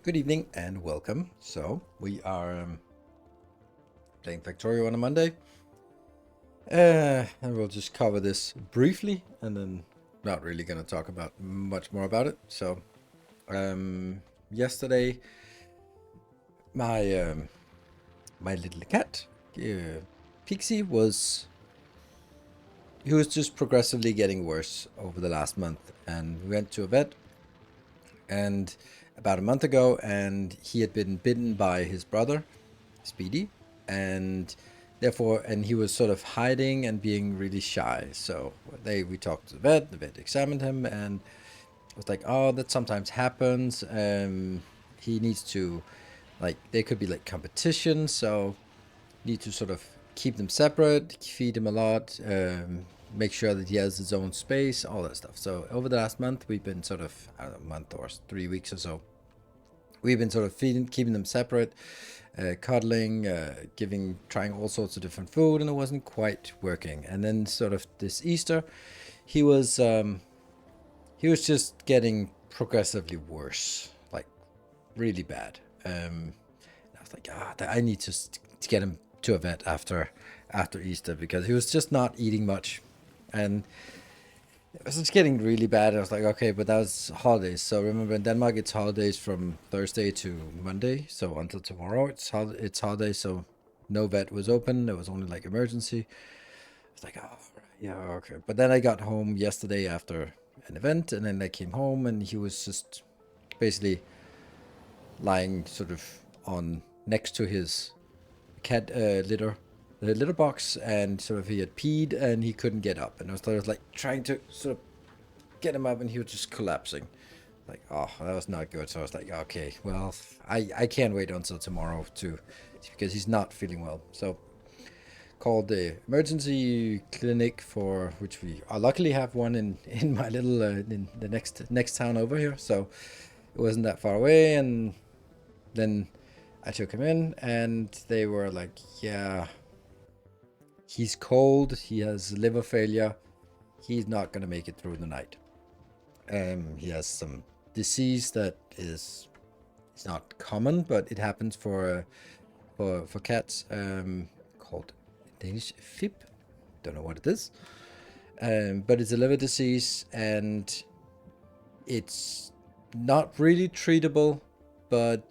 Good evening and welcome. So we are playing Factorio on a Monday. And we'll just cover this briefly and then not really going to talk about much more about it. So yesterday my my little cat Pixie was just progressively getting worse over the last month, and we went to a vet and about a month ago, and he had been bitten by his brother Speedy, and he was sort of hiding and being really shy. So we talked to the vet examined him and was like, oh, that sometimes happens. He needs to, like, there could be like competition, so need to sort of keep them separate, feed him a lot, make sure that he has his own space, all that stuff. So over the last month, we've been sort of, I don't know, a month or 3 weeks or so, we've been sort of keeping them separate, cuddling, trying all sorts of different food, and it wasn't quite working. And then sort of this Easter, he was just getting progressively worse, like really bad. I was like, I need to get him to a vet after Easter, because he was just not eating much, and it was just getting really bad. And I was like, okay, but that was holidays. So remember, in Denmark, it's holidays from Thursday to Monday, so until tomorrow it's holidays. So no vet was open. It was only like emergency. I was like, oh, yeah, okay. But then I got home yesterday after an event, and then I came home, and he was just basically lying sort of on next to his cat litter, the litter box, and sort of he had peed and he couldn't get up, and I was like trying to sort of get him up, and he was just collapsing. Like, oh, that was not good. So I was like, okay, well, I can't wait until tomorrow because he's not feeling well. So called the emergency clinic, for which we luckily have one in my little in the next town over here. So it wasn't that far away, and then I took him in, and they were like, yeah, he's cold, he has liver failure, he's not gonna make it through the night. He has some disease that is, it's not common, but it happens for cats, called Danish FIP. Don't know what it is, but it's a liver disease, and it's not really treatable, but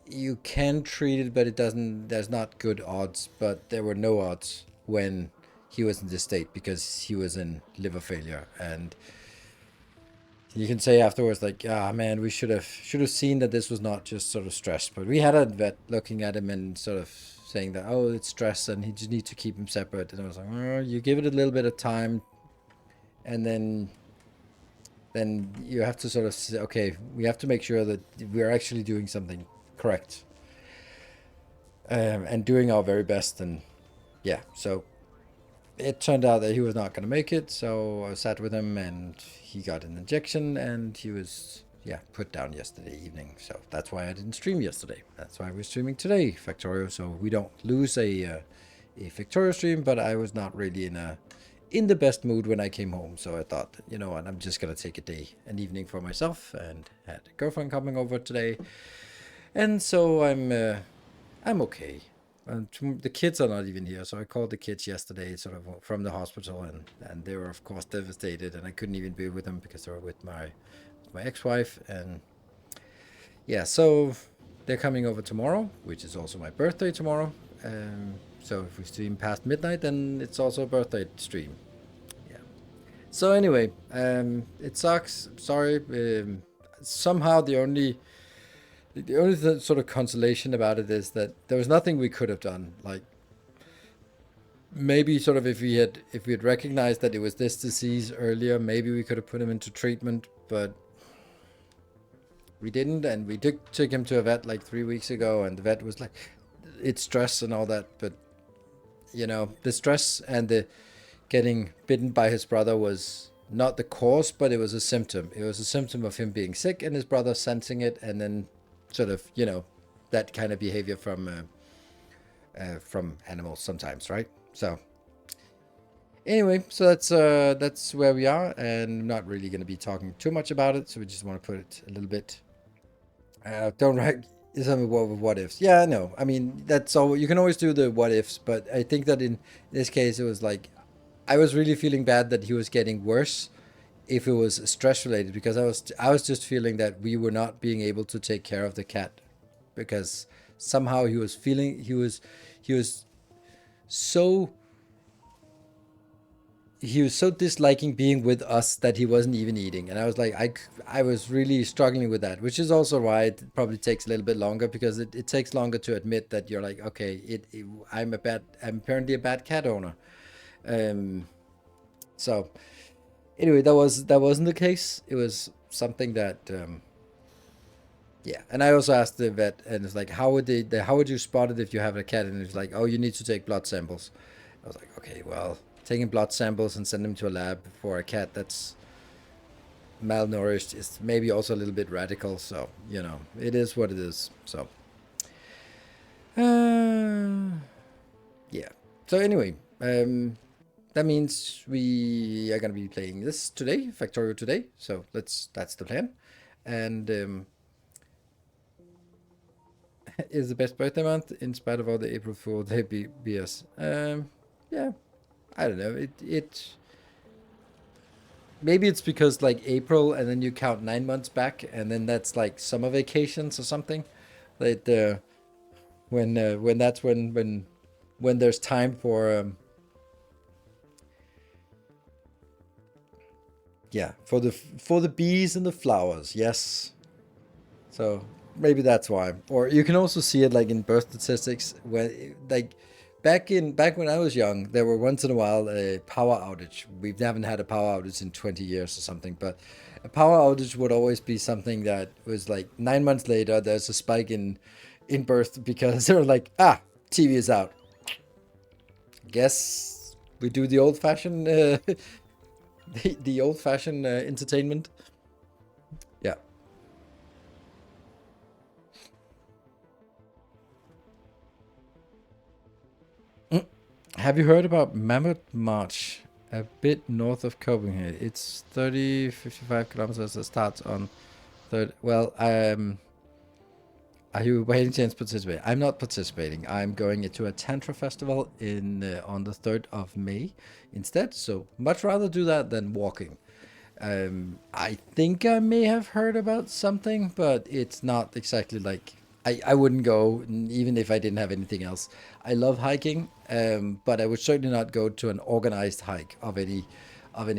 you can treat it, but it doesn't. There's not good odds, but there were no odds when he was in this state because he was in liver failure, and you can say afterwards, like, ah, man, we should have seen that this was not just sort of stress. But we had a vet looking at him and sort of saying that, oh, it's stress, and he just needs to keep him separate. And I was like, oh, you give it a little bit of time, and then you have to sort of say, okay, we have to make sure that we're actually doing something correct, and doing our very best. And yeah, so it turned out that he was not going to make it, so I sat with him, and he got an injection, and he was, yeah, put down yesterday evening. So that's why I didn't stream yesterday. That's why we're streaming today, Factorio, so we don't lose a Factorio stream. But I was not really in the best mood when I came home, so I thought, you know what, I'm just gonna take an evening for myself, and had a girlfriend coming over today, and so I'm okay. The kids are not even here, so I called the kids yesterday, sort of from the hospital, and they were of course devastated, and I couldn't even be with them because they were with my ex-wife, and yeah, so they're coming over tomorrow, which is also my birthday tomorrow. So if we stream past midnight, then it's also a birthday stream. Yeah. So anyway, it sucks. Sorry. Somehow the only sort of consolation about it is that there was nothing we could have done. Like, maybe sort of if we had recognized that it was this disease earlier, maybe we could have put him into treatment, but we didn't. And we took him to a vet like 3 weeks ago, and the vet was like, it's stress and all that. But you know, the stress and the getting bitten by his brother was not the cause, but it was a symptom. It was a symptom of him being sick and his brother sensing it, and then sort of, you know, that kind of behavior from animals sometimes, right? So anyway, so that's where we are, and I'm not really going to be talking too much about it. So we just want to put it a little bit. Don't write some what ifs. Yeah, I know. I mean, that's all. You can always do the what ifs, but I think that in this case, it was like I was really feeling bad that he was getting worse if it was stress related, because I was just feeling that we were not being able to take care of the cat, because somehow he was so disliking being with us that he wasn't even eating. And I was like, I was really struggling with that, which is also why it probably takes a little bit longer, because it takes longer to admit that you're like, okay, I'm apparently a bad cat owner. So anyway, that wasn't the case. It was something that yeah. And I also asked the vet, and it's like, how would you spot it if you have a cat? And it's like, oh, you need to take blood samples. I was like, okay, well, taking blood samples and send them to a lab for a cat that's malnourished is maybe also a little bit radical. So, you know, it is what it is. So yeah. So anyway, that means we are gonna be playing this today, Factorio today. So that's the plan. And is the best birthday month in spite of all the April Fool Day BS. Yeah, I don't know. It maybe it's because like April, and then you count 9 months back, and then that's like summer vacations or something. Like when that's when there's time for yeah, for the bees and the flowers. Yes. So maybe that's why. Or you can also see it like in birth statistics when like back when I was young, there were once in a while a power outage. We haven't had a power outage in 20 years or something, but a power outage would always be something that was like 9 months later. There's a spike in birth because they're like, TV is out. Guess we do the old fashioned the old fashioned entertainment. Yeah. Have you heard about Mammoth March? A bit north of Copenhagen. It's 55 kilometers. It starts on third. Well, are you by any chance participating? I'm not participating. I'm going to a Tantra festival in on the 3rd of May instead. So much rather do that than walking. I think I may have heard about something, but it's not exactly like I wouldn't go even if I didn't have anything else. I love hiking, but I would certainly not go to an organized hike of any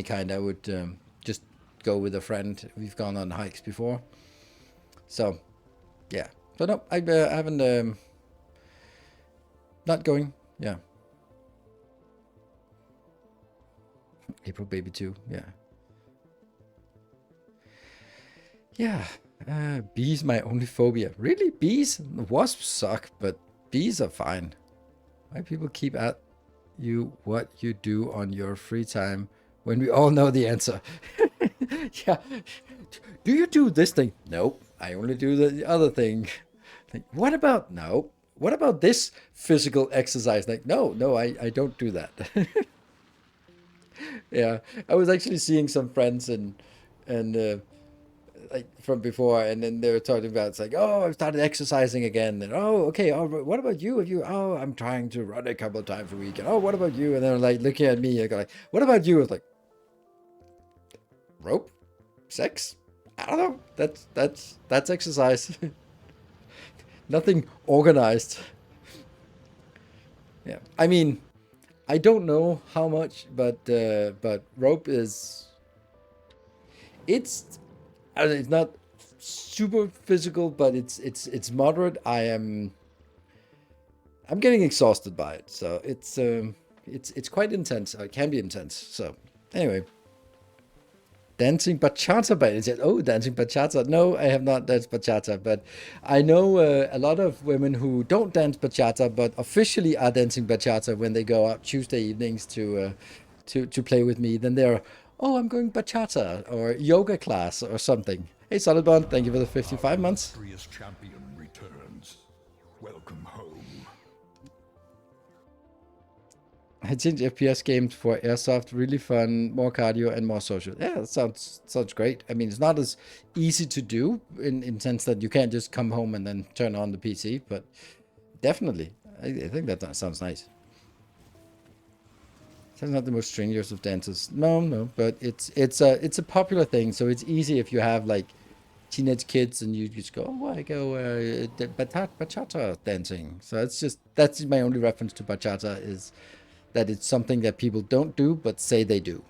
kind. I would just go with a friend. We've gone on hikes before, so yeah. So no, I haven't. Not going. Yeah, April baby too. Yeah. Yeah, bees my only phobia. Really, bees? Wasps suck, but bees are fine. Why people keep at you what you do on your free time when we all know the answer? Yeah. Do you do this thing? Nope. I only do the other thing. Like, what about no? What about this physical exercise? Like, no, I don't do that. Yeah, I was actually seeing some friends and like from before, and then they were talking about it's like, oh, I've started exercising again, and oh, okay, oh, what about you? Have you? Oh, I'm trying to run a couple of times a week, and oh, what about you? And they're like looking at me, I go like, what about you? I was like, rope, sex, I don't know. That's exercise. Nothing organized. Yeah, I mean, I don't know how much, but rope is it's it's not super physical, but it's moderate. I'm getting exhausted by it, so it's quite intense. It can be intense. So anyway, dancing bachata by it said, oh, dancing bachata. No, I have not danced bachata, but I know a lot of women who don't dance bachata, but officially are dancing bachata when they go out Tuesday evenings to play with me. Then they're, oh, I'm going bachata or yoga class or something. Hey, Solidbond, thank you for the 55 months. Illustrious champion returns. Welcome home. I changed FPS games for airsoft, really fun, more cardio and more social. Yeah, that sounds great. I mean, it's not as easy to do in sense that you can't just come home and then turn on the PC, but definitely, I think that sounds nice. It's not the most strenuous of dances. No, but it's a popular thing, so it's easy if you have like teenage kids and you just go, oh, I go bachata dancing. So that's my only reference to bachata is that it's something that people don't do but say they do.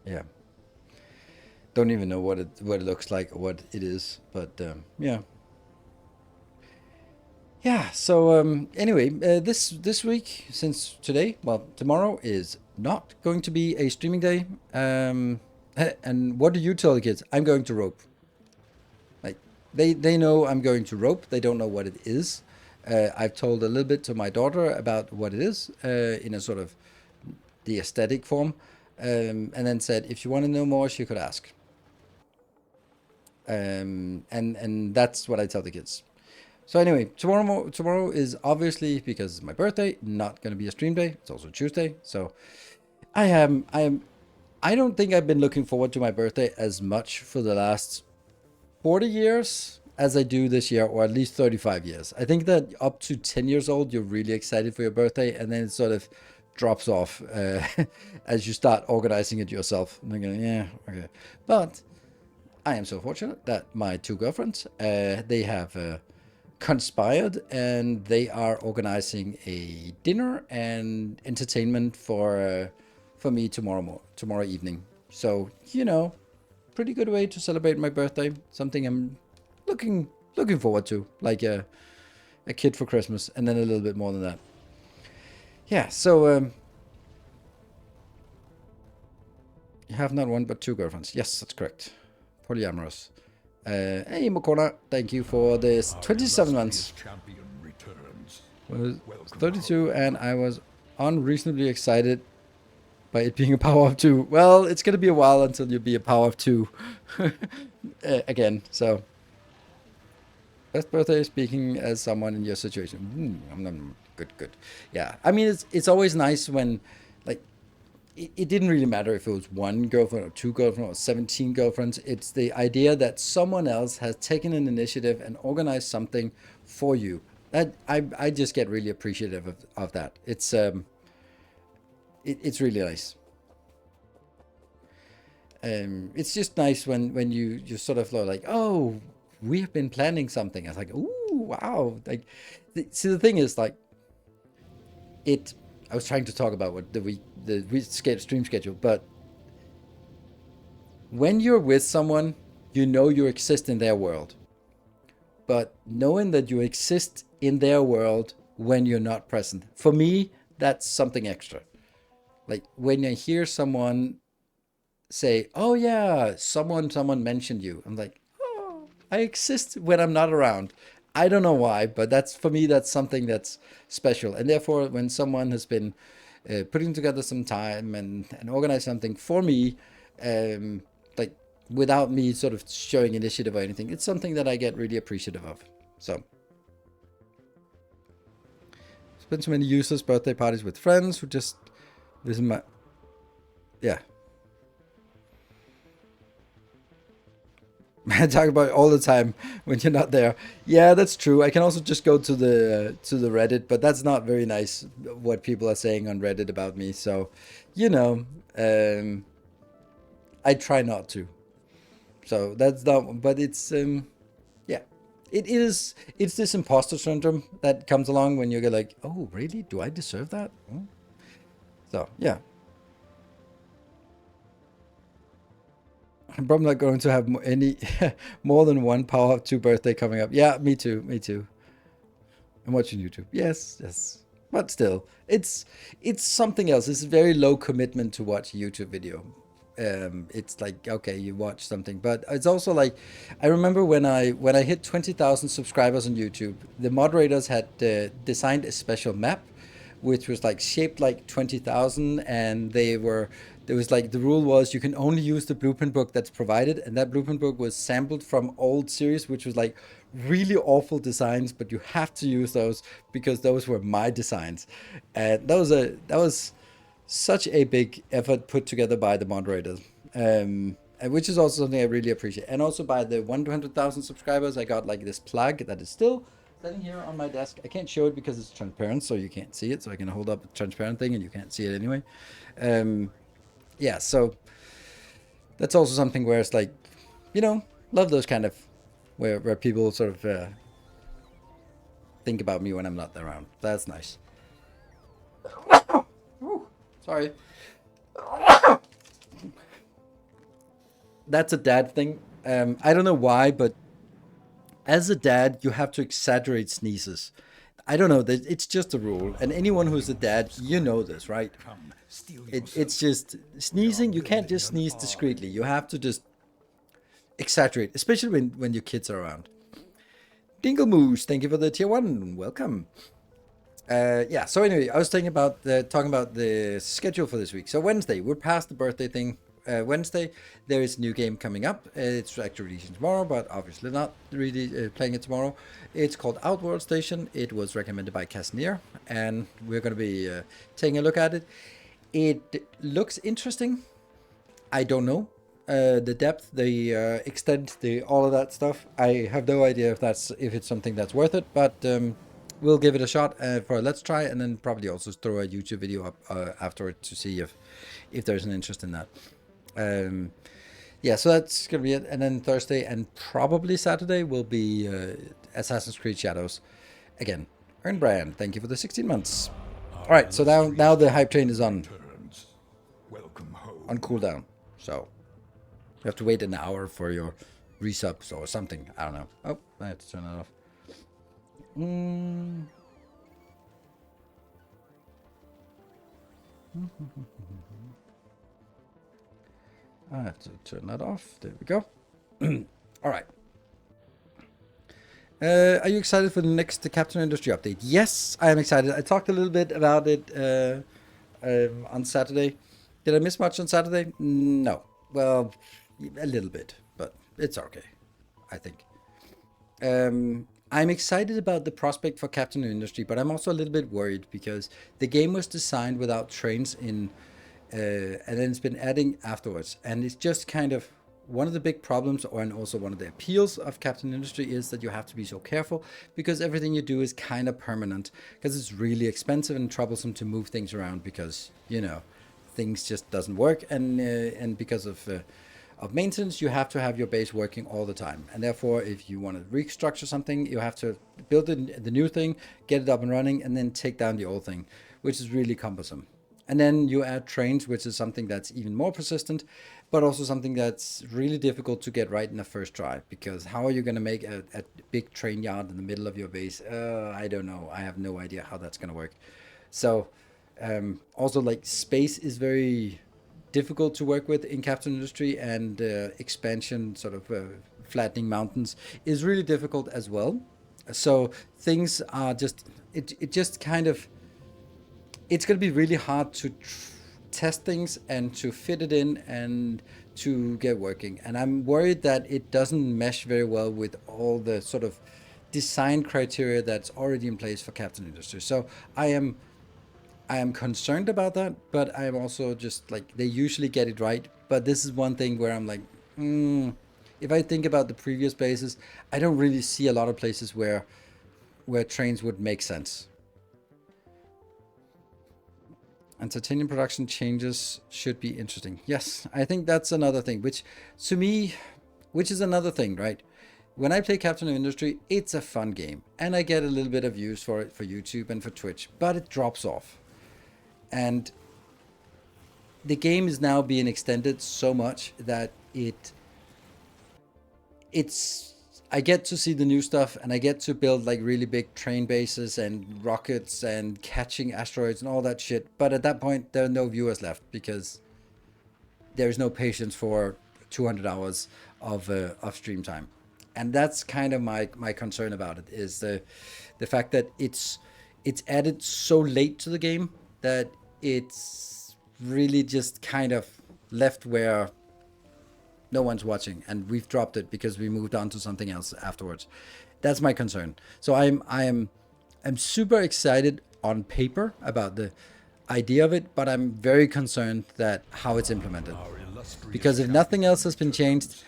Yeah. Don't even know what it looks like or what it is, but yeah. Yeah. So anyway, this week, since today, well, tomorrow is not going to be a streaming day. And what do you tell the kids? I'm going to rope. Like they know I'm going to rope. They don't know what it is. I've told a little bit to my daughter about what it is in a sort of the aesthetic form, and then said if you want to know more, she could ask. And that's what I tell the kids. So anyway, tomorrow is obviously because it's my birthday, not going to be a stream day. It's also Tuesday, so I don't think I've been looking forward to my birthday as much for the last 40 years as I do this year, or at least 35 years. I think that up to 10 years old, you're really excited for your birthday, and then it sort of drops off as you start organizing it yourself. And I'm going, yeah, okay. But I am so fortunate that my two girlfriends, they have conspired, and they are organizing a dinner and entertainment for me tomorrow evening. So, pretty good way to celebrate my birthday. Something I'm looking forward to, like a kid for Christmas, and then a little bit more than that. Yeah. So you have not one but two girlfriends. Yes, that's correct. Polyamorous. Hey Mokona, thank you for this 27 months. Champion returns. Was 32 and I was unreasonably excited by it being a power of 2. Well, it's gonna be a while until you be a power of 2 again. So best birthday speaking as someone in your situation. Good. Yeah, I mean it's always nice when like it didn't really matter if it was one girlfriend or two girlfriends or 17 girlfriends. It's the idea that someone else has taken an initiative and organized something for you. That I just get really appreciative of that. It's really nice. It's just nice when you sort of like, oh, we have been planning something. I was like, ooh, wow. Like, see, the thing is, like, I was trying to talk about what the stream schedule, but when you're with someone, you exist in their world. But knowing that you exist in their world when you're not present, for me, that's something extra. Like when I hear someone say, "Oh yeah, someone mentioned you," I'm like, "Oh, I exist when I'm not around." I don't know why, but for me, that's something that's special. And therefore, when someone has been putting together some time and organize something for me, like without me sort of showing initiative or anything, it's something that I get really appreciative of. So, spend so many useless birthday parties with friends who just this is my yeah. I talk about it all the time when you're not there. Yeah, that's true. I can also just go to the Reddit, but that's not very nice what people are saying on Reddit about me. So, I try not to. So that's not. But it's yeah, it is. It's this imposter syndrome that comes along when you get like, oh, really? Do I deserve that? So yeah. I'm probably not going to have any more than one Power Up 2 birthday coming up. Yeah, me too. I'm watching YouTube. Yes. But still, it's something else. It's very low commitment to watch a YouTube video. It's like, okay, you watch something, but it's also like, I remember when I hit 20,000 subscribers on YouTube, the moderators had designed a special map which was like shaped like 20,000, and there was like, the rule was you can only use the blueprint book that's provided, and that blueprint book was sampled from old series, which was like really awful designs, but you have to use those because those were my designs. And that was such a big effort put together by the moderators, and which is also something I really appreciate. And also by the 100,000 subscribers, I got like this plug that is still sitting here on my desk. I can't show it because it's transparent, so you can't see it. So I can hold up a transparent thing and you can't see it anyway. Yeah, so that's also something where it's like, love those kind of where people sort of think about me when I'm not around. That's nice. Ooh, sorry. That's a dad thing. I don't know why, but as a dad, you have to exaggerate sneezes. I don't know. It's just a rule. And anyone who's a dad, you know this, right? It's just sneezing. You can't just sneeze discreetly. You have to just exaggerate, especially when your kids are around. Dingle Moose, thank you for the tier 1. Welcome. Yeah, so anyway, I was talking about the schedule for this week. So Wednesday, we're past the birthday thing. Wednesday, there is a new game coming up. It's actually releasing tomorrow, but obviously not really playing it tomorrow. It's called Outworld Station. It was recommended by Casimir, and we're going to be taking a look at it. It looks interesting. I don't know the depth, the extent, all of that stuff. I have no idea if it's something that's worth it, but we'll give it a shot for a let's try, and then probably also throw a YouTube video up afterward to see if there's an interest in that. yeah, so that's gonna be it. And then Thursday and probably Saturday will be Assassin's Creed Shadows again. Earn Brand, thank you for the 16 months. All right, so now the hype train is on Welcome home. cooldown. So you have to wait an hour for your resubs or something. I don't know. Oh, I have to turn that off. I have to turn that off. There we go. All right. Are you excited for the next Captain Industry update? Yes, I am excited. I talked a little bit about it on Saturday. Did I miss much on Saturday? No. Well, a little bit, but it's okay, I think. I'm excited about the prospect for Captain Industry, but I'm also a little bit worried because the game was designed without trains in, and then it's been adding afterwards. And it's just kind of one of the big problems, and also one of the appeals of Captain Industry is that you have to be so careful because everything you do is kind of permanent because it's really expensive and troublesome to move things around because, you know, things just doesn't work, and because of maintenance, you have to have your base working all the time. And therefore, if you want to restructure something, you have to build the new thing, get it up and running, and then take down the old thing, which is really cumbersome. And then you add trains, which is something that's even more persistent, but also something that's really difficult to get right in the first try. Because how are you going to make a big train yard in the middle of your base? I don't know. I have no idea how that's going to work. So also, like, space is very difficult to work with in Captain Industry, and expansion, sort of flattening mountains, is really difficult as well. So things are just, it just kind of, it's going to be really hard to test things and to fit it in and to get working. And I'm worried that it doesn't mesh very well with all the sort of design criteria that's already in place for Captain Industry. So I am concerned about that, but I'm also just like, they usually get it right. But this is one thing where I'm like, if I think about the previous bases, I don't really see a lot of places where trains would make sense. And titanium production changes should be interesting. Yes, I think that's another thing, which to me, which is another thing, right? When I play Captain of Industry, it's a fun game, and I get a little bit of views for it for YouTube and for Twitch, but it drops off. And the game is now being extended so much that it's I get to see the new stuff, and I get to build like really big train bases and rockets and catching asteroids and all that shit. But at that point, there are no viewers left because there's no patience for 200 hours of stream time. And that's kind of my concern about it, is the fact that it's added so late to the game that it's really just kind of left where no one's watching, and we've dropped it because we moved on to something else afterwards. That's my concern. So I'm super excited on paper about the idea of it, but I'm very concerned that how it's implemented. Because if nothing else has been changed,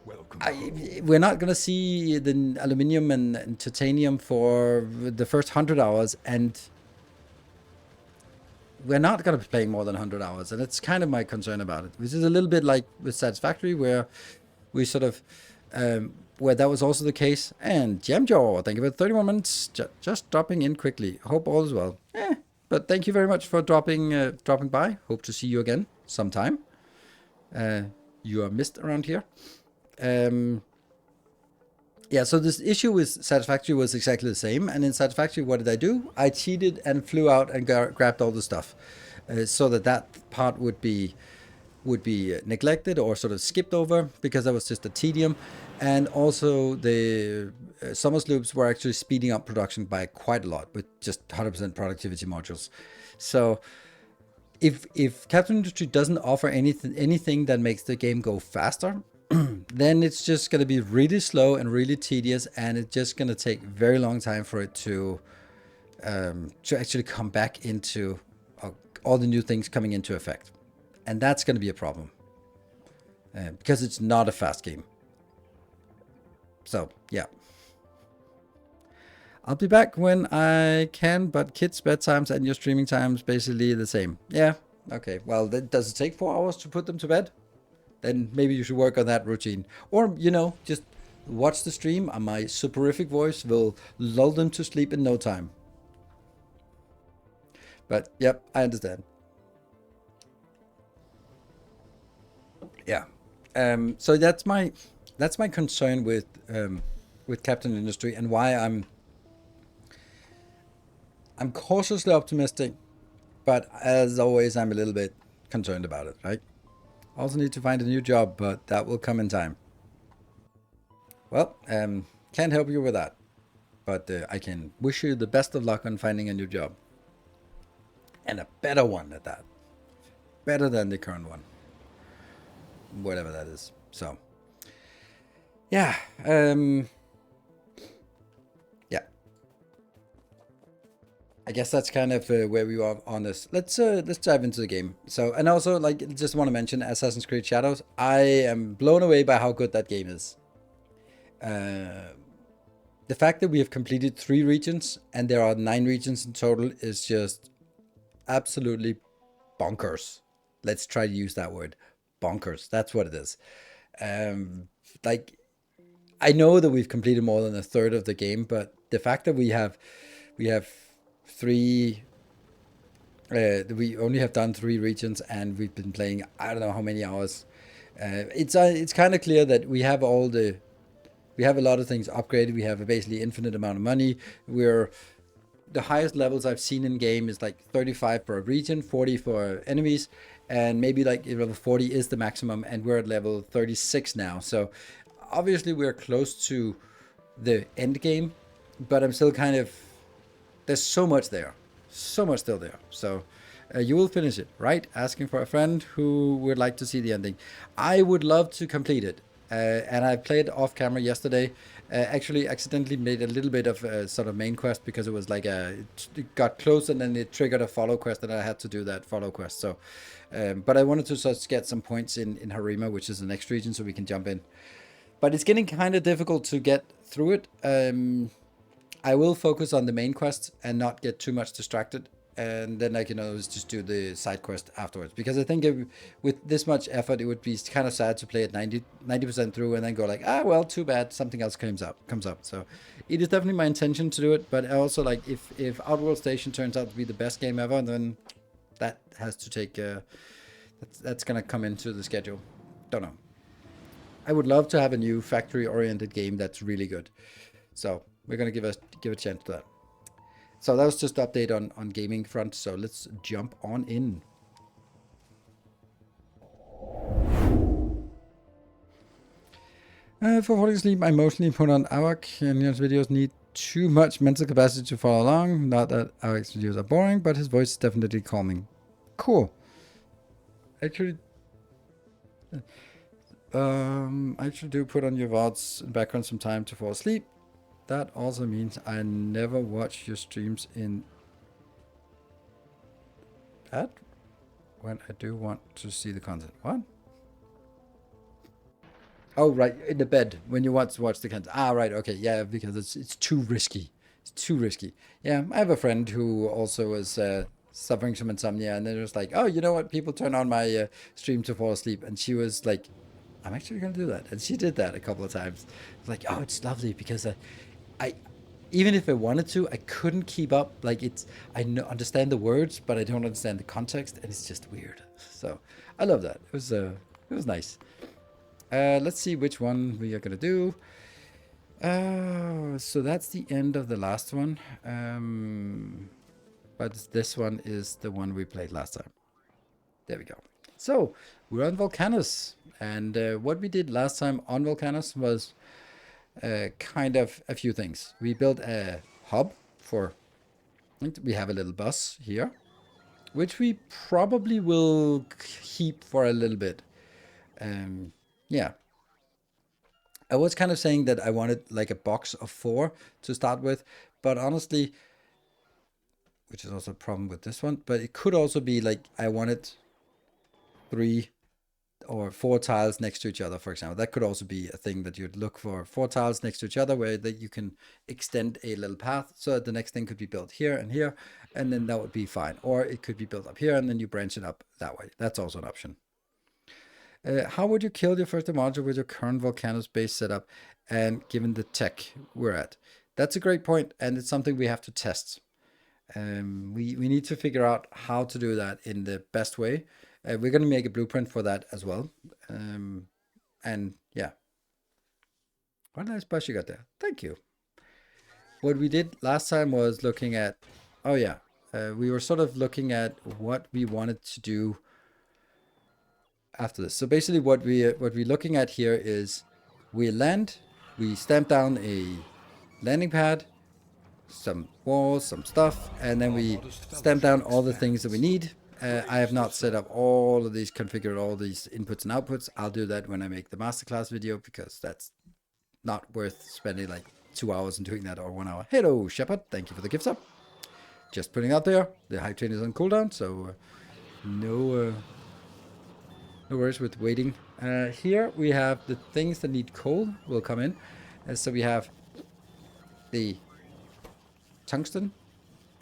we're not going to see the aluminium and titanium for the first 100 hours, and we're not going to be playing more than 100 hours. And it's kind of my concern about it, which is a little bit like with Satisfactory, where we sort of, where that was also the case. And Jamjaw, thank you for 31 minutes, just dropping in quickly. Hope all is well. But thank you very much for dropping by. Hope to see you again sometime. You are missed around here. Yeah, so this issue with Satisfactory was exactly the same. And in Satisfactory, what did I do? I cheated and flew out and grabbed all the stuff, so that part would be neglected or sort of skipped over, because that was just a tedium. And also the summer loops were actually speeding up production by quite a lot with just 100% productivity modules. So if Captain Industry doesn't offer anything that makes the game go faster, then it's just going to be really slow and really tedious, and it's just going to take a very long time for it to actually come back into all the new things coming into effect. And that's going to be a problem, because it's not a fast game. So, yeah. I'll be back when I can, but kids' bedtimes and your streaming times basically the same. Yeah, okay. Well, does it take 4 hours to put them to bed? then maybe you should work on that routine. Or, you know, just watch the stream and my soporific voice will lull them to sleep in no time. But yep, I understand. Yeah. So that's my concern with Captain Industry, and why I'm cautiously optimistic, but as always, I'm a little bit concerned about it, right? Also need to find a new job, but that will come in time. Well, can't help you with that, but I can wish you the best of luck on finding a new job. And a better one at that. Better than the current one. Whatever that is. So, yeah. Yeah. I guess that's kind of where we are on this. Let's dive into the game. So, and also, like, just want to mention Assassin's Creed Shadows. I am blown away by how good that game is. The fact that we have completed 3 regions and there are 9 regions in total is just absolutely bonkers. Let's try to use that word. Bonkers. That's what it is. Like, I know that we've completed more than a third of the game, but the fact that we have 3 we only have done 3 regions and we've been playing I don't know how many hours. It's kind of clear that we have a lot of things upgraded. We have a basically infinite amount of money. The highest levels I've seen in game is like 35 for a region, 40 for enemies, and maybe like level 40 is the maximum, and we're at level 36 now. So obviously we're close to the end game, but I'm still kind of, there's so much there, so much still there. So you will finish it, right? Asking for a friend who would like to see the ending. I would love to complete it. And I played off camera yesterday. Actually, accidentally made a little bit of a sort of main quest because it was like it got close and then it triggered a follow quest and I had to do that follow quest. So, but I wanted to sort of get some points in Harima, which is the next region, so we can jump in. But it's getting kind of difficult to get through it. I will focus on the main quest and not get too much distracted. And then I can always just do the side quest afterwards. Because I think with this much effort, it would be kind of sad to play it 90% through and then go like, well, too bad, something else comes up. So it is definitely my intention to do it. But also, like, if Outworld Station turns out to be the best game ever, then that has to take, that's going to come into the schedule. Don't know. I would love to have a new factory-oriented game that's really good. So we're going to give a chance to that. So that was just an update on gaming front. So let's jump on in. For falling asleep, I mostly put on AWAC, and his videos need too much mental capacity to follow along. Not that AWAC's videos are boring, but his voice is definitely calming. Cool. Actually, I actually do put on your VODs in background some time to fall asleep. That also means I never watch your streams in that when I do want to see the content. What? Oh, right, in the bed when you want to watch the content. Right, okay, yeah, because it's too risky. It's too risky. Yeah, I have a friend who also was suffering from insomnia, and then it was like, oh, you know what? People turn on my stream to fall asleep, and she was like, I'm actually gonna do that, and she did that a couple of times. It's like, oh, it's lovely because I even if I wanted to, I couldn't keep up. Like I understand the words, but I don't understand the context, and it's just weird. So I love that. It was nice. Let's see which one we are gonna do. So that's the end of the last one. But this one is the one we played last time. There we go. So we're on Volcanus, and what we did last time on Volcanus was kind of a few things. We built a hub we have a little bus here, which we probably will keep for a little bit. Yeah. I was kind of saying that I wanted like a box of 4 to start with, but honestly, which is also a problem with this one, but it could also be like I wanted 3 or 4 tiles next to each other, for example. That could also be a thing that you'd look for. 4 tiles next to each other where that you can extend a little path so that the next thing could be built here, and then that would be fine. Or it could be built up here and then you branch it up that way. That's also an option. How would you kill your first module with your current Volcanus base setup and given the tech we're at? That's a great point, and it's something we have to test. We need to figure out how to do that in the best way. We're going to make a blueprint for that as well. And yeah. What a nice bus you got there. Thank you. What we did last time was looking at, oh yeah, we were sort of looking at what we wanted to do after this. So basically what we're looking at here is we land, we stamp down a landing pad, some walls, some stuff, and then we stamp down all the things that we need. I have not set up all of these, configured all these inputs and outputs. I'll do that when I make the masterclass video because that's not worth spending like 2 hours in doing that or 1 hour. Hello, Shepard. Thank you for the gift sub. Just putting out there. The hype train is on cooldown, so no worries with waiting. Here we have the things that need coal will come in. So we have the tungsten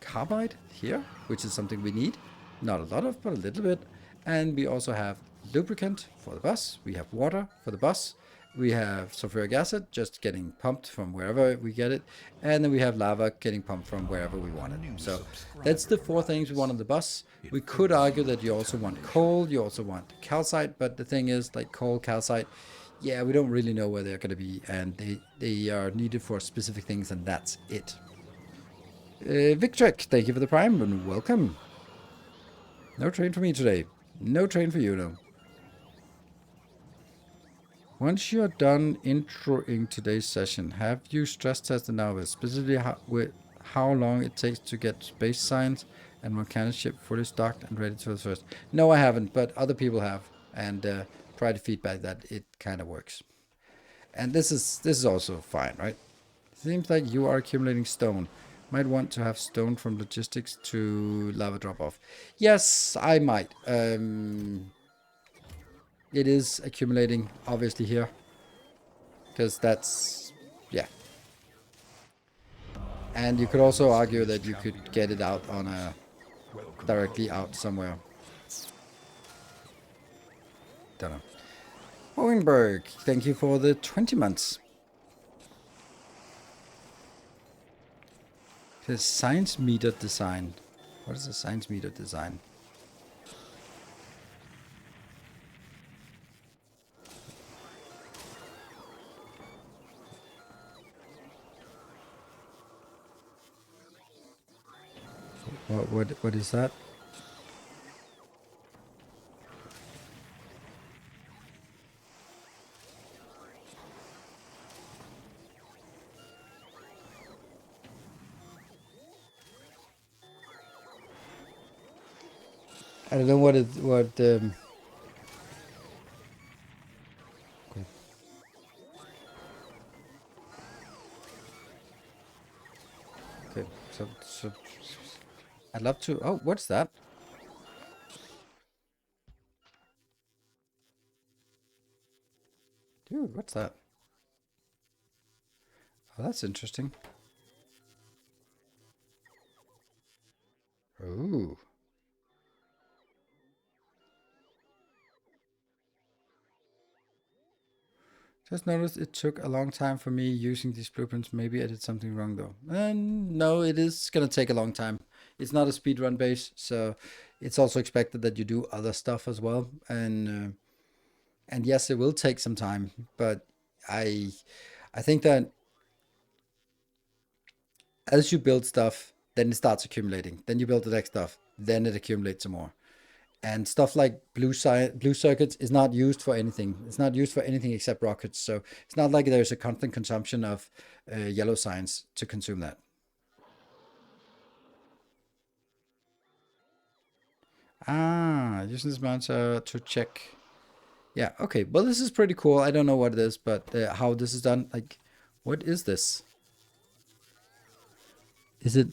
carbide here, which is something we need. Not a lot of, but a little bit. And we also have lubricant for the bus. We have water for the bus. We have sulfuric acid just getting pumped from wherever we get it. And then we have lava getting pumped from wherever we want it. So that's the 4 things we want on the bus. We could argue that you also want coal, you also want calcite, but the thing is, like coal, calcite, yeah, we don't really know where they're going to be, and they are needed for specific things, and that's it. Victrek, thank you for the prime, and welcome. No train for me today. No train for you, no. Once you're done introing today's session, have you stress tested now with specifically how long it takes to get space science and Volcanus ship fully stocked and ready to the first? No, I haven't, but other people have, and try to feedback that it kind of works. And this is also fine, right? Seems like you are accumulating stone. Might want to have stone from logistics to lava drop off. Yes, I might. It is accumulating, obviously, here. Because that's, yeah. And you could also argue that you could get it out on a, directly out somewhere. Don't know. Hohenberg, thank you for the 20 months. The science meter design. What is a science meter design? What is that? I don't know what okay. Okay, so I'd love to. Oh, what's that? Dude, what's that? Oh, that's interesting. Oh. Just noticed it took a long time for me using these blueprints. Maybe I did something wrong though. And no, it is gonna take a long time. It's not a speedrun base, so it's also expected that you do other stuff as well. And yes, it will take some time, but I I think that as you build stuff, then it starts accumulating. Then you build the next stuff, then it accumulates some more. And stuff like blue circuits is not used for anything. It's not used for anything except rockets. So it's not like there's a constant consumption of yellow science to consume that. Ah, using this mount to check. Yeah, okay. Well, this is pretty cool. I don't know what it is, but how this is done. Like, what is this? Is it?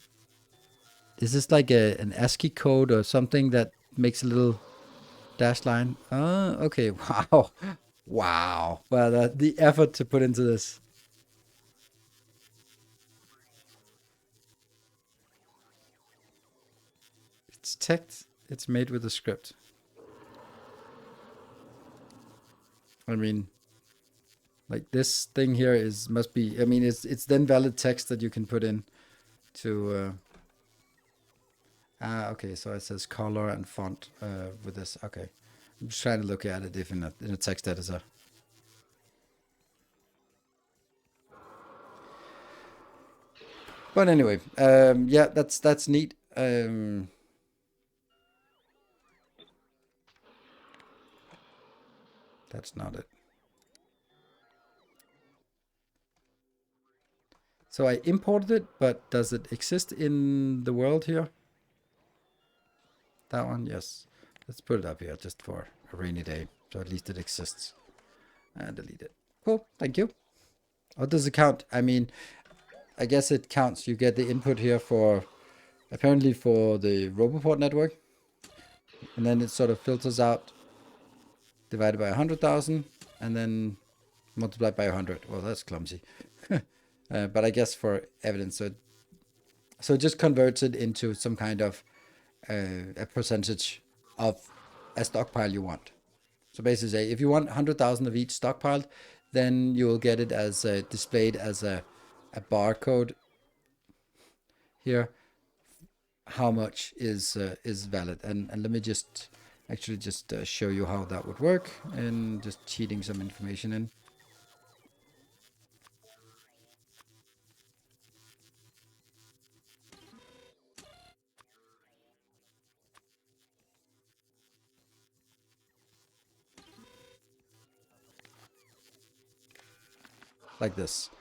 Is this like an ASCII code or something that makes a little dash line? Oh, okay. Wow. Wow. Well, the effort to put into this. It's text. It's made with a script. I mean, like this thing here must be. I mean, it's then valid text that you can put in to. Okay, so it says color and font with this. Okay, I'm just trying to look at it if in a text editor. But anyway, yeah, that's neat. That's not it. So I imported it, but does it exist in the world here? That one, yes. Let's put it up here just for a rainy day, so at least it exists. And delete it. Cool, thank you. What does it count? I mean, I guess it counts. You get the input here for, apparently for the Roboport network. And then it sort of filters out, divided by 100,000, and then multiplied by 100. Well, that's clumsy. But I guess for evidence, so it just converts it into some kind of a percentage of a stockpile you want. So basically say, if you want 100,000 of each stockpiled, then you will get it as displayed as a barcode here, how much is valid. And let me just actually just show you how that would work, and just cheating some information in. Like this,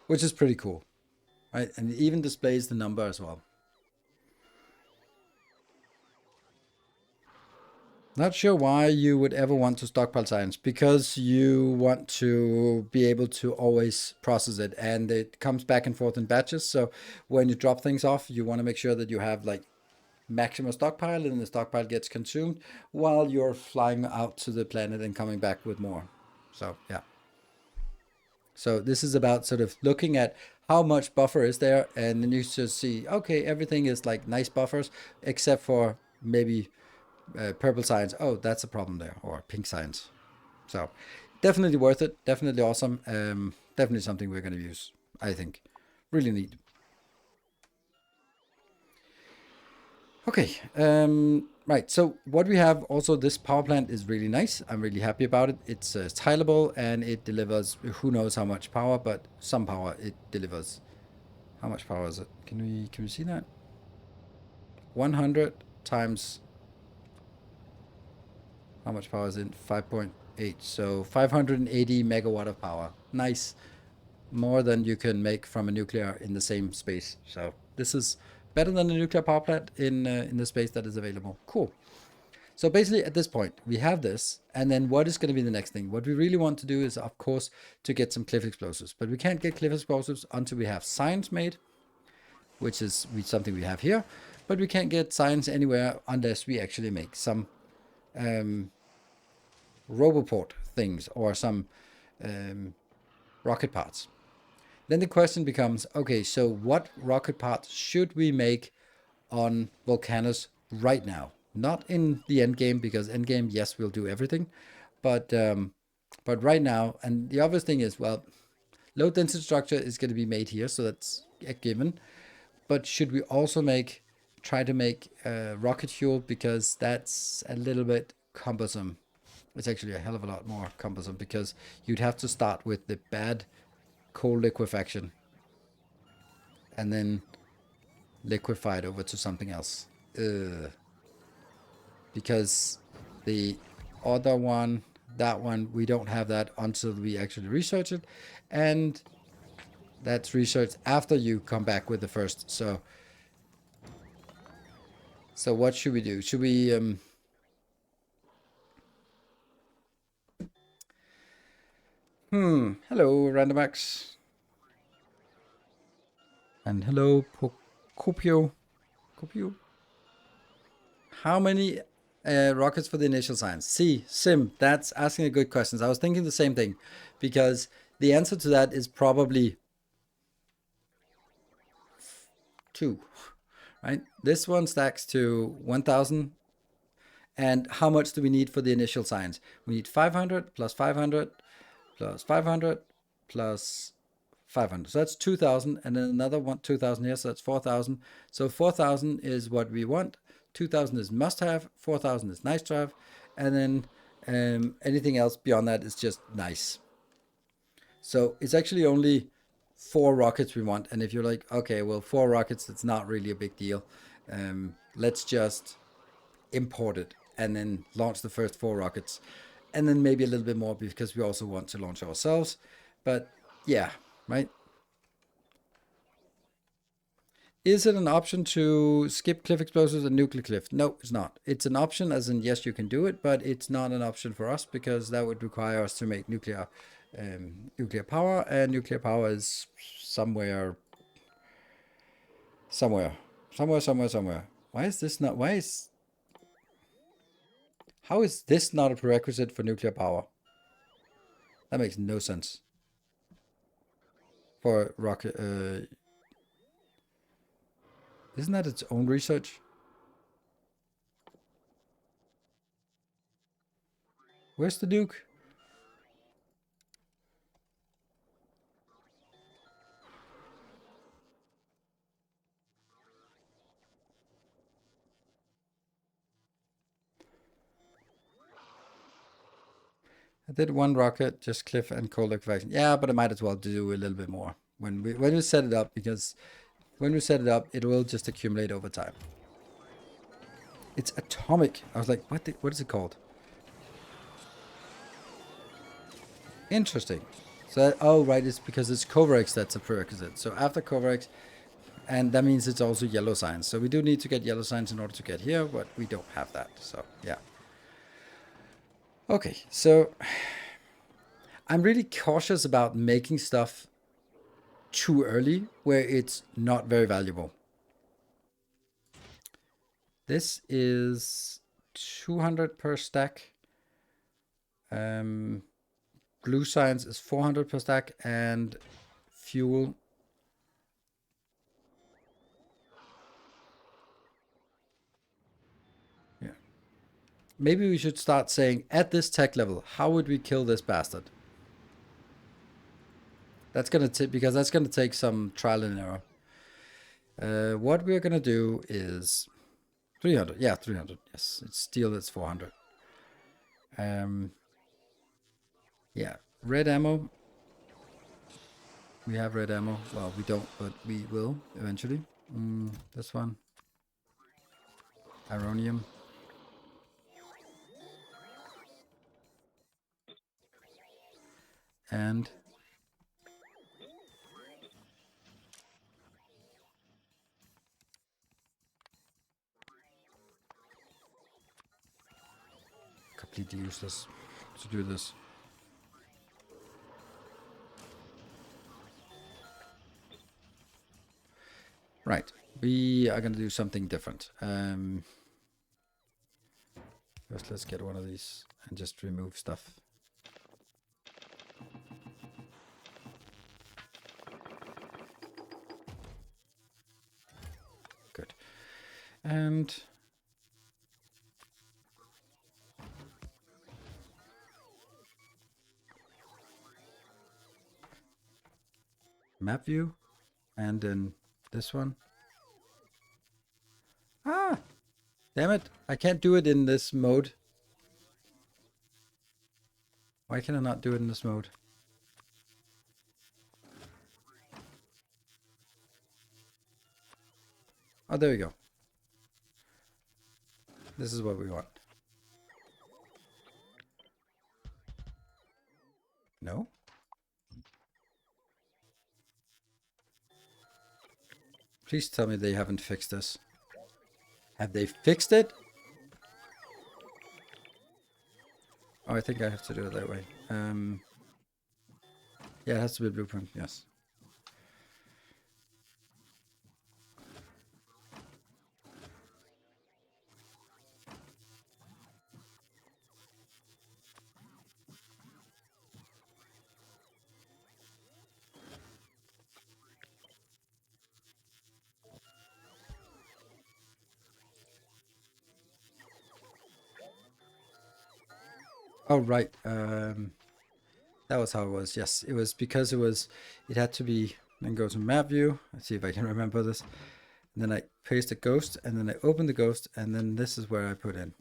which is pretty cool, right? And it even displays the number as well. Not sure why you would ever want to stockpile science, because you want to be able to always process it, and it comes back and forth in batches. So when you drop things off, you want to make sure that you have like maximum stockpile, and the stockpile gets consumed while you're flying out to the planet and coming back with more. So yeah. So this is about sort of looking at how much buffer is there, and then you just see, okay, everything is like nice buffers, except for maybe purple science. Oh, that's a problem there, or pink science. So definitely worth it. Definitely awesome. Definitely something we're going to use, I think. Really neat. Okay, right, so what we have also, this power plant is really nice. I'm really happy about it. It's tileable, and it delivers who knows how much power, but some power it delivers. How much power is it? Can we see that? 100 times, how much power is it? 5.8, so 580 megawatt of power. Nice. More than you can make from a nuclear in the same space. So this is better than a nuclear power plant in the space that is available. Cool. So basically at this point, we have this, and then what is going to be the next thing? What we really want to do is, of course, to get some cliff explosives, but we can't get cliff explosives until we have science made, which is something we have here, but we can't get science anywhere unless we actually make some Roboport things, or some rocket parts. Then the question becomes, okay, so what rocket parts should we make on Volcanus right now? Not in the end game, because end game, yes, we'll do everything, but right now, and the obvious thing is, well, low density structure is going to be made here, so that's a given. But should we also try to make rocket fuel, because that's a little bit cumbersome. It's actually a hell of a lot more cumbersome, because you'd have to start with the bad cold liquefaction and then liquefy it over to something else. Because the other one, that one, we don't have that until we actually research it, and that's researched after you come back with the first. So what should we do? Should we hello Randomax, and hello Copio. How many rockets for the initial science? See, Sim, that's asking a good question. I was thinking the same thing, because the answer to that is probably 2, right? This one stacks to 1,000, And how much do we need for the initial science? We need 500 plus 500 plus 500 plus 500. So that's 2,000, and then another one 2,000 here, so that's 4,000. So 4,000 is what we want. 2,000 is must have. 4,000 is nice to have, and then anything else beyond that is just nice. So it's actually only 4 rockets we want. And if you're like, okay, well, 4 rockets, it's not really a big deal. Let's just import it and then launch the first 4 rockets, and then maybe a little bit more because we also want to launch ourselves. But yeah, right? Is it an option to skip cliff explosives and nuclear cliff? No, it's not. It's an option as in yes, you can do it, but it's not an option for us because that would require us to make nuclear power, and nuclear power is somewhere. Why is this not? How is this not a prerequisite for nuclear power? That makes no sense. For rocket, isn't that its own research? Where's the Duke? I did 1 rocket, just cliff and cold liquefaction. Yeah, but I might as well do a little bit more when we set it up, because when we set it up, it will just accumulate over time. It's atomic. I was like, what is it called? Interesting. So, oh, right, it's because it's Covarex that's a prerequisite. So after Covarex, and that means it's also yellow science. So we do need to get yellow science in order to get here, but we don't have that. So, yeah. Okay, so I'm really cautious about making stuff too early where it's not very valuable. This is 200 per stack. Blue science is 400 per stack, and fuel. Yeah. Maybe we should start saying, at this tech level, how would we kill this bastard? That's gonna because that's gonna take some trial and error. What we're gonna do is 300. Yeah, 300. Yes, it's steel. It's 400. Yeah, red ammo. We have red ammo. Well, we don't, but we will eventually. This one. Ironium. And completely useless to do this. Right, we are going to do something different. First, let's get one of these and just remove stuff. Good. And map view, and then this one. Ah, damn it. I can't do it in this mode. Why can I not do it in this mode? Oh, there we go. This is what we want. No? Please tell me they haven't fixed this. Have they fixed it? Oh, I think I have to do it that way. Yeah, it has to be a blueprint, yes. Oh, right. That was how it was. Yes, it was because it had to be, then go to map view. Let's see if I can remember this. And then I paste a ghost, and then I open the ghost, and then this is where I put in.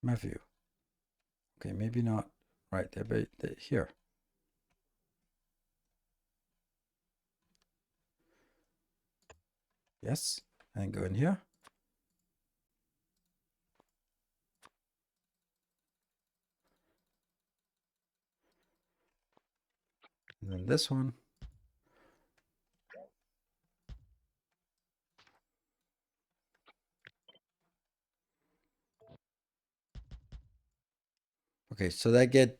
Map view. Okay, maybe not right there, but here. Yes, and go in here. And then this one. Okay, so they get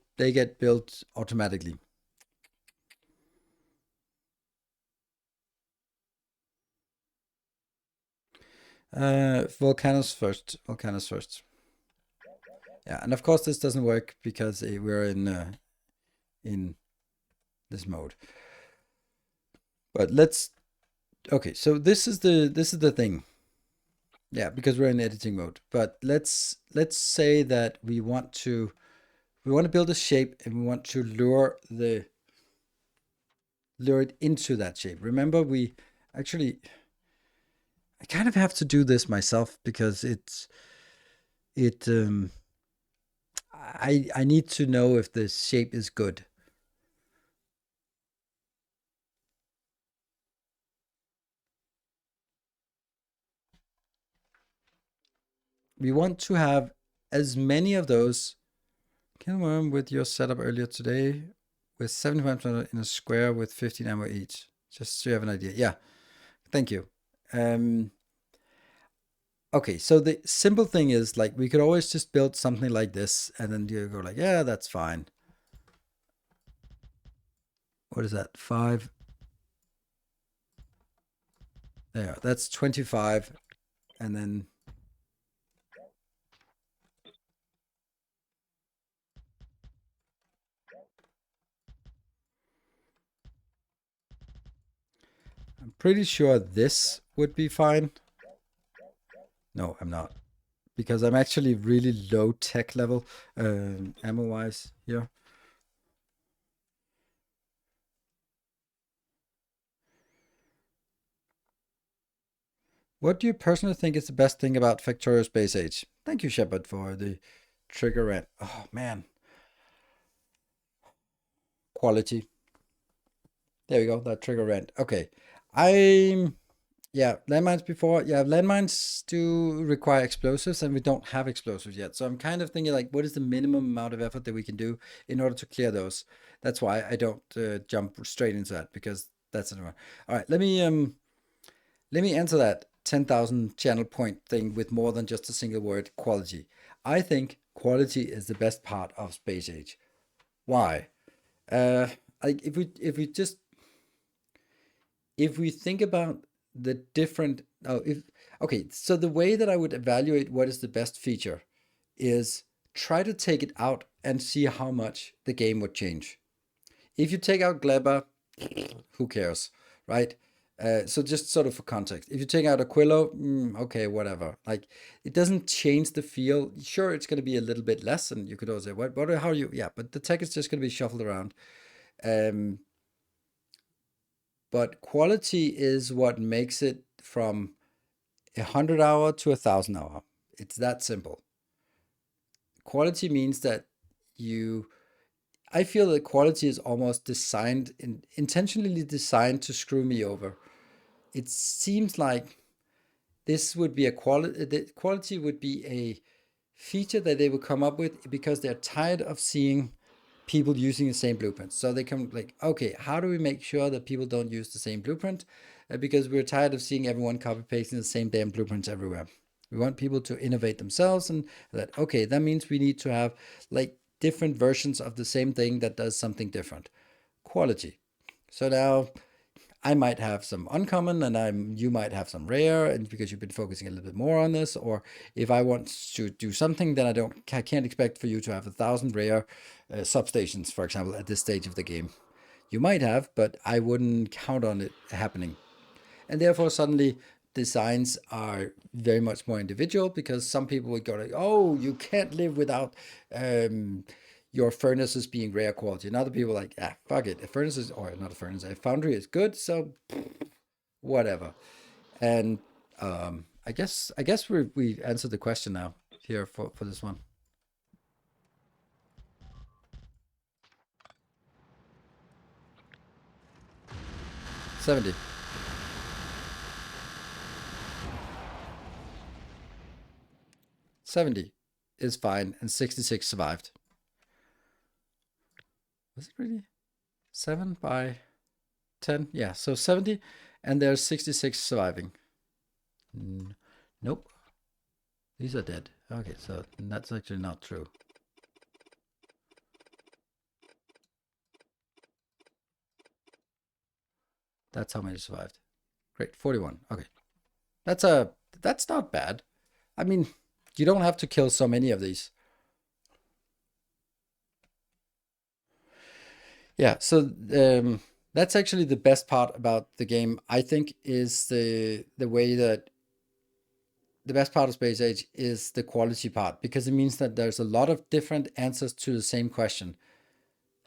built automatically. Volcanus first. Volcanus first. Yeah, and of course this doesn't work because we're in this mode. But let's. Okay, so this is the thing. Yeah, because we're in editing mode. But let's say that we want to build a shape and we want to lure it into that shape. Remember, we actually I kind of have to do this myself because I need to know if the shape is good. We want to have as many of those. Can you remember with your setup earlier today with 75% in a square with 15 ammo each? Just so you have an idea. Yeah, thank you. Okay, so the simple thing is like we could always just build something like this and then you go like, yeah, that's fine. What is that? 5. There, that's 25. And then I'm pretty sure this would be fine. No, I'm not. Because I'm actually really low tech level ammo-wise here. What do you personally think is the best thing about Factorio Space Age? Thank you, Shepard, for the trigger rant. Oh, man. Quality. There we go, that trigger rant. Okay. I'm Yeah, landmines before. Yeah, landmines do require explosives, and we don't have explosives yet. So I'm kind of thinking like, what is the minimum amount of effort that we can do in order to clear those? That's why I don't jump straight into that because that's another. All right, let me answer that 10,000 channel point thing with more than just a single word: quality. I think quality is the best part of Space Age. Why? Like if we think about the different if okay, so the way that I would evaluate what is the best feature is try to take it out and see how much the game would change. If you take out Gleba, who cares, right? So just sort of for context, if you take out Aquilo, okay, whatever. Like it doesn't change the feel. Sure, it's going to be a little bit less, and you could also say, what, how you, yeah, but the tech is just going to be shuffled around. Um, but quality is what makes it from 100 hour to 1,000 hour. It's that simple. Quality means that you. I feel that quality is almost designed, intentionally designed to screw me over. It seems like this would be a quality. The quality would be a feature that they would come up with because they're tired of seeing people using the same blueprint. So they come like, okay, how do we make sure that people don't use the same blueprint? Because we're tired of seeing everyone copy pasting the same damn blueprints everywhere. We want people to innovate themselves, and that okay, that means we need to have like different versions of the same thing that does something different. Quality. So now I might have some uncommon, and you might have some rare, and because you've been focusing a little bit more on this. Or if I want to do something, then I can't expect for you to have 1,000 rare substations, for example, at this stage of the game. You might have, but I wouldn't count on it happening. And therefore, suddenly designs are very much more individual, because some people would go like, oh, you can't live without your furnaces being rare quality. And other people are like, ah, fuck it. A furnace is, or not a furnace, a foundry is good, so whatever. And I guess we answered the question now here for this one. $70. 70 is fine, and 66 survived. Was it really 7 by 10? Yeah, so 70, and there's 66 surviving. Nope. These are dead. Okay, so that's actually not true. That's how many survived. Great, 41. Okay. That's not bad. I mean, you don't have to kill so many of these. Yeah, so that's actually the best part about the game, I think, is the way that the best part of Space Age is the quality part, because it means that there's a lot of different answers to the same question.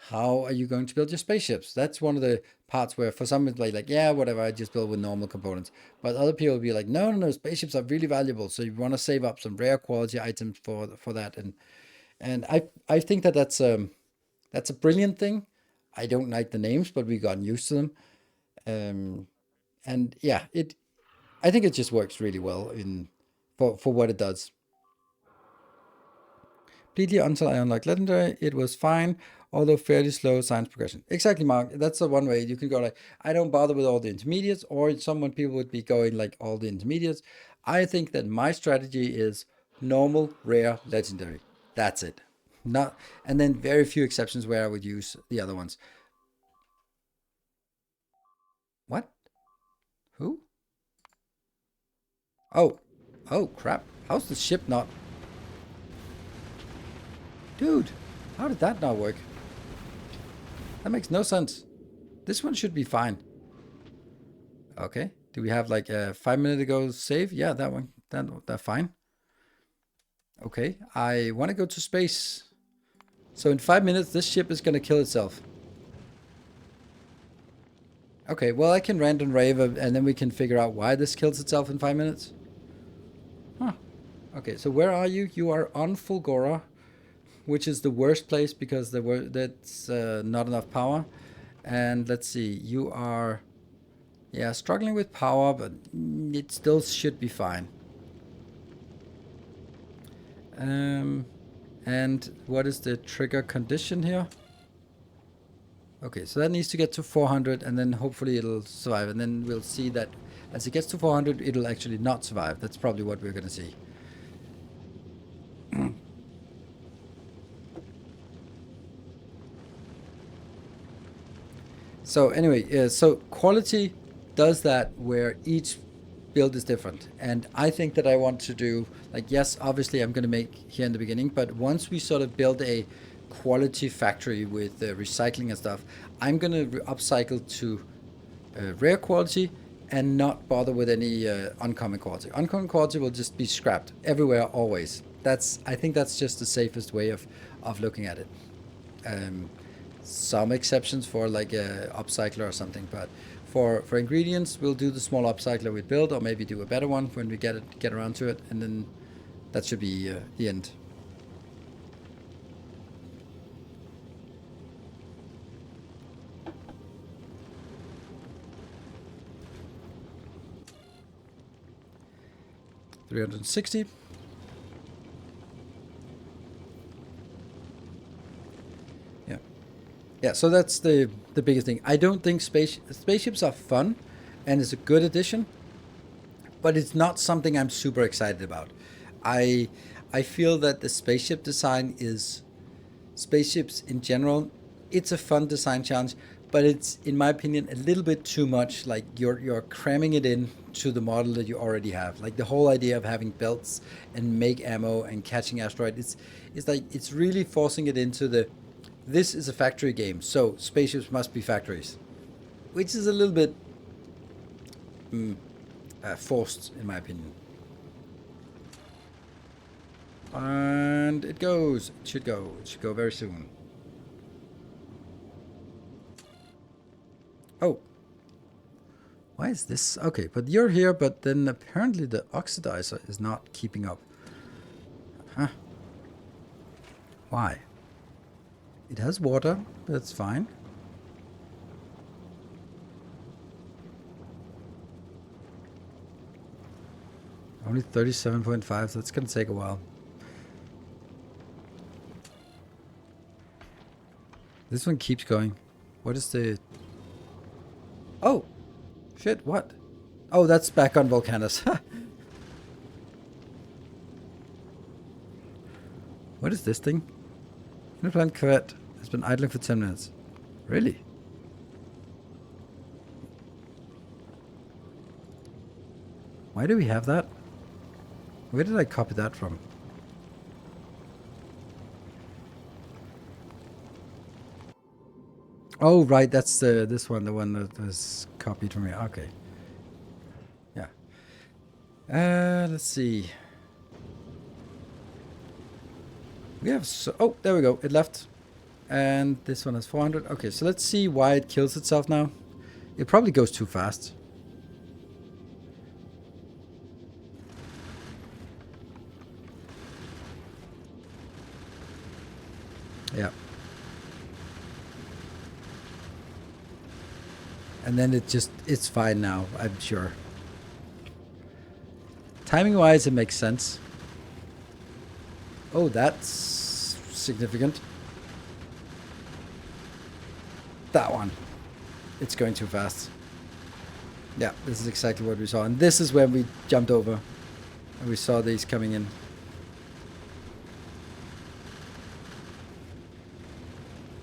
How are you going to build your spaceships? That's one of the parts where for some it's like, yeah, whatever, I just build with normal components. But other people will be like, no, spaceships are really valuable, so you want to save up some rare quality items for that. And I think that that's a brilliant thing. I don't like the names, but we've gotten used to them. And yeah, I think it just works really well for what it does. Completely until I unlocked Legendary, it was fine, although fairly slow science progression. Exactly, Mark. That's the one way you can go like, I don't bother with all the intermediates, or someone people would be going like all the intermediates. I think that my strategy is normal, rare, legendary. That's it. Not, and then very few exceptions where I would use the other ones. What? Who? Oh. Oh, crap. How's the ship not? Dude, how did that not work? That makes no sense. This one should be fine. Okay. Do we have like a 5 minute ago save? Yeah, that one. That's fine. Okay. I want to go to space. So in 5 minutes, this ship is going to kill itself. Okay, well, I can random rave and then we can figure out why this kills itself in 5 minutes. Huh. Okay, so where are you? You are on Fulgora, which is the worst place because that's not enough power. And let's see, you are, yeah, struggling with power, but it still should be fine. And what is the trigger condition here? Okay, so that needs to get to 400, and then hopefully it'll survive. And then we'll see that as it gets to 400, it'll actually not survive. That's probably what we're going to see. So anyway, so quality does that where each build is different. And I think that I want to do, like, yes, obviously I'm going to make here in the beginning, but once we sort of build a quality factory with recycling and stuff, I'm going to upcycle to rare quality and not bother with any uncommon quality. Uncommon quality will just be scrapped everywhere, always. I think that's just the safest way of looking at it. Some exceptions for like a upcycler or something, but for ingredients, we'll do the small upcycler we build, or maybe do a better one when we get around to it, and then that should be the end. $360. Yeah, so that's the biggest thing. I don't think spaceships are fun, and it's a good addition, but it's not something I'm super excited about. I feel that the spaceship design is, spaceships in general, it's a fun design challenge, but it's, in my opinion, a little bit too much. Like you're cramming it in to the model that you already have. Like the whole idea of having belts and make ammo and catching asteroid, it's like it's really forcing it into the, this is a factory game, so spaceships must be factories, which is a little bit forced in my opinion. And it goes. It should go. It should go very soon. Oh. Why is this? Okay, but you're here, but then apparently the oxidizer is not keeping up. Huh. Why? It has water. That's fine. Only 37.5, so that's going to take a while. This one keeps going. What is the... Oh! Shit, what? Oh, that's back on Volcanus. What is this thing? Interplan corvette has been idling for 10 minutes. Really? Why do we have that? Where did I copy that from? Oh, right, that's this one, the one that was copied from here. Okay. Yeah. Let's see. We have so... Oh, there we go. It left. And this one has 400. Okay, so let's see why it kills itself now. It probably goes too fast. Yeah. And then it's fine now, I'm sure. Timing-wise, it makes sense. Oh, that's significant. That one. It's going too fast. Yeah, this is exactly what we saw. And this is when we jumped over. And we saw these coming in.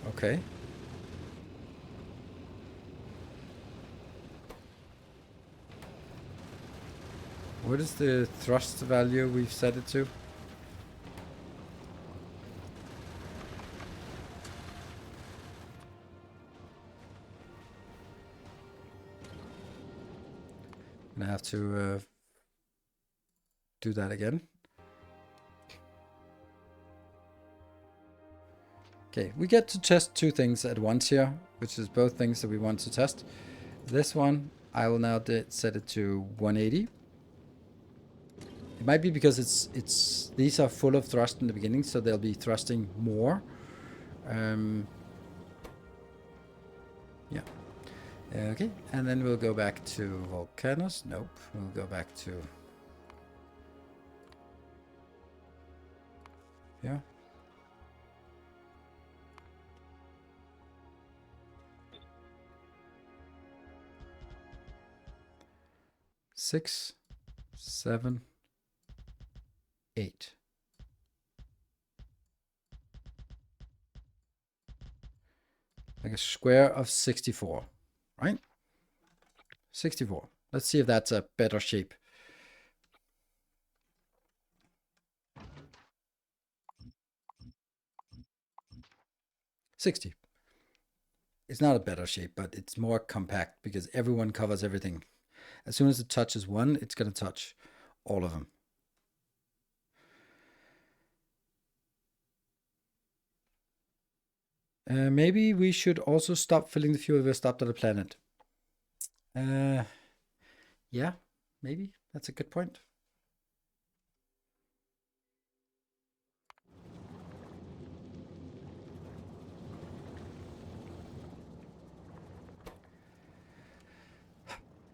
Okay. What is the thrust value we've set it to? I'm gonna have to do that again. Okay, we get to test two things at once here, which is both things that we want to test. This one, I will now set it to 180. It might be because it's these are full of thrust in the beginning, so they'll be thrusting more. Yeah. Okay, and then we'll go back to Volcanus. Nope, we'll go back to... Yeah. Six, 7, 8. Like a square of 64, right? 64. Let's see if that's a better shape. $60. It's not a better shape, but it's more compact because everyone covers everything. As soon as it touches one, it's going to touch all of them. Maybe we should also stop filling the fuel if we're stopped at a planet. Yeah, maybe. That's a good point.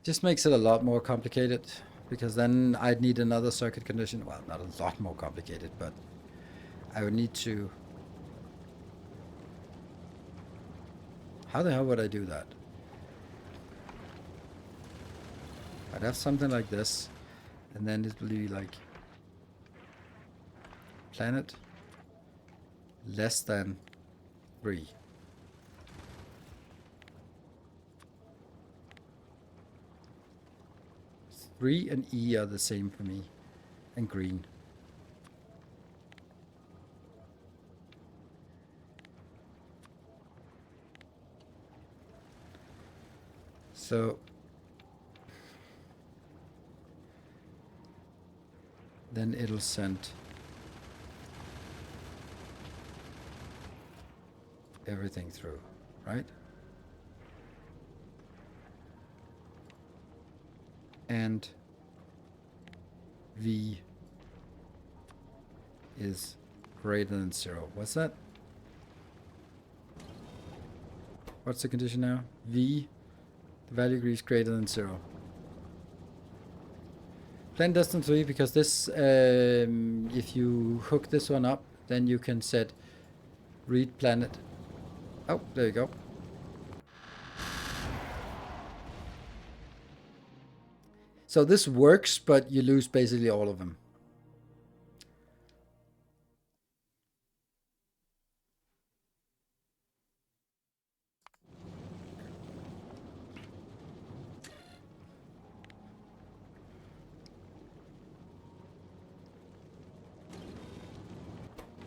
Just makes it a lot more complicated, because then I'd need another circuit condition. Well, not a lot more complicated, but I would need to... How the hell would I do that? I'd have something like this, and then it will be like planet less than 3. Green and E are the same for me. And green. So then it'll send everything through, right? And V is greater than 0. What's that? What's the condition now? V, the value degree is greater than 0. Planet destined 3, because this, if you hook this one up, then you can set read planet. Oh, there you go. So this works, but you lose basically all of them.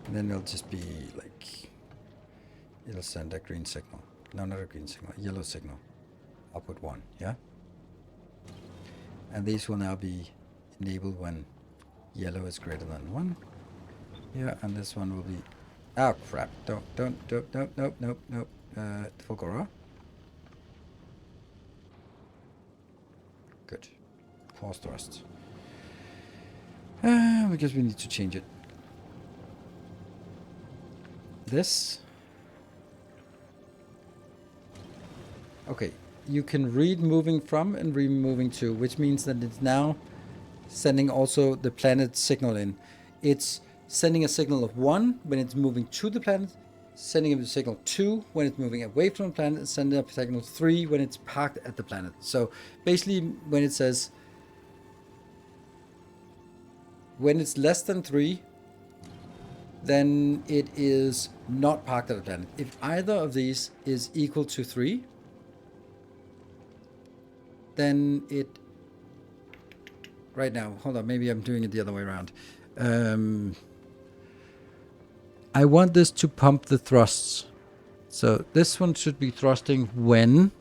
And then it'll just be like, it'll send a green signal. No, not a green signal, a yellow signal. Output 1, yeah? And these will now be enabled when yellow is greater than 1. Yeah, and this one will be... Oh, crap. Nope. Fulgora. Good. Pause thrust. Because we need to change it. This. Okay, you can read moving from and read moving to, which means that it's now sending also the planet signal in. It's sending a signal of 1 when it's moving to the planet, sending a signal 2 when it's moving away from the planet, and sending a signal 3 when it's parked at the planet. So basically when it says, when it's less than 3, then it is not parked at the planet. If either of these is equal to 3, then it... Right now, hold on, maybe I'm doing it the other way around. I want this to pump the thrusts. So this one should be thrusting when...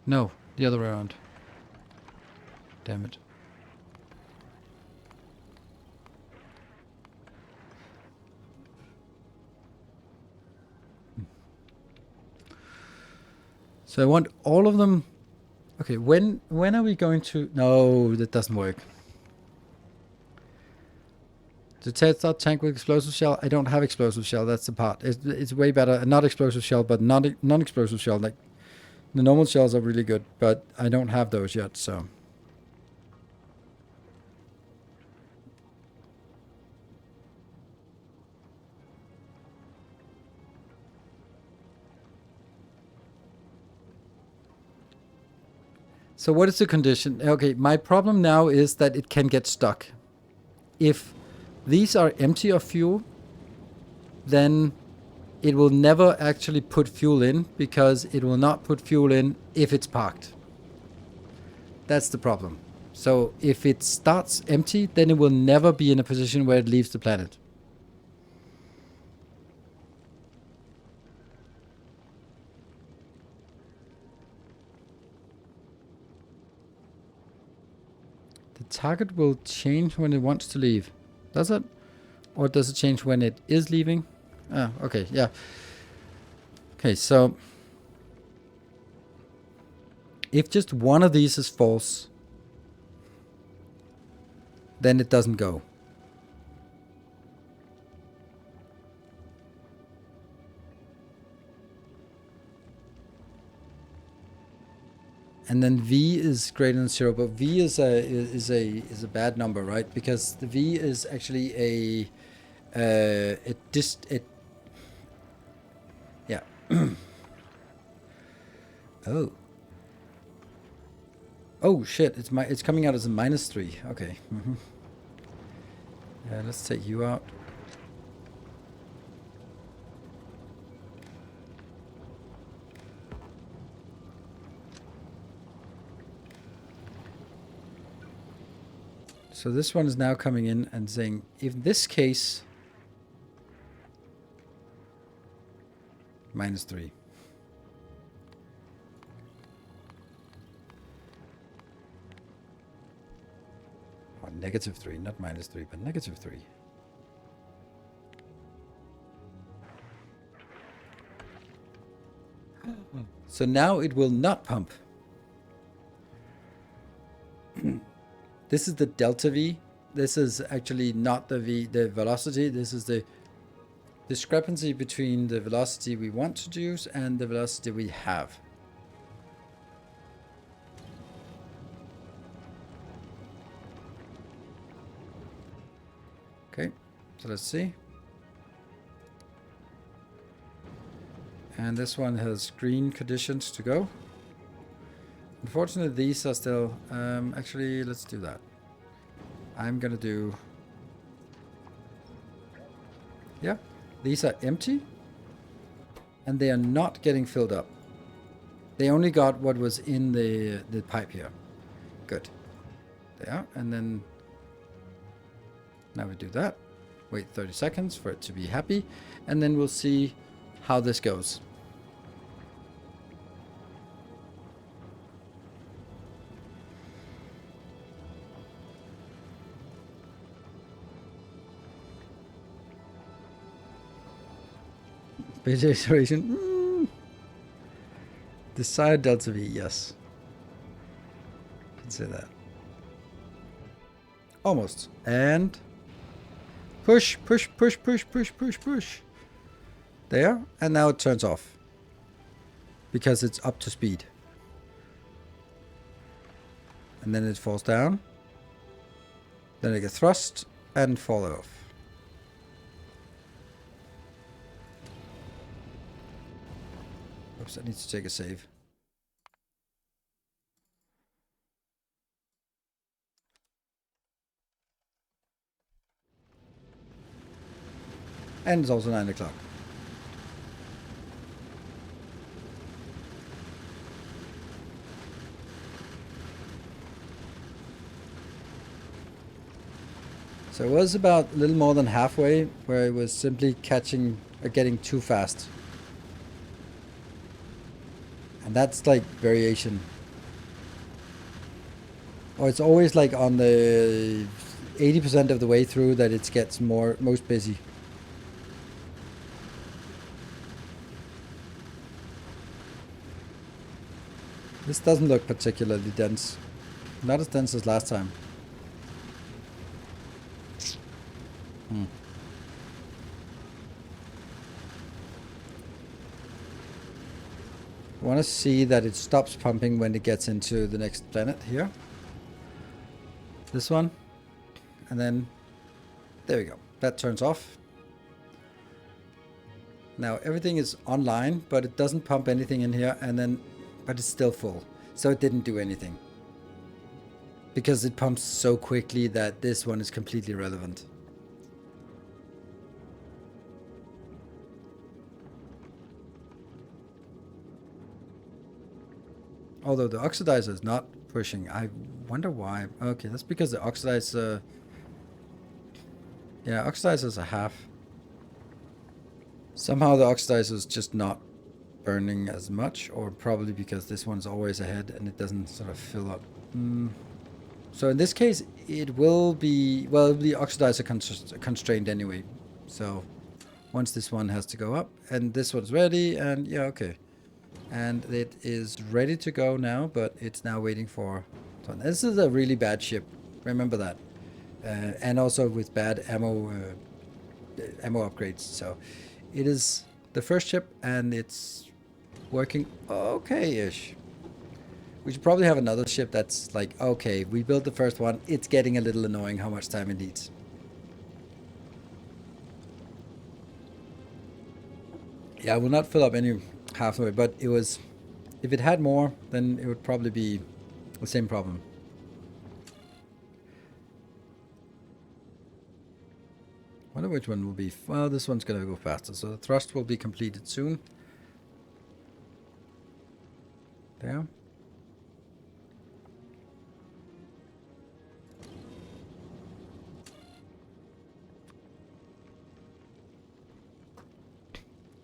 No, the other way around. Damn it. So I want all of them. Okay, when are we going to... No, that doesn't work. To test out tank with explosive shell, I don't have explosive shell. That's the part. It's way better. Not explosive shell, but non-explosive shell. Like the normal shells are really good, but I don't have those yet. So what is the condition? Okay, my problem now is that it can get stuck. If these are empty of fuel, then it will never actually put fuel in, because it will not put fuel in if it's parked. That's the problem. So if it starts empty, then it will never be in a position where it leaves the planet. The target will change when it wants to leave. Does it? Or does it change when it is leaving? Ah, okay, yeah. Okay, so if just one of these is false, then it doesn't go. And then V is greater than 0, but V is a bad number, right? Because the V is actually yeah. Oh. Oh shit! It's coming out as a -3. Okay. Yeah, let's take you out. So this one is now coming in and saying, in this case, -3. Or -3, not -3, but -3. So now it will not pump. This is the delta V. This is actually not the velocity. This is the discrepancy between the velocity we want to use and the velocity we have. Okay, so let's see. And this one has green conditions to go. Unfortunately, these are still... actually, let's do that. I'm gonna do... Yeah, these are empty. And they are not getting filled up. They only got what was in the pipe here. Good. There, and then... Now we do that. Wait 30 seconds for it to be happy. And then we'll see how this goes. Base acceleration. Desired delta V, yes. Can say that. Almost. And push, push, push, push, push, push, push. There. And now it turns off. Because it's up to speed. And then it falls down. Then it gets thrust and fall off. Oops, I need to take a save. And it's also 9 o'clock. So it was about a little more than halfway where it was simply catching or getting too fast. And that's like variation. Or it's always like on the 80% of the way through that it gets most busy. This doesn't look particularly dense. Not as dense as last time. I want to see that it stops pumping when it gets into the next planet here. This one. And then, there we go. That turns off. Now everything is online, but it doesn't pump anything in here, and then, but it's still full. So it didn't do anything. Because it pumps so quickly that this one is completely irrelevant. Although the oxidizer is not pushing. I wonder why. Okay, that's because the oxidizer... Yeah, oxidizers are half. Somehow the oxidizer is just not burning as much, or probably because this one's always ahead and it doesn't sort of fill up. So in this case, it will be... Well, it'll be oxidizer constrained anyway. So once this one has to go up, and this one's ready, and yeah, okay. And it is ready to go now, but it's now waiting for... This is a really bad ship. Remember that. And also with bad ammo upgrades. So it is the first ship, and it's working okay-ish. We should probably have another ship that's like, okay, we built the first one. It's getting a little annoying how much time it needs. Yeah, I will not fill up any halfway, but it was... If it had more, then it would probably be The same problem. Wonder which one will be... Well, this one's going to go faster. So the thrust will be completed soon. There.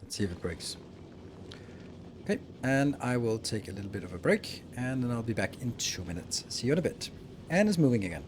Let's see if it breaks. Okay, and I will take a little bit of a break, and then I'll be back in 2 minutes. See you in a bit. And it's moving again.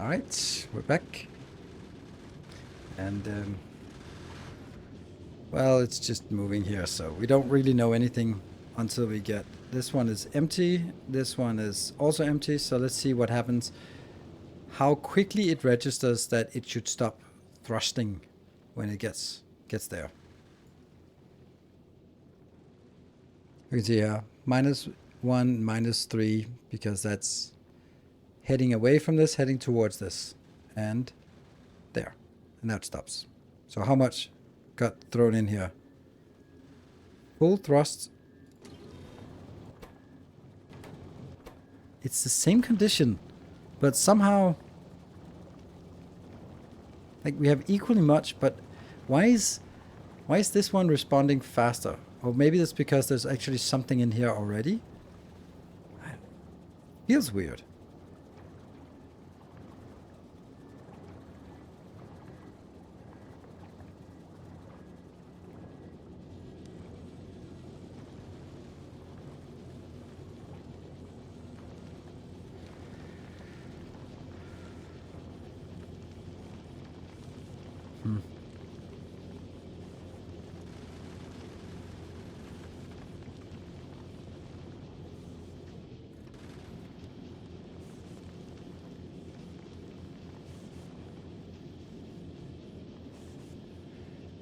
Alright, we're back. And, well, it's just moving here, so we don't really know anything until we get... This one is empty, this one is also empty, so let's see what happens. How quickly it registers that it should stop thrusting when it gets there. You can see here, -1, -3, because that's heading away from this, heading towards this. And there. And now it stops. So how much got thrown in here? Full thrust. It's the same condition, but somehow... Like, we have equally much, but why is this one responding faster? Or maybe that's because there's actually something in here already? Feels weird.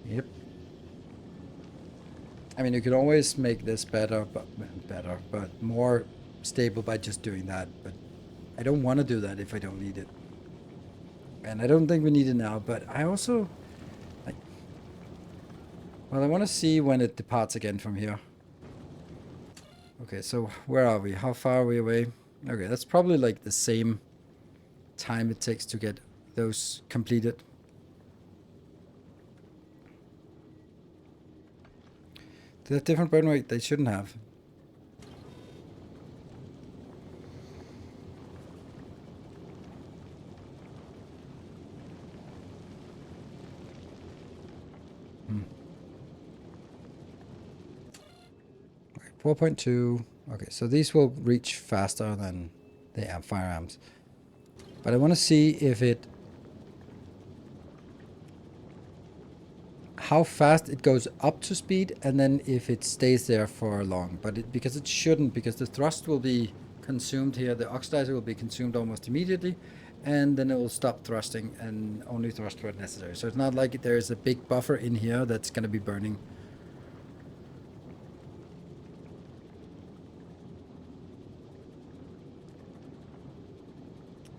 Yep. I mean, you could always make this better, but more stable by just doing that. But I don't want to do that if I don't need it. And I don't think we need it now, but I also... Well, I want to see when it departs again from here. Okay, so where are we? How far are we away? Okay, that's probably like the same time it takes to get those completed. They have different burn rate. They shouldn't have. Okay, 4.2. Okay, so these will reach faster than the firearms. But I want to see if it... how fast it goes up to speed, and then if it stays there for long. But because it shouldn't, because the thrust will be consumed here, the oxidizer will be consumed almost immediately, and then it will stop thrusting and only thrust where necessary. So it's not like there's a big buffer in here that's going to be burning.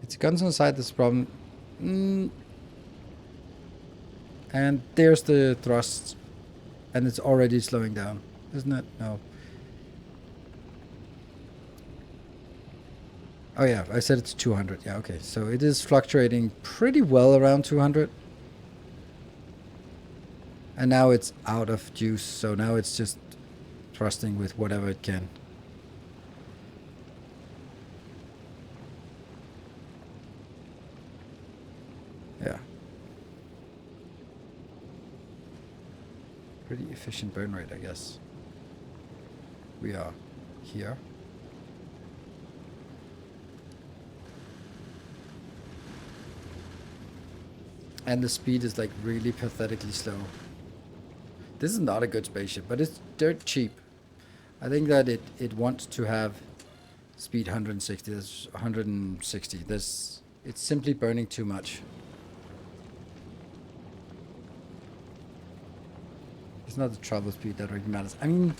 It's guns on the side that's the problem. And there's the thrust, and it's already slowing down, isn't it? No. Oh yeah, I said it's 200. Yeah, okay. So it is fluctuating pretty well around 200. And now it's out of juice, so now it's just thrusting with whatever it can. Yeah. Pretty efficient burn rate, I guess. We are here. And the speed is like really pathetically slow. This is not a good spaceship, but it's dirt cheap. I think that it wants to have speed 160. There's 160. It's simply burning too much. It's not the travel speed that really matters. I mean,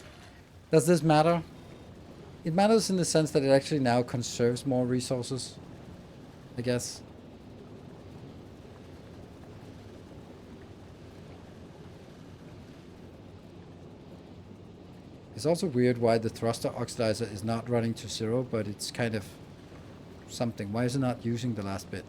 does this matter? It matters in the sense that it actually now conserves more resources, I guess. It's also weird why the thruster oxidizer is not running to 0, but it's kind of something. Why is it not using the last bit?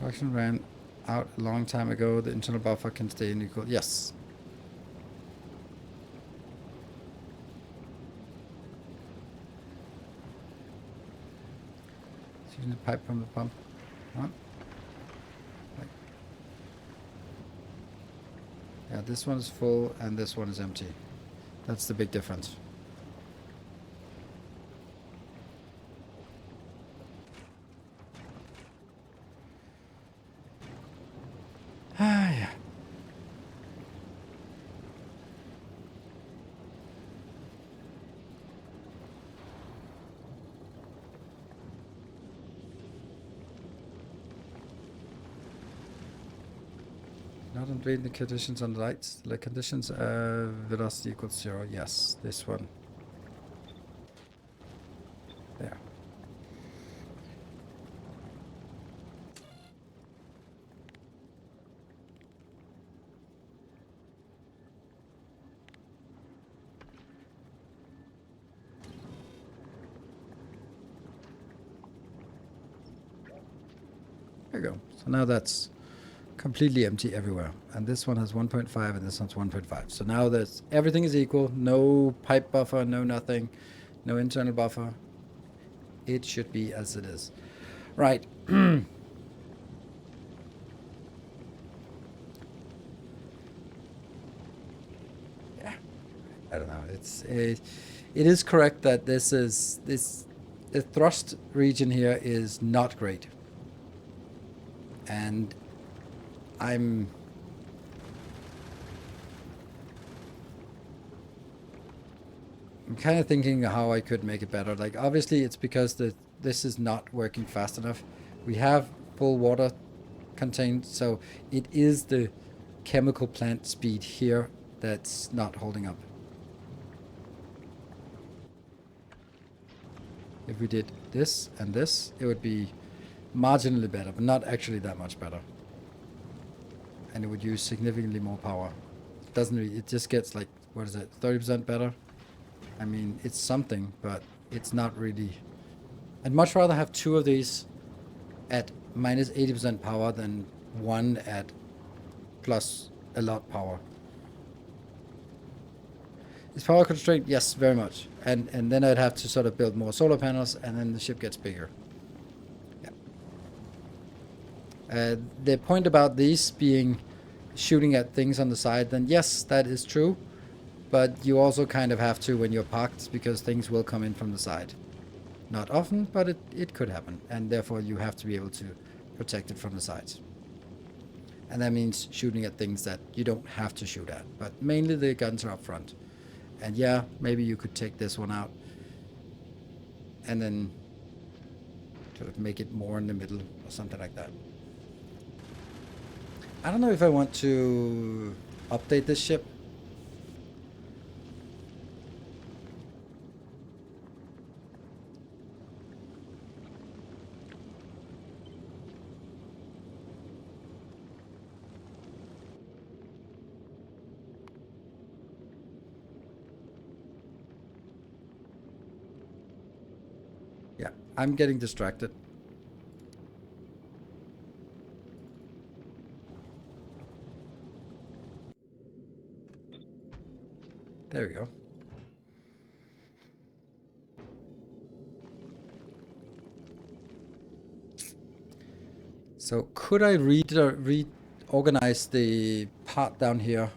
Production ran out a long time ago. The internal buffer can stay in equal. Yes. It's using the pipe from the pump. What? Yeah, this one is full and this one is empty. That's the big difference. Ah, yeah. Not updating the conditions on the lights. The conditions velocity equals 0. Yes, this one. There. There you go. So now that's completely empty everywhere. And this one has 1.5 and this one's 1.5. So now there's everything is equal. No pipe buffer, no nothing, no internal buffer. It should be as it is. Right. Yeah. I don't know. It is correct that the thrust region here is not great. And I'm kind of thinking how I could make it better. Like, obviously it's because this is not working fast enough. We have full water contained, so it is the chemical plant speed here that's not holding up. If we did this and this, it would be marginally better, but not actually that much better. And it would use significantly more power. It doesn't really, it just gets like, what is it, 30% better? I mean, it's something, but it's not really. I'd much rather have 2 of these at minus 80% power than 1 at plus a lot power. Is power constrained? Yes, very much. And then I'd have to sort of build more solar panels, and then the ship gets bigger. Yeah. The point about these being shooting at things on the side, then yes, that is true. But you also kind of have to when you're parked, because things will come in from the side. Not often, but it could happen. And therefore you have to be able to protect it from the sides. And that means shooting at things that you don't have to shoot at. But mainly the guns are up front. And yeah, maybe you could take this one out. And then sort of make it more in the middle or something like that. I don't know if I want to update this ship. Yeah, I'm getting distracted. There we go. So could I reorganize the part down here?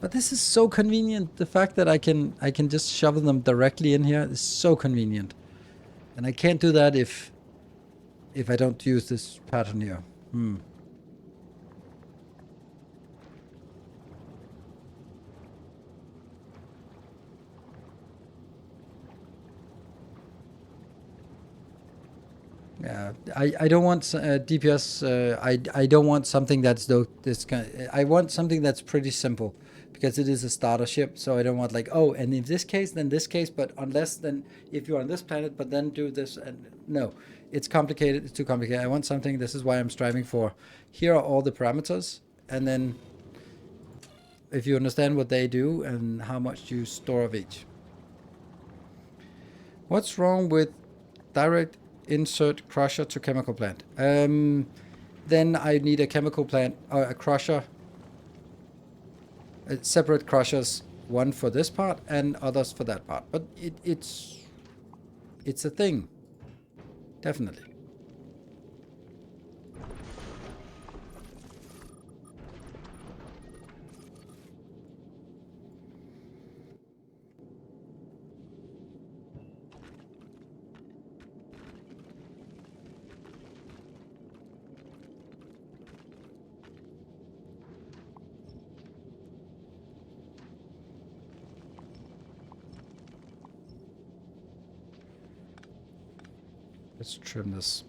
But this is so convenient. The fact that I can just shovel them directly in here is so convenient. And I can't do that if I don't use this pattern here. Yeah, I don't want DPS. I don't want something that's this kind. I want something that's pretty simple, because it is a starter ship. So I don't want like, oh, and in this case, then this case, but unless then if you're on this planet, but then do this, and no, it's complicated. It's too complicated. I want something. This is why I'm striving for. Here are all the parameters, and then if you understand what they do and how much you store of each. What's wrong with direct insert crusher to chemical plant? Then I need a chemical plant or a crusher, separate crushers, one for this part and others for that part. But it's a thing, definitely. Let's trim this.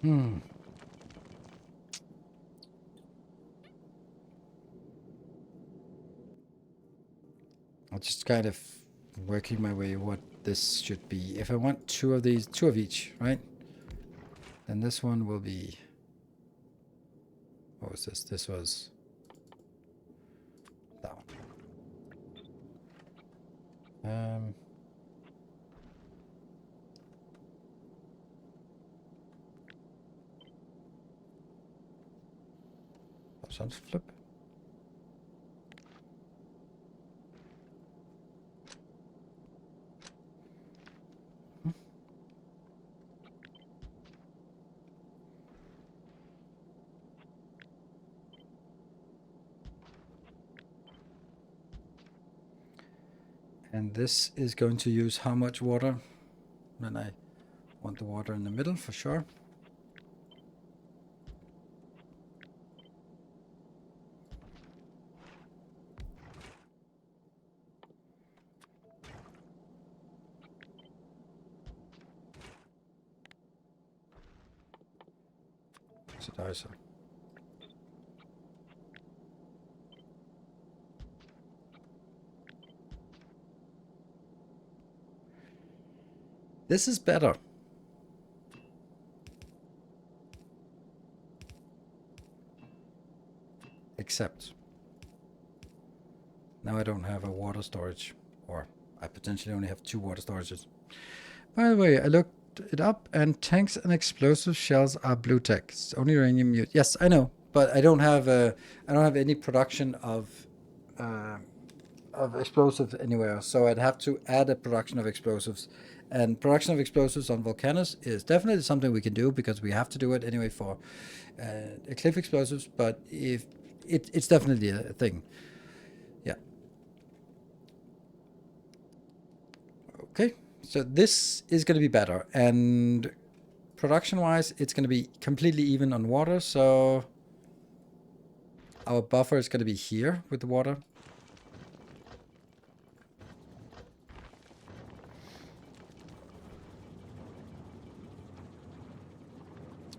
I'm just kind of working my way what this should be. If I want two of these, two of each, right? Then this one will be, what was this? This was that one. Sounds flip. And this is going to use how much water? And I want the water in the middle for sure. Oxidizer. This is better. Except now I don't have a water storage, or I potentially only have 2 water storages. By the way, I looked it up, and tanks and explosive shells are blue tech. It's only uranium. Yes, I know, but I don't have any production of explosives anywhere, so I'd have to add a production of explosives. And production of explosives on Volcanus is definitely something we can do, because we have to do it anyway for cliff explosives. But if it's definitely a thing. Yeah. Okay. So this is going to be better, and production-wise, it's going to be completely even on water. So our buffer is going to be here with the water.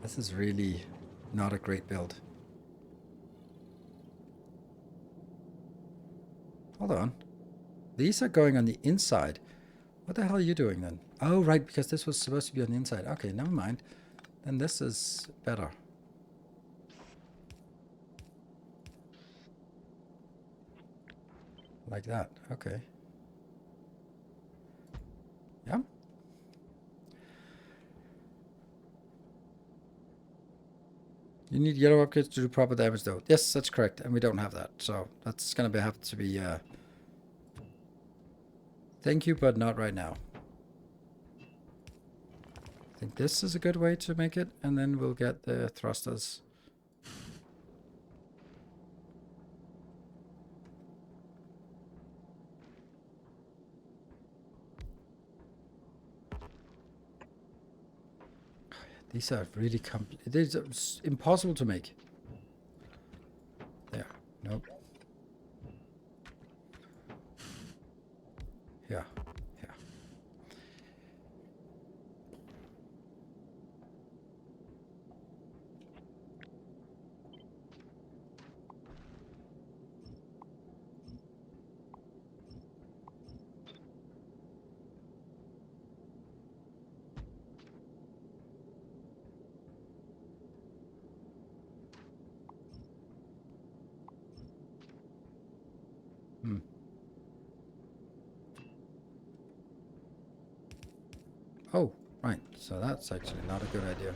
This is really not a great build. Hold on. These are going on the inside. What the hell are you doing then? Oh, right, because this was supposed to be on the inside. Okay, never mind. Then this is better. Like that. Okay. Yeah. You need yellow upgrades to do proper damage, though. Yes, that's correct, and we don't have that, so that's gonna have to be. Thank you, but not right now. I think this is a good way to make it, and then we'll get the thrusters. These are really these are impossible to make. There. Nope. Yeah. Yeah. Hmm. Oh, right. So that's actually not a good idea.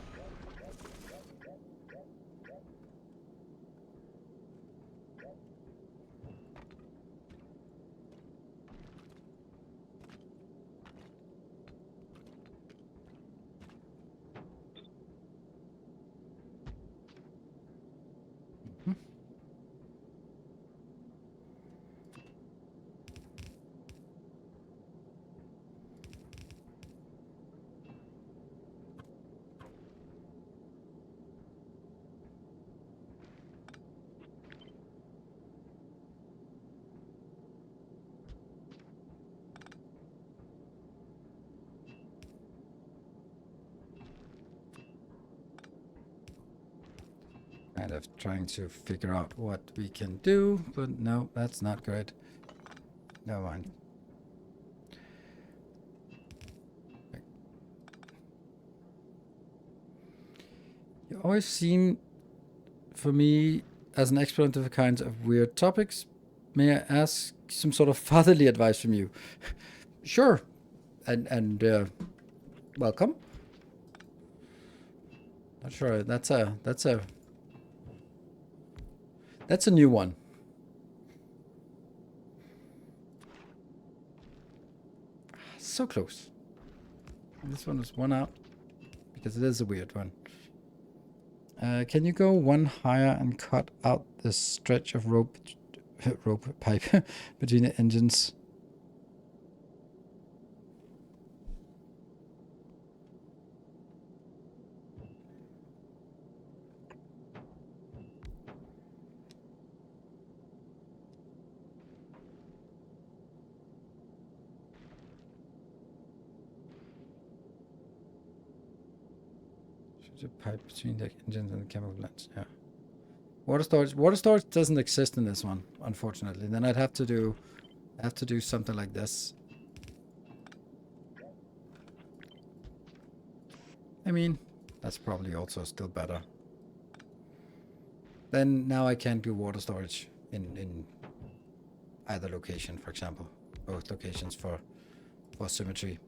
Kind of trying to figure out what we can do, but no, that's not good. Never mind. You always seem, for me, as an expert of kinds of weird topics, may I ask some sort of fatherly advice from you? Sure, and welcome. Not sure. That's a new one. So close. This one was one out because it is a weird one. Can you go one higher and cut out this stretch of rope pipe between the engines? A pipe between the engines and the chemical blends. Yeah. Water storage doesn't exist in this one, unfortunately. Then I'd have to do something like this. I mean, that's probably also still better. then now I can't do water storage in either location, for example. Both locations for symmetry.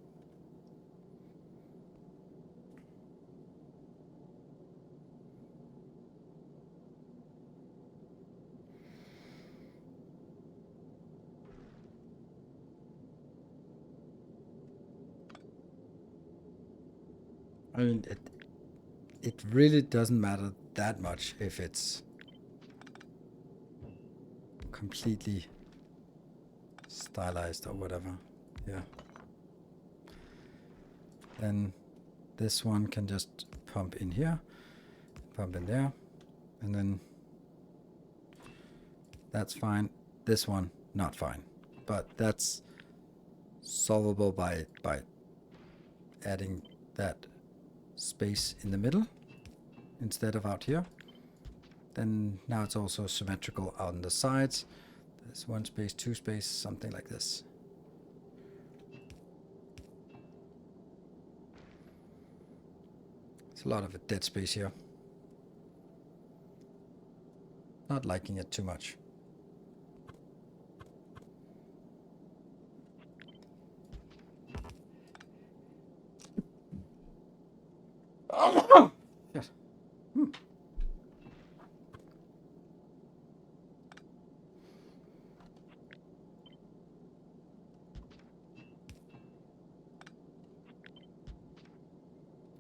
I mean, it really doesn't matter that much if it's completely stylized or whatever. Yeah. Then this one can just pump in here, pump in there, and then that's fine. This one, not fine. But that's solvable by adding that space in the middle instead of out here. Then now it's also symmetrical on the sides. There's 1 space, 2 space, something like this. It's a lot of a dead space here. Not liking it too much. Yes.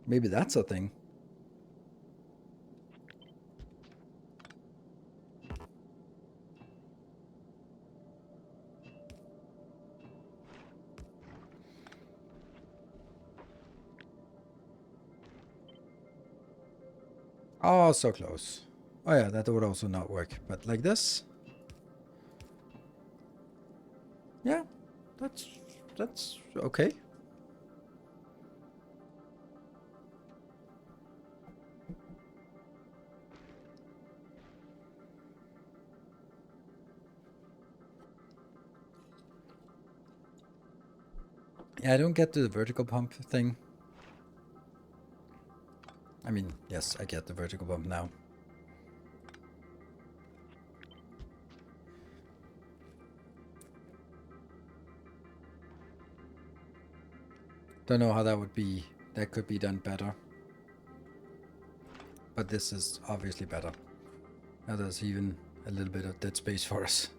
Maybe that's a thing. Oh, so close. Oh yeah, that would also not work. But like this? Yeah, that's okay. Yeah, I don't get the vertical pump thing. I mean, yes, I get the vertical bump now. Don't know how that would be. That could be done better. But this is obviously better. Now there's even a little bit of dead space for us.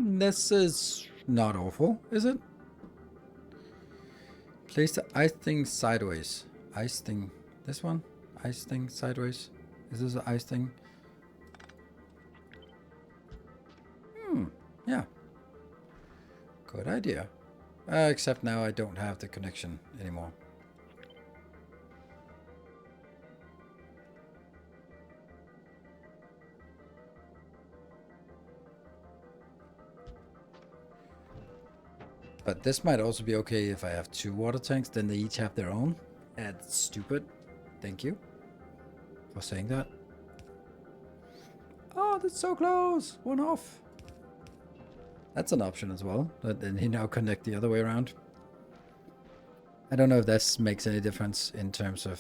This is not awful, is it? Place the ice thing sideways. Ice thing. This one? Ice thing sideways. Is this an ice thing? Yeah. Good idea. Except now I don't have the connection anymore. But this might also be okay if I have 2 water tanks, then they each have their own. That's stupid. Thank you for saying that. Oh, that's so close. 1 off. That's an option as well. Then you now connect the other way around. I don't know if this makes any difference in terms of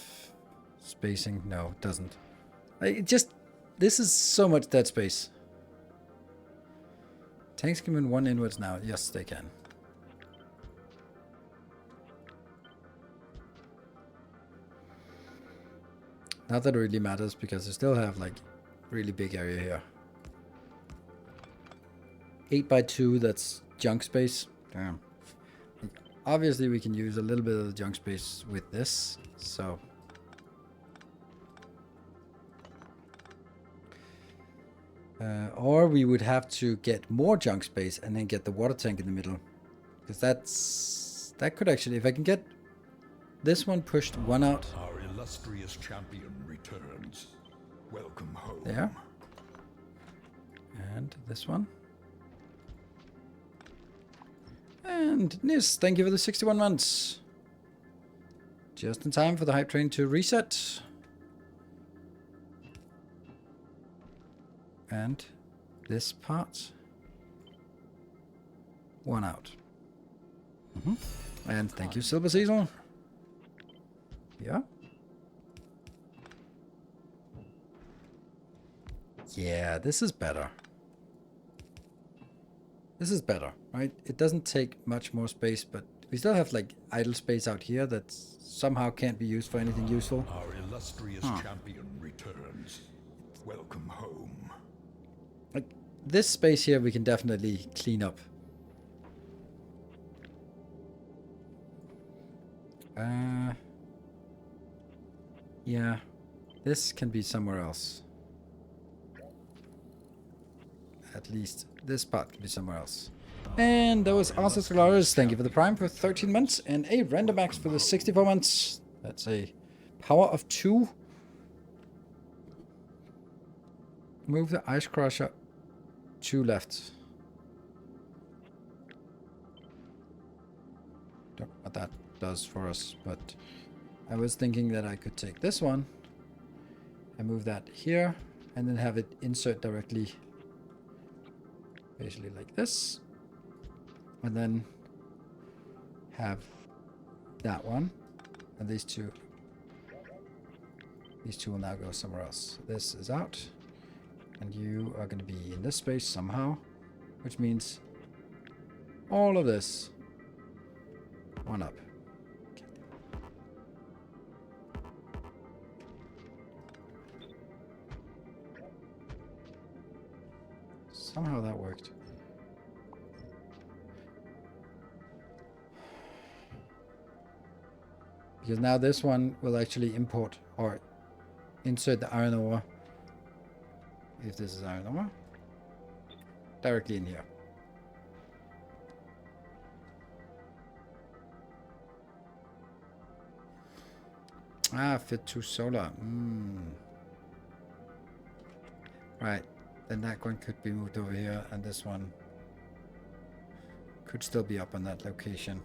spacing. No, it doesn't. This is so much dead space. Tanks can in 1 inwards now. Yes, they can. Not that it really matters because I still have like really big area here. 8x2, that's junk space. Damn. Obviously we can use a little bit of the junk space with this, so. Or we would have to get more junk space and then get the water tank in the middle. Because that could actually, if I can get this one pushed 1 out. Our illustrious champion returns. Welcome home. There. And this one. And Nis, thank you for the 61 months. Just in time for the hype train to reset. And this part. 1 out. And thank you, Silver Cecil. Yeah. Yeah, this is better. This is better, right? It doesn't take much more space, but we still have like idle space out here that somehow can't be used for anything useful. Our illustrious champion returns. Welcome home. Like this space here we can definitely clean up. Yeah, this can be somewhere else. At least this part can be somewhere else. And that was Arthur Scolaris. Thank you for the Prime for 13 months and a Random Max for the 64 months. That's a power of 2. Move the Ice Crusher to left. Don't know what that does for us, but I was thinking that I could take this one and move that here and then have it insert directly, basically like this, and then have that one, and these two will now go somewhere else. This is out, and you are going to be in this space somehow, which means all of this one up. Somehow that worked. Because now this one will actually import or insert the iron ore, if this is iron ore, directly in here. Fit to solar. Right. Then that one could be moved over here, and this one could still be up on that location.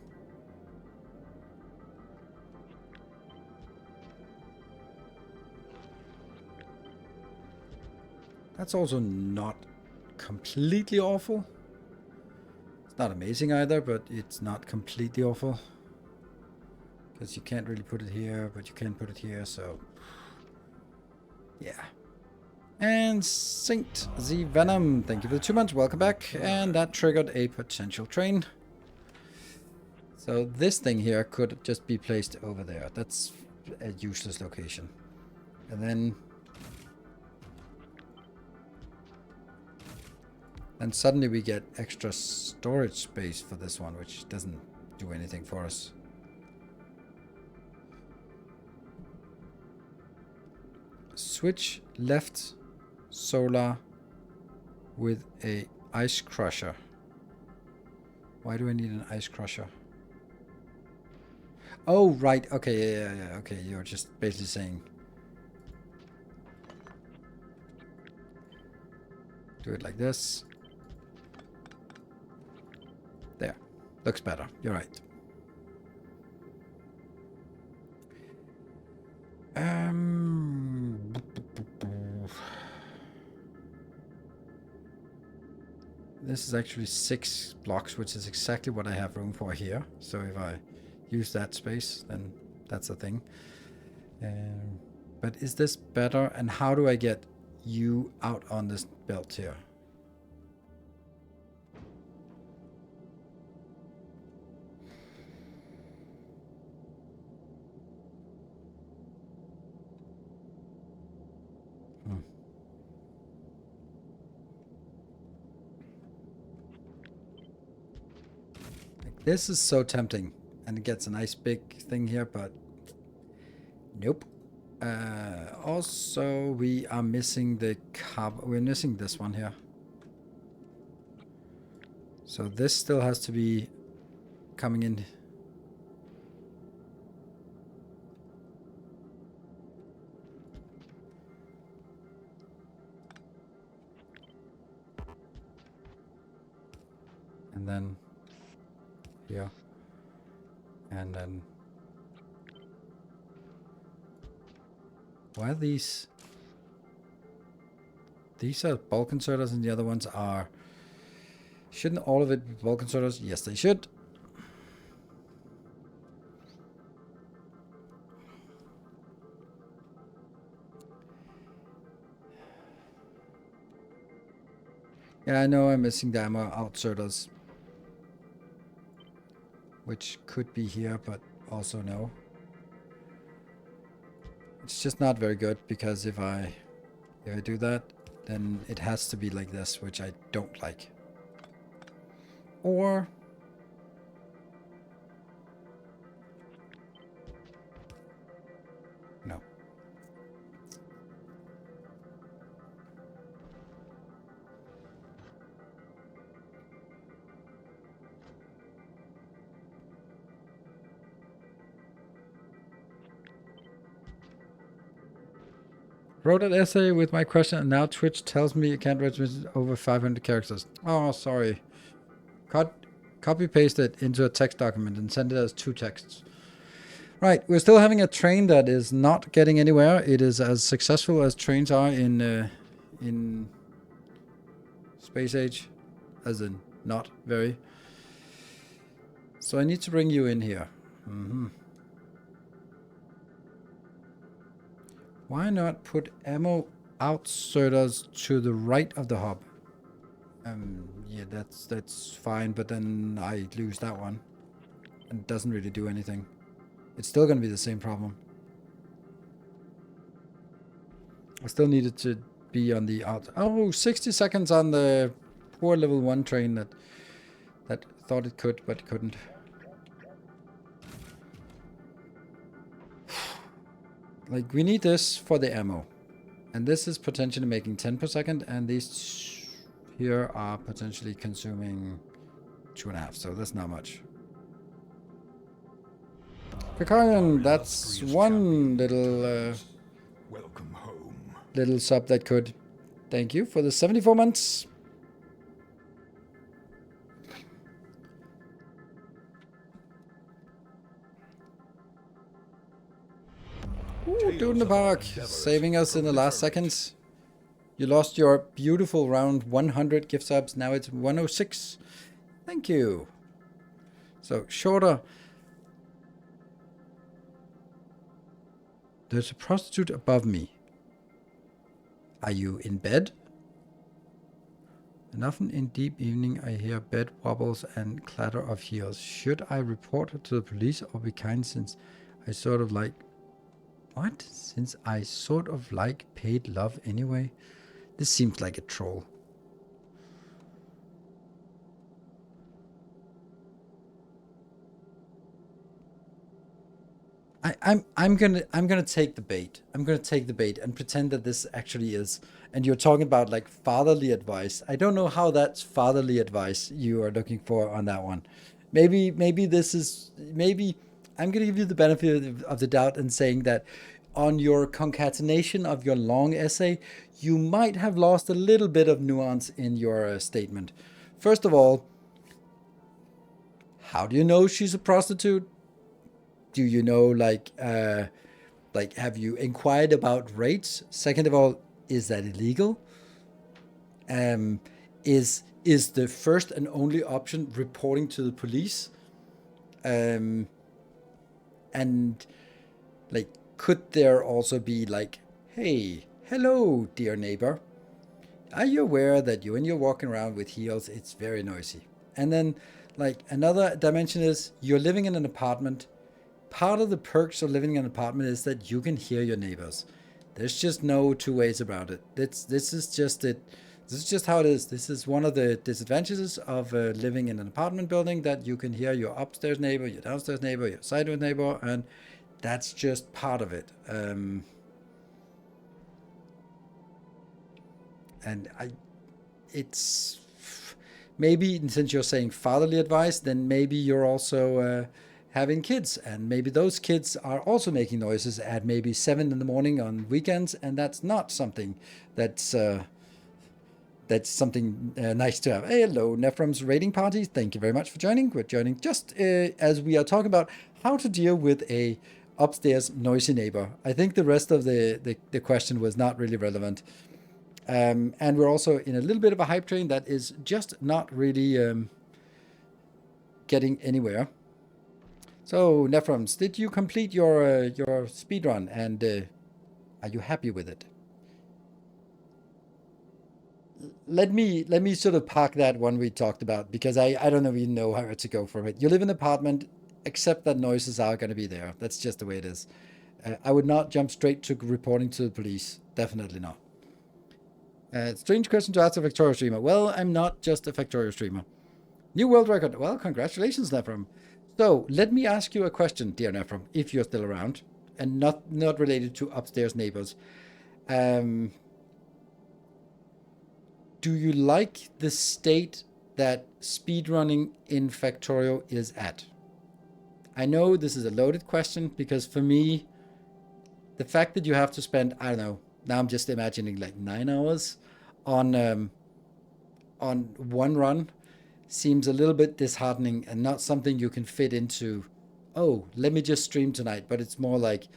That's also not completely awful. It's not amazing either, but it's not completely awful. Because you can't really put it here, but you can put it here, so yeah. And Saint Z Venom, thank you for the 2 months, welcome back. And that triggered a potential train. So this thing here could just be placed over there. That's a useless location. And then suddenly we get extra storage space for this one, which doesn't do anything for us. Switch left solar with a ice crusher. Why do I need an ice crusher? Oh, right. Okay, yeah. Okay, you're just basically saying do it like this. There. Looks better. You're right. This is actually 6 blocks, which is exactly what I have room for here. So if I use that space, then that's a thing. But is this better? And how do I get you out on this belt here? This is so tempting, and it gets a nice big thing here, but nope. Also, we are missing the we're missing this one here. So this still has to be coming in. And then here, and then why are these are bulk inserters and the other ones are, shouldn't all of it be bulk inserters? Yes, they should. Yeah, I know I'm missing the ammo outserters. Which could be here, but also no. It's just not very good, because if I do that, then it has to be like this, which I don't like. Or... no. Wrote an essay with my question, and now Twitch tells me I can't register over 500 characters. Oh, sorry. Copy paste it into a text document and send it as 2 texts. Right, we're still having a train that is not getting anywhere. It is as successful as trains are in Space Age, as in not very. So I need to bring you in here. Why not put ammo outserters to the right of the hub? Yeah, that's fine, but then I lose that one. And it doesn't really do anything. It's still going to be the same problem. I still needed to be on the out. Oh, 60 seconds on the poor level 1 train that thought it could, but couldn't. Like, we need this for the ammo. And this is potentially making 10 per second, and these here are potentially consuming 2.5, so that's not much. Vicarian, that's one little Welcome home. little sub that could. Thank you for the 74 months. Ooh, dude in the park, saving us in the last seconds. You lost your beautiful round 100 gift subs. Now it's 106. Thank you. So, shorter. There's a prostitute above me. Are you in bed? And often in deep evening I hear bed wobbles and clatter of heels. Should I report her to the police or be kind, since I sort of like... What? Since I sort of like paid love anyway? This seems like a troll. I'm gonna take the bait. I'm gonna take the bait and pretend that this actually is. And you're talking about like fatherly advice. I don't know how that's fatherly advice you are looking for on that one. Maybe this is maybe I'm gonna give you the benefit of the doubt and saying that on your concatenation of your long essay, you might have lost a little bit of nuance in your statement. First of all, how do you know she's a prostitute? Do you know, like, have you inquired about rates? Second of all, is that illegal? Is the first and only option reporting to the police? And like, could there also be like, hey, hello, dear neighbor, are you aware that when you're walking around with heels, it's very noisy? And then, like, another dimension is you're living in an apartment. Part of the perks of living in an apartment is that you can hear your neighbors. There's just no two ways about it. This is just it. This is just how it is. This is one of the disadvantages of living in an apartment building, that you can hear your upstairs neighbor, your downstairs neighbor, your sideways neighbor, and that's just part of it. And it's maybe, since you're saying fatherly advice, then maybe you're also having kids, and maybe those kids are also making noises at maybe 7 in the morning on weekends, and that's not something that's something nice to have. Hey, hello, Nephrom's raiding party. Thank you very much for joining. We're joining just as we are talking about how to deal with a upstairs noisy neighbor. I think the rest of the question was not really relevant. And we're also in a little bit of a hype train that is just not really getting anywhere. So, Nephrons, did you complete your speed run, and are you happy with it? let me sort of park that one we talked about, because I don't even know how to go from it. You live in an apartment, accept that noises are going to be there. That's just the way it is. I would not jump straight to reporting to the police. Definitely not. Strange question to ask a Factorio streamer. Well, I'm not just a Factorio streamer. New world record. Well, congratulations, Nephram. So let me ask you a question, dear Nephram, if you're still around, and not related to upstairs neighbors. Do you like the state that speedrunning in Factorio is at? I know this is a loaded question, because for me, the fact that you have to spend, I don't know, now I'm just imagining like 9 hours on one run seems a little bit disheartening, and not something you can fit into, oh, let me just stream tonight. But it's more like,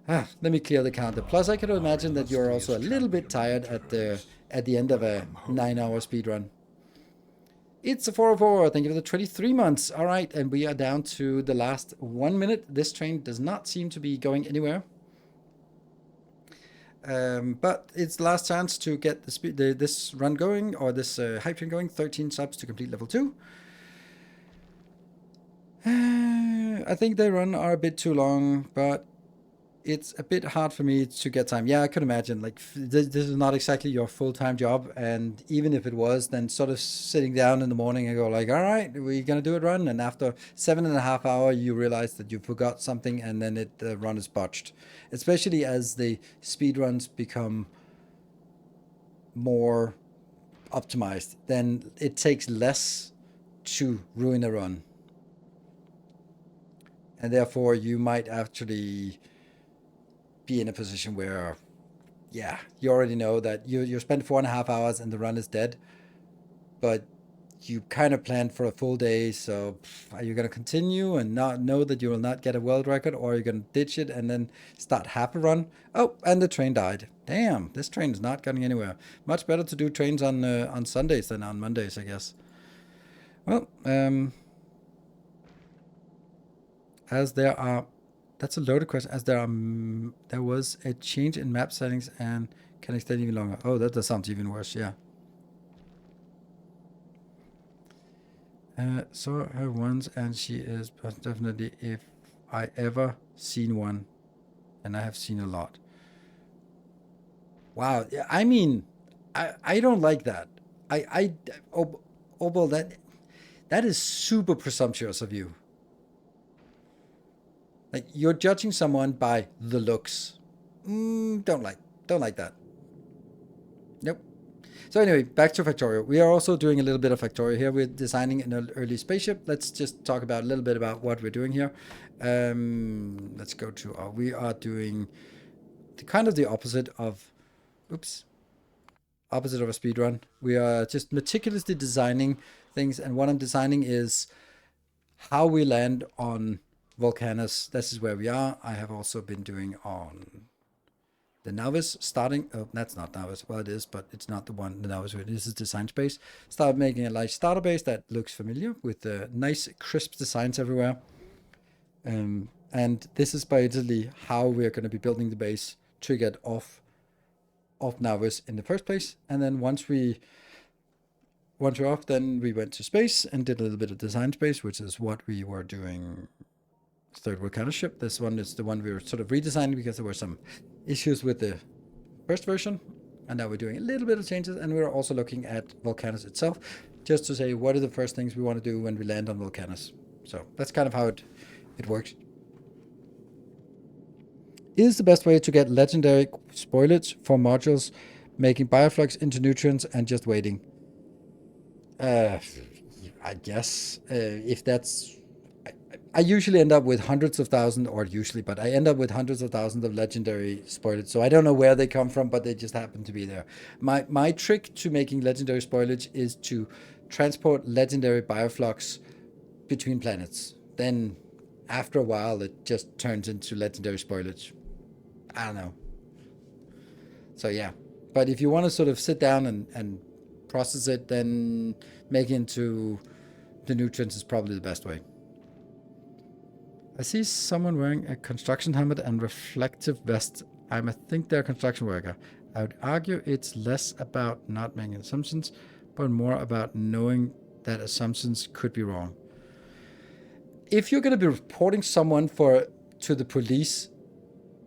let me clear the counter. Plus, I can imagine that you're also a little bit tired at the end of a 9-hour speed run. It's a 404. Thank you for the 23 months. All right, and we are down to the last 1 minute. This train does not seem to be going anywhere. But it's the last chance to get this run going, or this hype train going. 13 subs to complete level 2. I think the run are a bit too long, but it's a bit hard for me to get time. Yeah, I could imagine. Like, this is not exactly your full-time job, and even if it was, then sort of sitting down in the morning and go like, all right, we're gonna do a run, and after 7.5 hours, you realize that you forgot something, and then the run is botched. Especially as the speed runs become more optimized, then it takes less to ruin a run, and therefore you might actually be in a position where, yeah, you already know that you spend 4.5 hours and the run is dead, but you kind of planned for a full day. So are you going to continue and not know that you will not get a world record, or are you going to ditch it and then start half a run? Oh, and the train died. Damn, this train is not going anywhere. Much better to do trains on Sundays than on Mondays, I guess. Well, as there are, that's a loaded question. As there was a change in map settings and can extend even longer. Oh, that sounds even worse. Yeah. Saw her once, and she is definitely, if I ever seen one, and I have seen a lot. Wow. Yeah, I mean, I don't like that. Well, that is super presumptuous of you. Like, you're judging someone by the looks. Don't like that. Nope. So anyway, back to Factorio. We are also doing a little bit of Factorio here. We're designing an early spaceship. Let's just talk about a little bit about what we're doing here. Let's go to we are doing kind of the opposite of, opposite of a speed run. We are just meticulously designing things, and what I'm designing is how we land on Volcanus. This is where we are. I have also been doing on the Navis, starting, oh, that's not Navis, well it is, but it's not the one, the Navis, this is Design Space. Start making a light starter base that looks familiar, with the nice crisp designs everywhere. And this is basically how we're going to be building the base to get off Navis in the first place. And then once we're off, then we went to space and did a little bit of Design Space, which is what we were doing third Volcanus ship. This one is the one we were sort of redesigning because there were some issues with the first version, and now we're doing a little bit of changes, and we're also looking at Volcanus itself, just to say what are the first things we want to do when we land on Volcanus. So that's kind of how it works. Is the best way to get legendary spoilage for modules, making bioflux into nutrients and just waiting? I guess if that's, I usually end up with hundreds of thousands, or usually, but I end up with hundreds of thousands of legendary spoilage. So I don't know where they come from, but they just happen to be there. My trick to making legendary spoilage is to transport legendary bioflux between planets. Then after a while, it just turns into legendary spoilage. I don't know. So yeah, but if you want to sort of sit down and process it, then make it into the nutrients is probably the best way. I see someone wearing a construction helmet and reflective vest. I think they're a construction worker. I would argue it's less about not making assumptions, but more about knowing that assumptions could be wrong. If you're going to be reporting someone to the police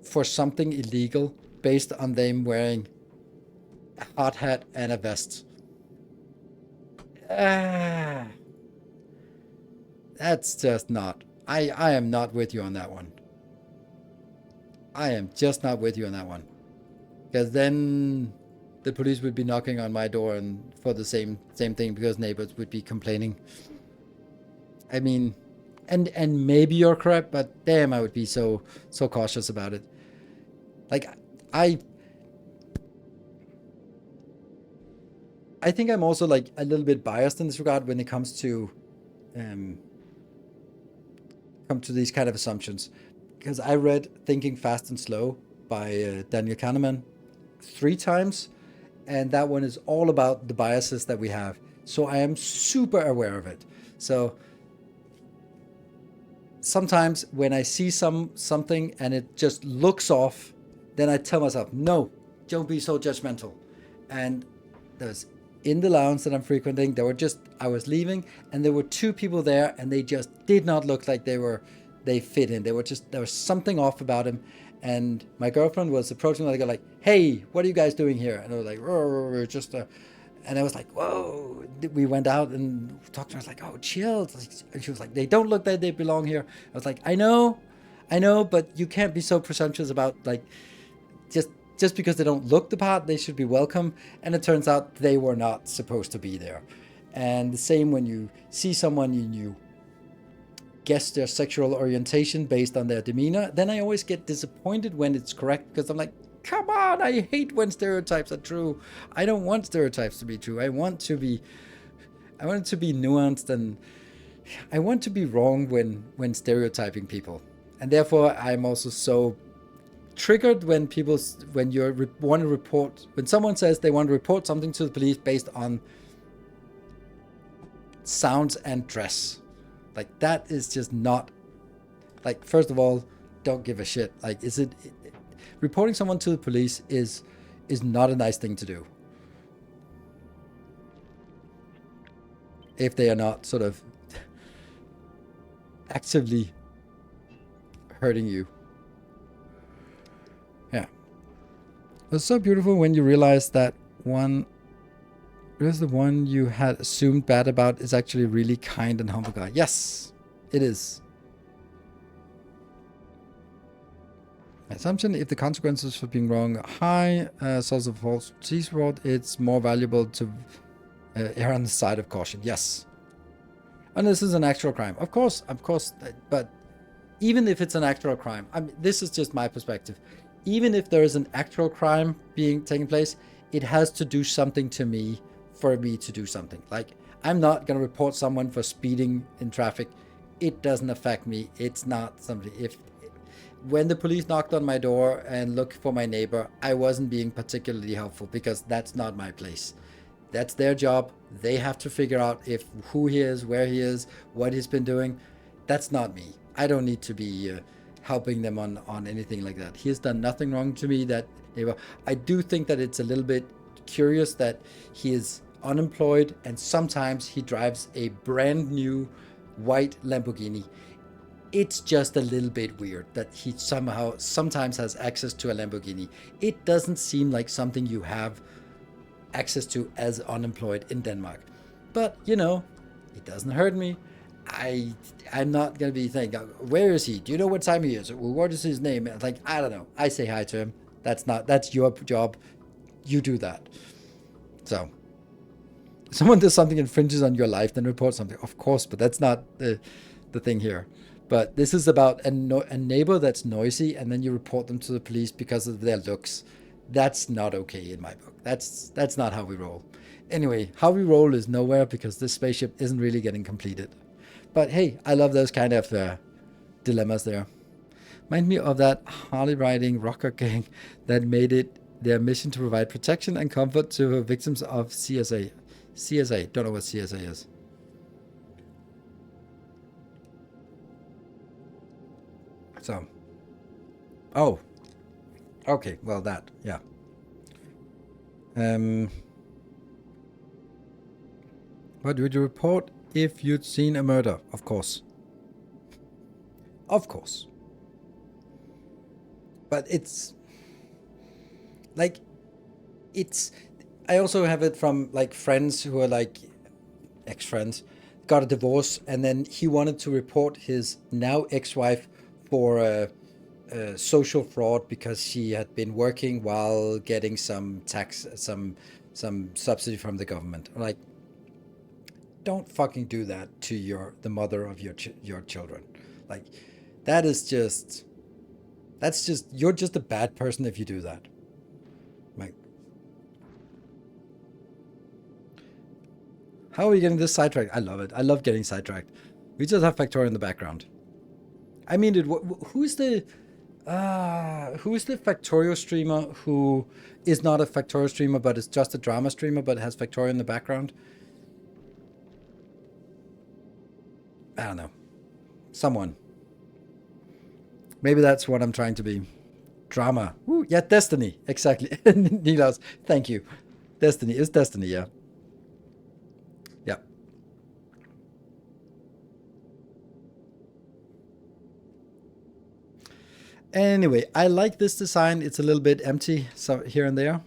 for something illegal based on them wearing a hard hat and a vest, that's just not. I am not with you on that one. I am just not with you on that one. Because then the police would be knocking on my door and for the same thing, because neighbors would be complaining. I mean, and maybe you're correct, but damn, I would be so cautious about it. Like, I think I'm also like a little bit biased in this regard when it comes to these kind of assumptions, because I read Thinking Fast and Slow by Daniel Kahneman 3 times, and that one is all about the biases that we have. So I am super aware of it. So sometimes when I see something and it just looks off, then I tell myself, no, don't be so judgmental. And there's in the lounge that I'm frequenting, I was leaving and there were 2 people there and they just did not look like they fit in. There was something off about him. And my girlfriend was approaching me like, hey, what are you guys doing here? And I was like, and I was like, whoa. We went out and talked to her. I was like, oh, chill. And she was like, they don't look like they belong here. I was like, I know, but you can't be so presumptuous about like, just because they don't look the part, they should be welcome. And it turns out they were not supposed to be there. And the same when you see someone you guess their sexual orientation based on their demeanor, then I always get disappointed when it's correct, because I'm like, come on, I hate when stereotypes are true. I don't want stereotypes to be true. I want it to be nuanced, and I want to be wrong when stereotyping people. And therefore I'm also so triggered when someone says they want to report something to the police based on sounds and dress. Like, that is just not, like, first of all, don't give a shit. Like, reporting someone to the police is not a nice thing to do if they are not sort of actively hurting you. Yeah. It was so beautiful when you realize that the one you had assumed bad about is actually a really kind and humble guy. Yes, it is. Assumption: if the consequences for being wrong are high, source of false police report, it's more valuable to err on the side of caution. Yes. And this is an actual crime. Of course, but even if it's an actual crime, this is just my perspective. Even if there is an actual crime taking place, it has to do something to me for me to do something. Like, I'm not going to report someone for speeding in traffic. It doesn't affect me. It's not something. When the police knocked on my door and looked for my neighbor, I wasn't being particularly helpful, because that's not my place. That's their job. They have to figure out who he is, where he is, what he's been doing. That's not me. I don't need to be helping them on anything like that. He has done nothing wrong to me. I do think that it's a little bit curious that he is unemployed and sometimes he drives a brand new white Lamborghini. It's just a little bit weird that he sometimes has access to a Lamborghini. It doesn't seem like something you have access to as unemployed in Denmark. But, it doesn't hurt me. I'm not going to be thinking, where is he? Do you know what time he is? What is his name? It's like, I don't know. I say hi to him. That's your job. You do that. So, if someone does something infringes on your life, then report something. Of course, but that's not the thing here. But this is about a neighbor that's noisy, and then you report them to the police because of their looks. That's not okay in my book. That's not how we roll. Anyway, how we roll is nowhere, because this spaceship isn't really getting completed. But hey, I love those kind of dilemmas there. Remind me of that Harley riding rocker gang that made it their mission to provide protection and comfort to victims of CSA. CSA, don't know what CSA is. So, oh, okay, well, yeah. What would you report if you'd seen a murder? Of course. Of course. But it's like, it's, I also have it from like friends who are like ex-friends, got a divorce, and then he wanted to report his now ex-wife for social fraud because she had been working while getting some tax, some subsidy from the government. Like, don't fucking do that to the mother of your children. Like, that is just, that's just, you're just a bad person if you do that. Like, how are we getting this sidetracked? I love it. I love getting sidetracked. We just have Factorio in the background. I mean, who's the Factorio streamer who is not a Factorio streamer but is just a drama streamer but has Factorio in the background? I don't know. Someone. Maybe that's what I'm trying to be. Drama. Ooh, yeah, Destiny. Exactly. Nilas, thank you. Destiny is Destiny, yeah. Yeah. Anyway, I like this design. It's a little bit empty, so here and there.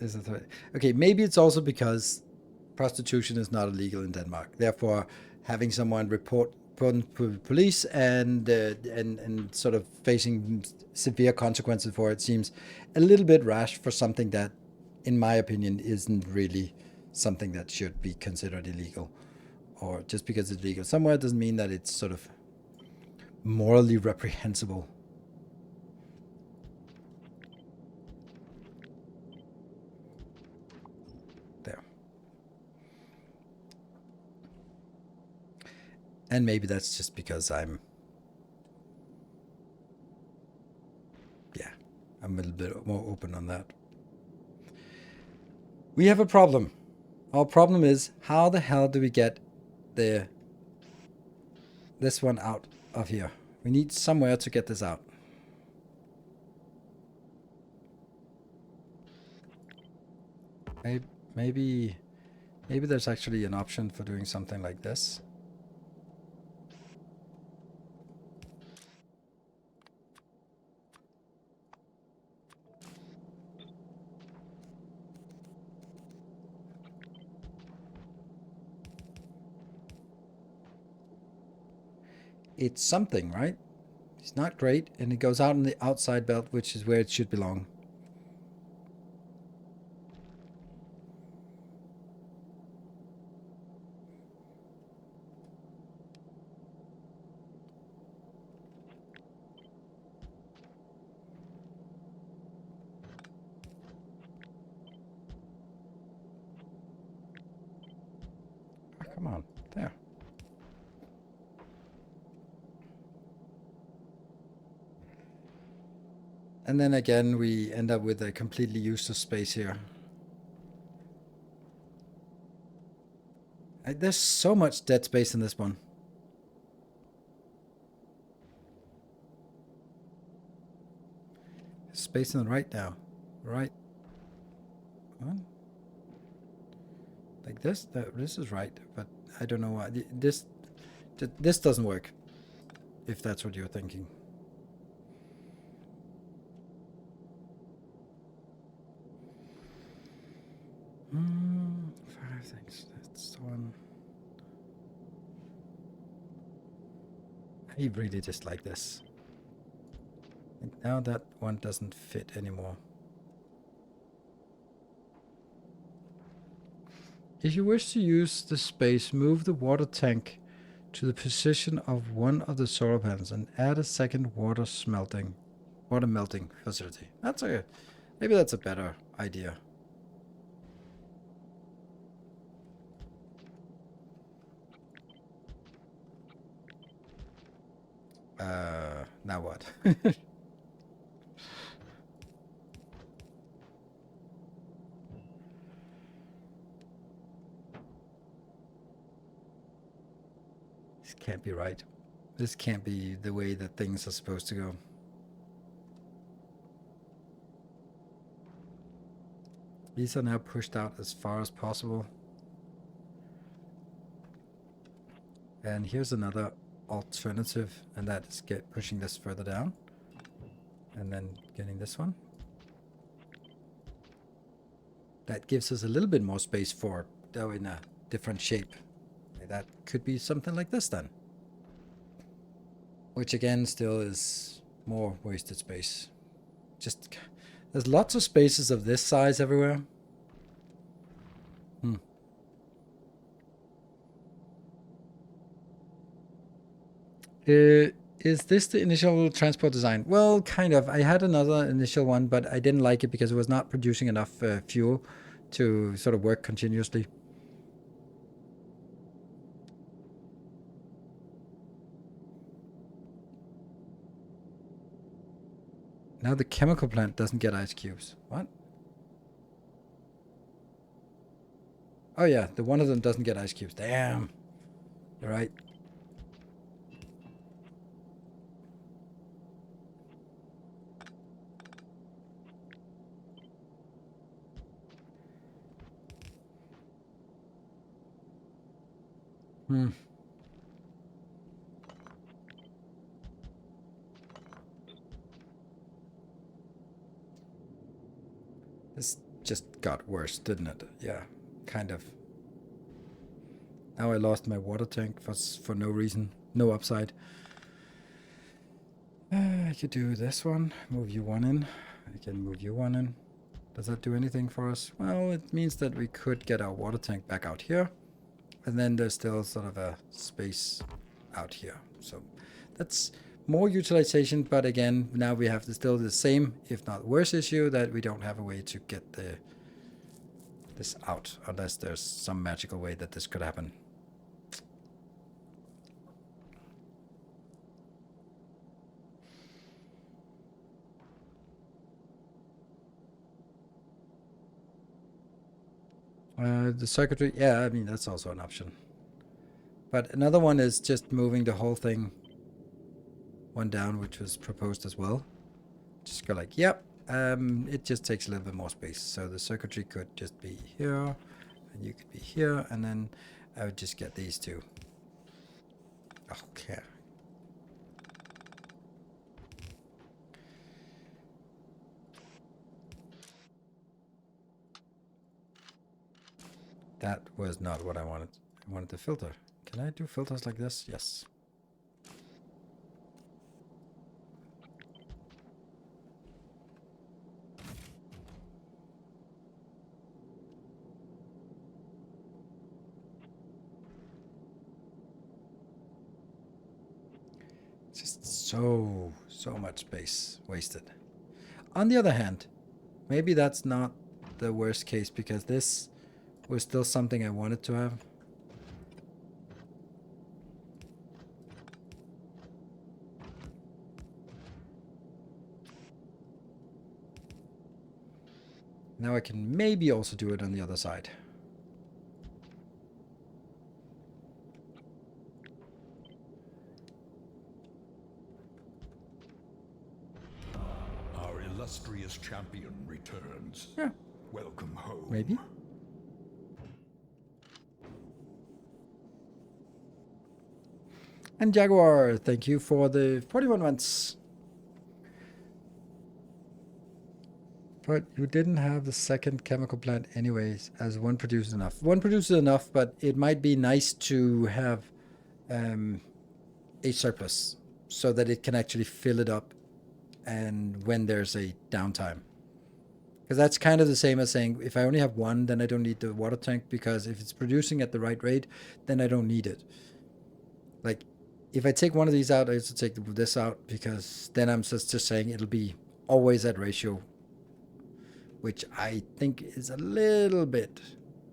Is it okay? Maybe it's also because prostitution is not illegal in Denmark. Therefore, having someone report police and sort of facing severe consequences for it seems a little bit rash for something that, in my opinion, isn't really something that should be considered illegal. Or just because it's legal somewhere doesn't mean that it's sort of morally reprehensible. There. And maybe that's just because I'm a little bit more open on that. We have a problem. Our problem is, how the hell do we get this one out of here? We need somewhere to get this out. Maybe there's actually an option for doing something like this. It's something, right? It's not great, and it goes out in the outside belt, which is where it should belong. Oh, come on, there. And then again, we end up with a completely useless space here. There's so much dead space in this one. Space on the right now. Right. What? Like this? This is right, but I don't know why. This doesn't work, if that's what you're thinking. Five things. That's one. I really dislike this. And now that one doesn't fit anymore. If you wish to use the space, move the water tank to the position of one of the solar panels and add a second water melting facility. Maybe that's a better idea. Now what? This can't be right. This can't be the way that things are supposed to go. These are now pushed out as far as possible. And here's another alternative, and that is pushing this further down. And then getting this one. That gives us a little bit more space for, though in a different shape. That could be something like this then. Which again still is more wasted space. Just, there's lots of spaces of this size everywhere. Is this the initial transport design? Well, kind of. I had another initial one, but I didn't like it because it was not producing enough fuel to sort of work continuously. Now the chemical plant doesn't get ice cubes. What? Oh yeah, the one of them doesn't get ice cubes. Damn. You're right. This just got worse, didn't it? Yeah, kind of. Now I lost my water tank for no reason. No upside. I could do this one. Move you one in. I can move you one in. Does that do anything for us? Well, it means that we could get our water tank back out here. And then there's still sort of a space out here. So that's more utilization. But again, now we have still the same, if not worse issue, that we don't have a way to get this out. Unless there's some magical way that this could happen. The circuitry, yeah, I mean, that's also an option. But another one is just moving the whole thing one down, which was proposed as well. Just go like, yep, it just takes a little bit more space. So the circuitry could just be here, and you could be here, and then I would just get these two. Okay. That was not what I wanted. I wanted to filter. Can I do filters like this? Yes. Just so much space wasted. On the other hand, maybe that's not the worst case because this was still something I wanted to have. Now I can maybe also do it on the other side. Our illustrious champion returns. Yeah. Welcome home. Maybe. And Jaguar, thank you for the 41 months. But you didn't have the second chemical plant anyways, as one produces enough. One produces enough, but it might be nice to have a surplus so that it can actually fill it up and when there's a downtime. Because that's kind of the same as saying, if I only have one, then I don't need the water tank, because if it's producing at the right rate, then I don't need it. Like, if I take one of these out, I have to take this out, because then I'm just saying it'll be always at ratio, which I think is a little bit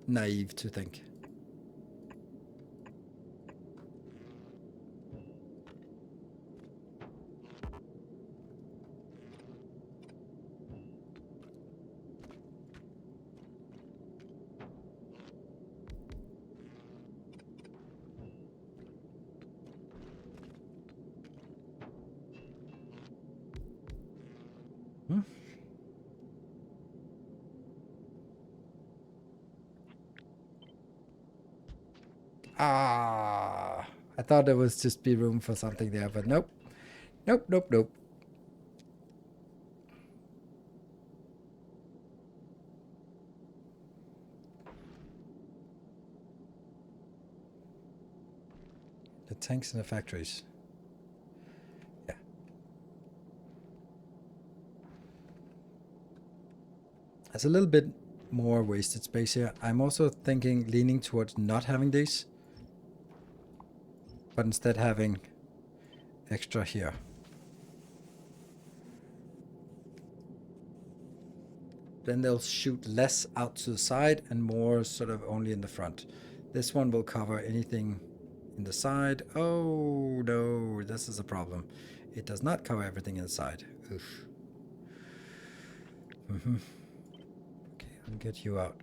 naive to think. Ah, I thought there was just be room for something there, but nope. Nope, nope, nope. The tanks in the factories. Yeah. There's a little bit more wasted space here. I'm also thinking, leaning towards not having these, but instead having extra here. Then they'll shoot less out to the side and more sort of only in the front. This one will cover anything in the side. Oh no, this is a problem. It does not cover everything inside. Oof. Okay, I'll get you out.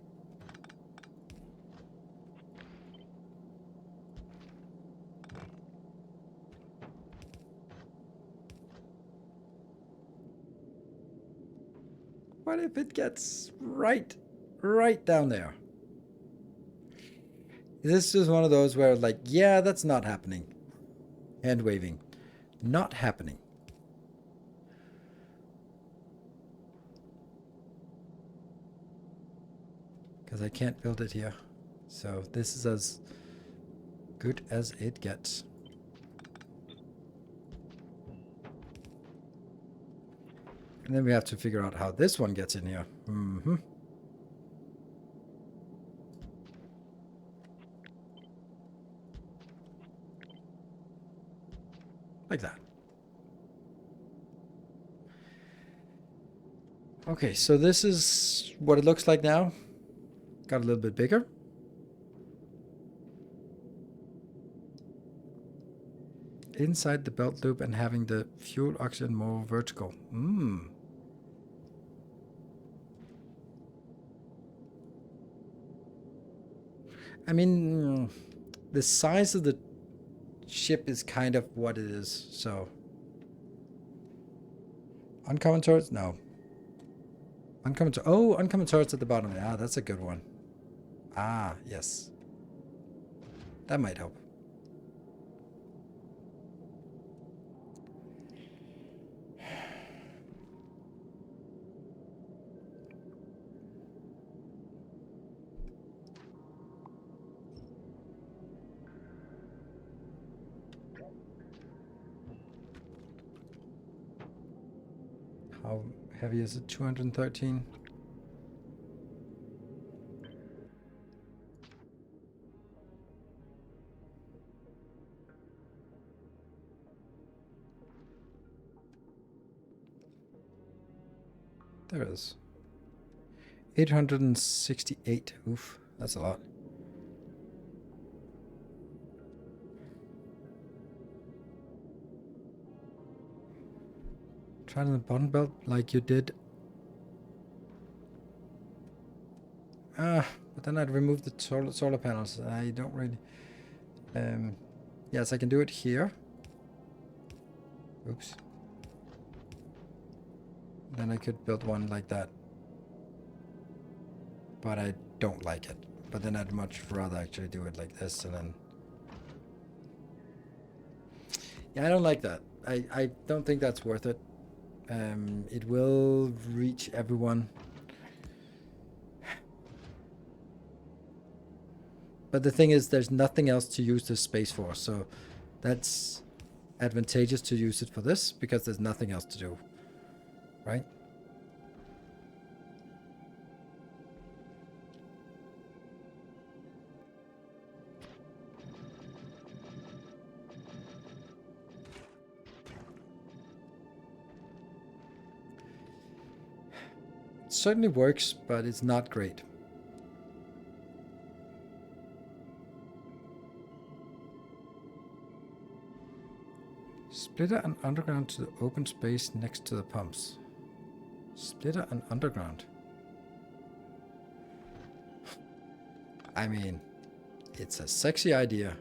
What if it gets right down there? This is one of those where, like, yeah, that's not happening. Hand waving. Not happening. Because I can't build it here. So this is as good as it gets. And then we have to figure out how this one gets in here. Like that. Okay, so this is what it looks like now. Got a little bit bigger. Inside the belt loop and having the fuel oxygen more vertical. I mean, the size of the ship is kind of what it is, so. Uncommon turrets? No. Uncommon turrets. Oh, uncommon turrets at the bottom. Ah, that's a good one. Ah, yes. That might help. How heavy is it? 213? There it is. 868. Oof, that's a lot. Try on the bottom belt like you did. But then I'd remove the solar panels. I don't really. Yes, I can do it here. Oops. Then I could build one like that. But I don't like it. But then I'd much rather actually do it like this and then. Yeah, I don't like that. I don't think that's worth it. It will reach everyone. But the thing is, there's nothing else to use this space for, so that's advantageous to use it for this, because there's nothing else to do, right? It certainly works, but it's not great. Splitter and underground to the open space next to the pumps. Splitter and underground. I mean, it's a sexy idea,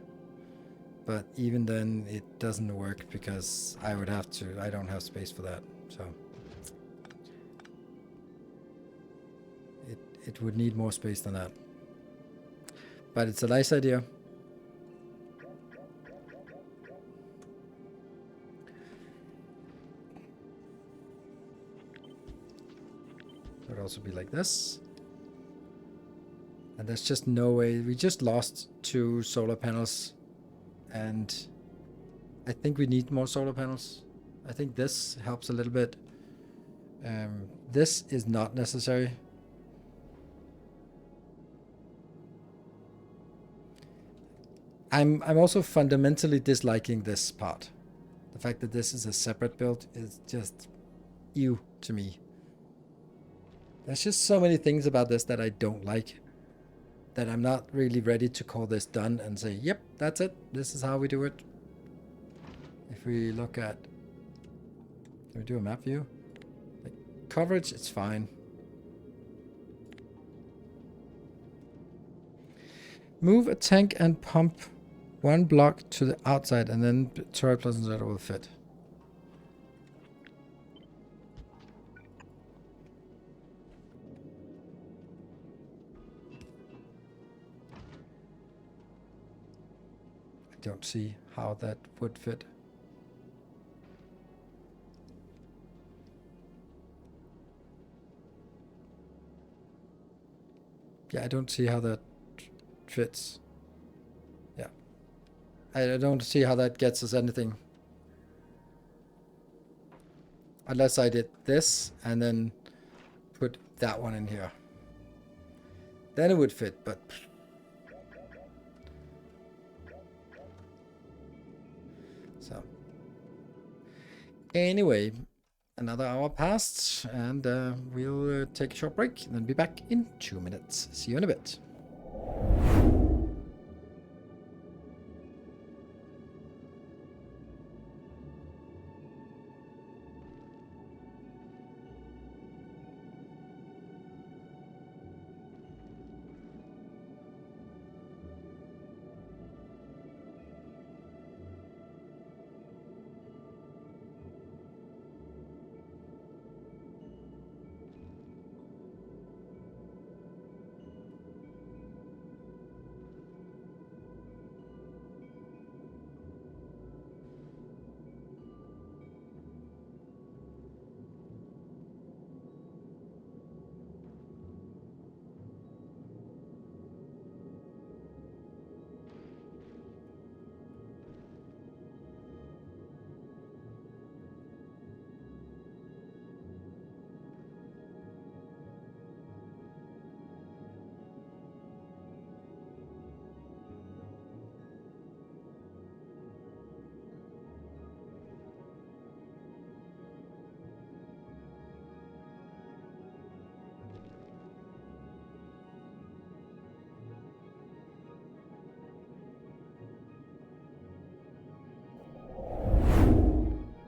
but even then it doesn't work because I don't have space for that, so. It would need more space than that. But it's a nice idea. also be like this. And there's just no way. We just lost 2 solar panels. And I think we need more solar panels. I think this helps a little bit. This is not necessary. I'm also fundamentally disliking this part. The fact that this is a separate build is just ew to me. There's just so many things about this that I don't like, that I'm not really ready to call this done and say, yep, that's it. This is how we do it. If we look at, can we do a map view? Like, coverage, it's fine. Move a tank and pump 1 block to the outside, and then turret plus inserter will fit. I don't see how that would fit. Yeah, I don't see how that fits. Yeah. I don't see how that gets us anything. Unless I did this and then put that one in here. Then it would fit, but... So. Anyway, another hour passed, and we'll take a short break and then be back in 2 minutes. See you in a bit.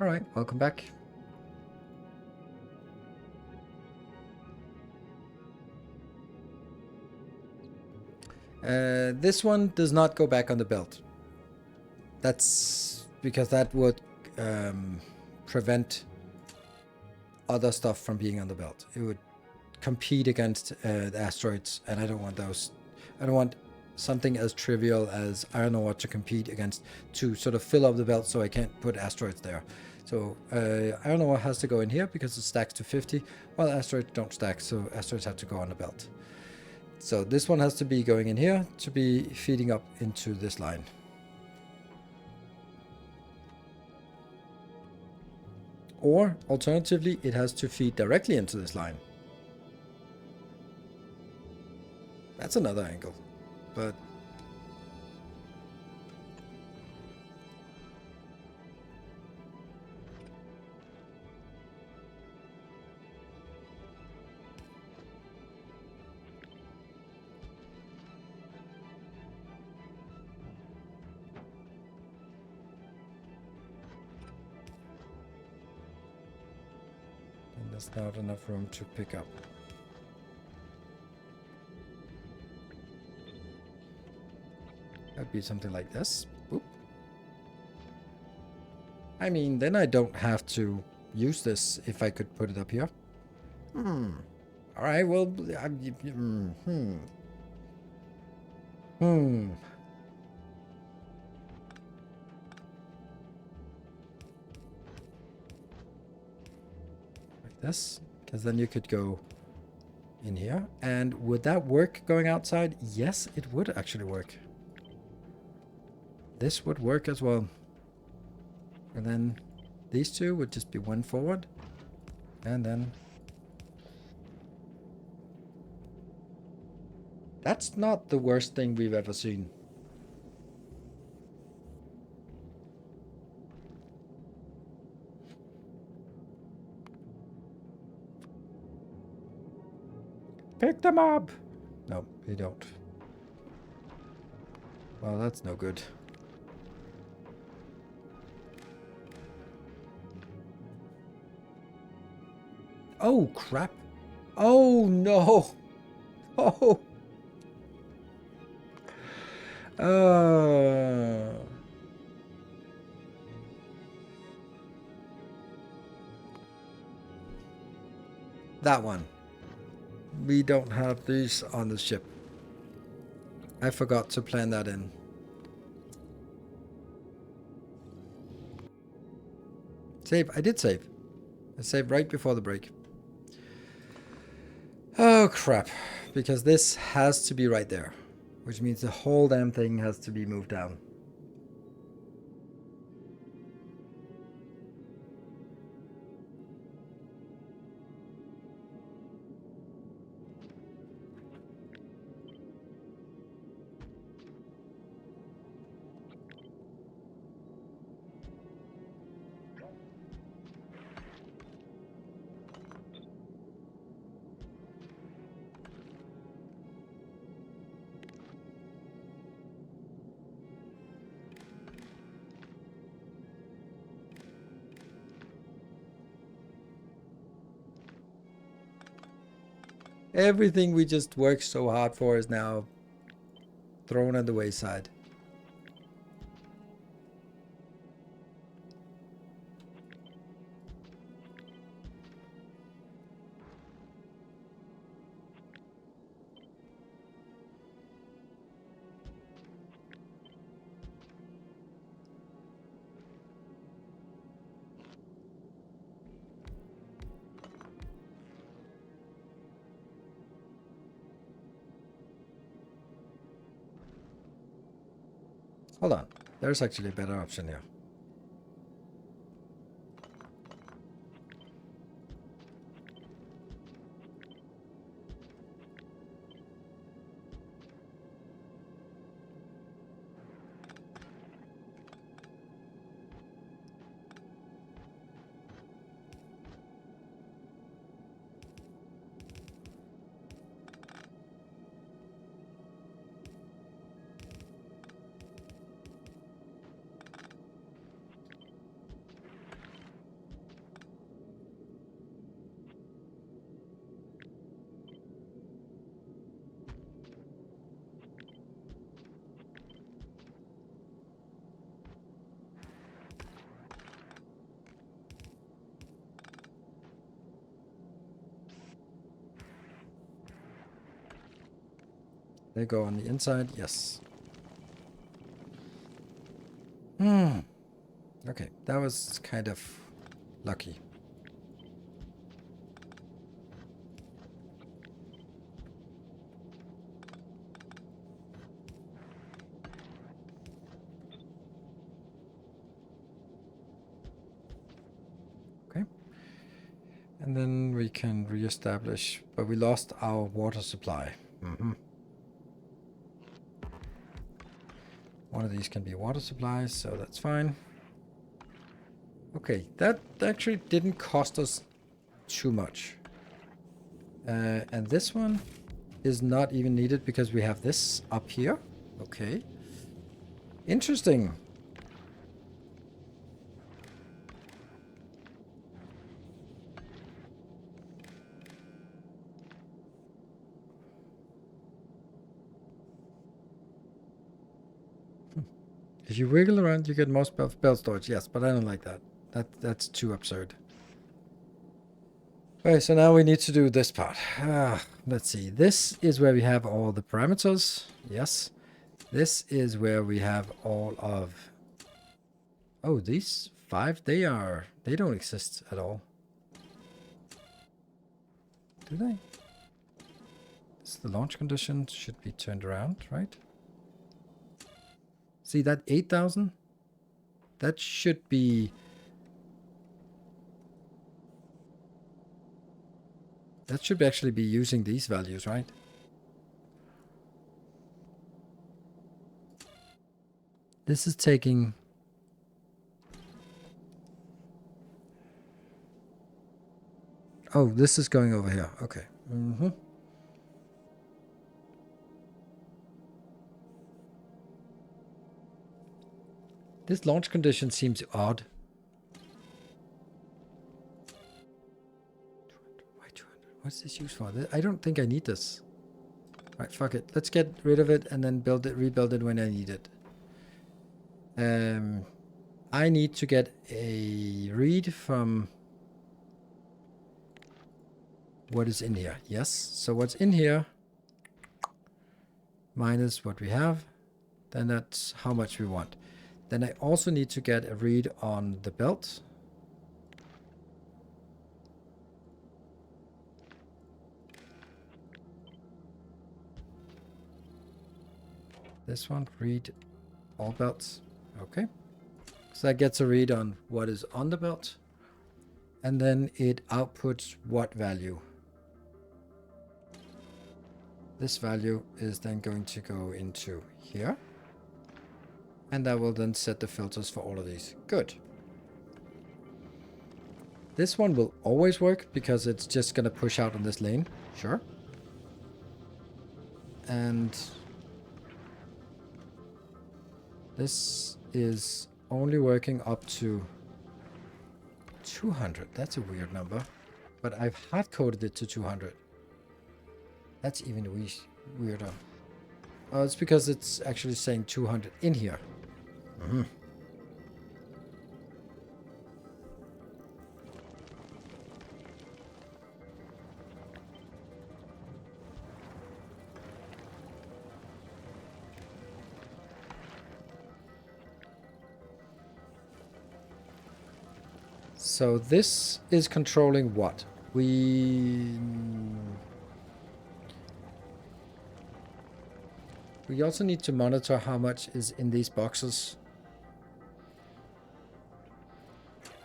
Alright, welcome back. This one does not go back on the belt. That's because that would prevent other stuff from being on the belt. It would compete against the asteroids, and I don't want those. I don't want something as trivial as iron ore to compete against, to sort of fill up the belt so I can't put asteroids there. So iron ore has to go in here because it stacks to 50, while asteroids don't stack, so asteroids have to go on the belt. So this one has to be going in here to be feeding up into this line. Or alternatively, it has to feed directly into this line. That's another angle, but there's not enough room to pick up. That'd be something like this. Boop. I mean, then I don't have to use this if I could put it up here. Alright, well, Like this, because then you could go in here. And would that work going outside? Yes, it would actually work. This would work as well. And then these two would just be one forward. And then... That's not the worst thing we've ever seen. Pick them up! No, we don't. Well, that's no good. Oh, crap. Oh, no. Oh. That one. We don't have these on the ship. I forgot to plan that in. Save. I did save. I saved right before the break. Oh, crap. Because this has to be right there. Which means the whole damn thing has to be moved down. Everything we just worked so hard for is now thrown at the wayside. Hold on. There's actually a better option here. They go on the inside, yes. Okay, that was kind of lucky. Okay. And then we can reestablish, but we lost our water supply. One of these can be water supplies, so that's fine. Okay, that actually didn't cost us too much. And this one is not even needed because we have this up here. Okay. Interesting. If you wiggle around, you get more spell storage. Yes, but I don't like that. That's too absurd. Okay, so now we need to do this part. Let's see. This is where we have all the parameters. Yes. This is where we have all of... Oh, these 5, they don't exist at all. Do they? belts, the launch conditions should be turned around, right? See that 8,000? That should be... That should actually be using these values, right? This is taking... Oh, this is going over here. Okay. This launch condition seems odd. Why 200? What's this used for? I don't think I need this. Right, fuck it. Let's get rid of it and then build it, rebuild it when I need it. I need to get a read from what is in here. Yes, so what's in here minus what we have, then that's how much we want. Then I also need to get a read on the belt. This one, read all belts. Okay. So that gets a read on what is on the belt. And then it outputs what value. This value is then going to go into here. And that will then set the filters for all of these. Good. This one will always work because it's just going to push out on this lane. Sure. And this is only working up to 200. That's a weird number. But I've hard-coded it to 200. That's even weirder. Oh, it's because it's actually saying 200 in here. So this is controlling what? We also need to monitor how much is in these boxes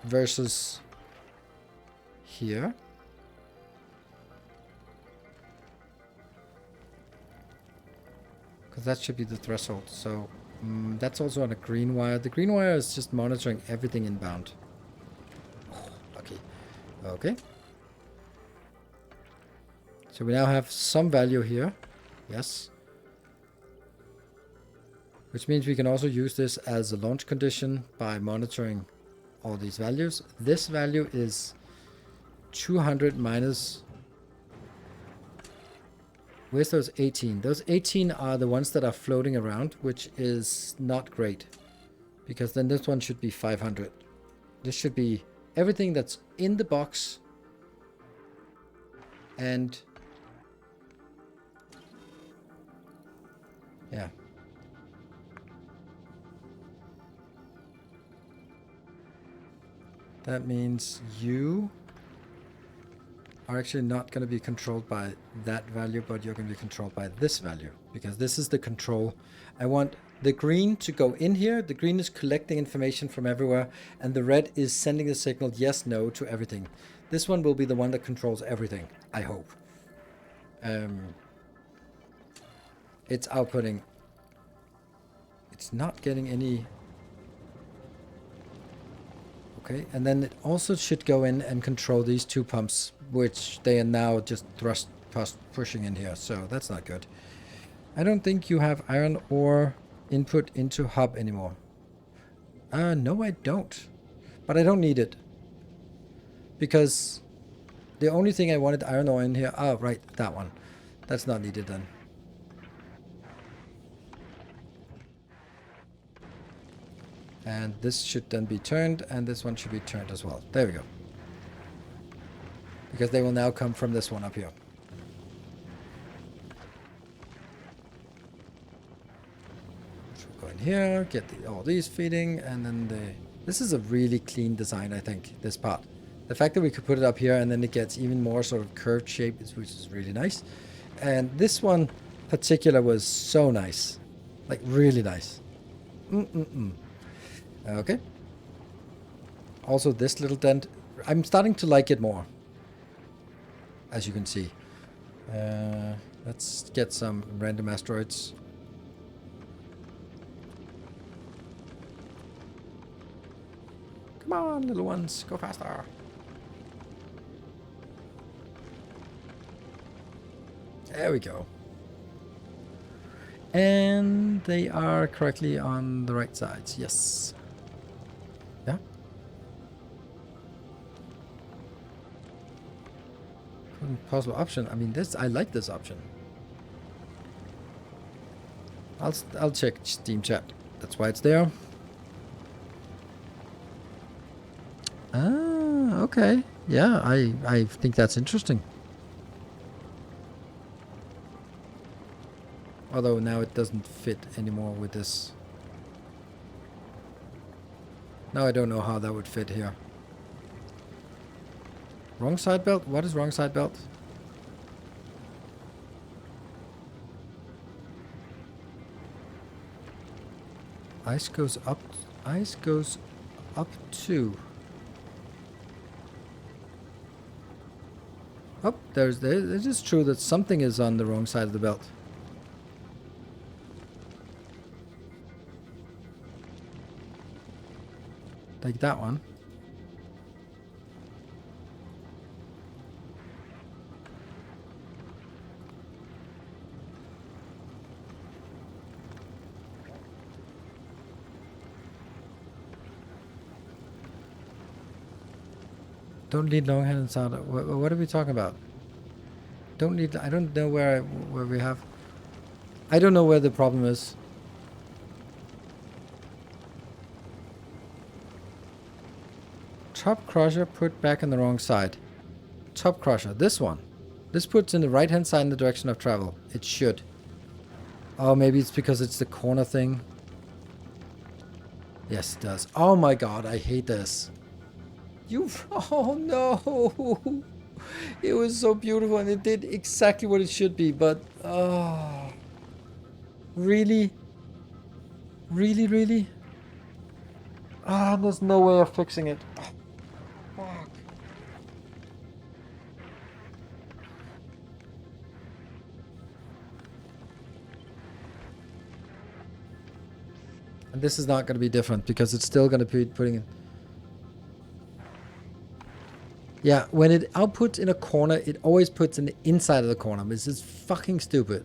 versus here. Because that should be the threshold. So that's also on a green wire. The green wire is just monitoring everything inbound. Oh, lucky. Okay. So we now have some value here. Yes. Which means we can also use this as a launch condition by monitoring all these values. This value is 200 minus... Where's those 18? Those 18 are the ones that are floating around, which is not great. Because then this one should be 500. This should be everything that's in the box. And... yeah. That means you are actually not going to be controlled by that value, but you're going to be controlled by this value, because this is the control. I want the green to go in here. The green is collecting information from everywhere, and the red is sending the signal yes, no to everything. This one will be the one that controls everything, I hope. It's outputting. It's not getting any... Okay, and then it also should go in and control these two pumps, which they are now just pushing in here, so that's not good. I don't think you have iron ore input into hub anymore. No, I don't. But I don't need it. Because the only thing I wanted iron ore in here... Oh, right, that one. That's not needed then. And this should then be turned, and this one should be turned as well. There we go. Because they will now come from this one up here. So we'll go in here, get all these feeding, and then this is a really clean design, I think, this part. The fact that we could put it up here and then it gets even more sort of curved shape, which is really nice. And this one particular was so nice. Like, really nice. Okay. Also, this little dent, I'm starting to like it more, as you can see. Let's get some random asteroids. Come on, little ones, go faster. There we go. And they are correctly on the right sides. Yes. Yeah. Possible option. I mean, this, I like this option. I'll check Steam chat. That's why it's there. Ah, okay. Yeah, I think that's interesting. Although now it doesn't fit anymore with this. Now I don't know how that would fit here. Wrong side belt? What is wrong side belt? Ice goes up. Ice goes up to. Oh, it is true that something is on the wrong side of the belt. Like that one. Don't need long hand and sound. What are we talking about? Don't need. I don't know where we have. I don't know where the problem is. Top crusher put back on the wrong side. Top crusher. This one. This puts in the right hand side in the direction of travel. It should. Oh, maybe it's because it's the corner thing. Yes, it does. Oh my god, I hate this. Oh no! It was so beautiful and it did exactly what it should be, but oh, really? Really, really? Ah, there's no way of fixing it. Oh, fuck. And this is not going to be different because it's still going to be putting in. Yeah, when it outputs in a corner, it always puts in the inside of the corner. This is fucking stupid.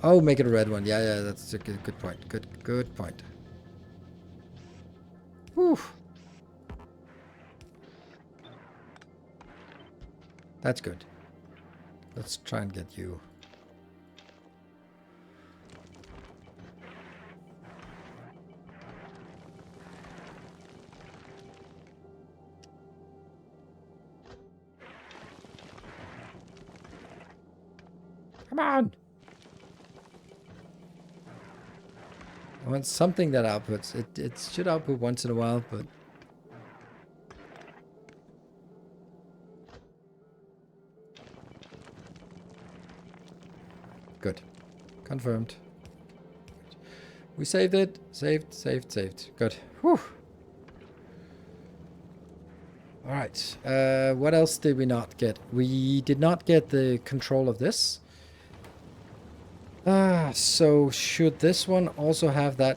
Oh, make it a red one. Yeah, that's a good point. Good point. Whew. That's good. Let's try and get you. Come on! I want something that outputs. It should output once in a while, but... Good. Confirmed. We saved it. Saved. Good. Whew. Alright. What else did we not get? We did not get the control of this. So should this one also have that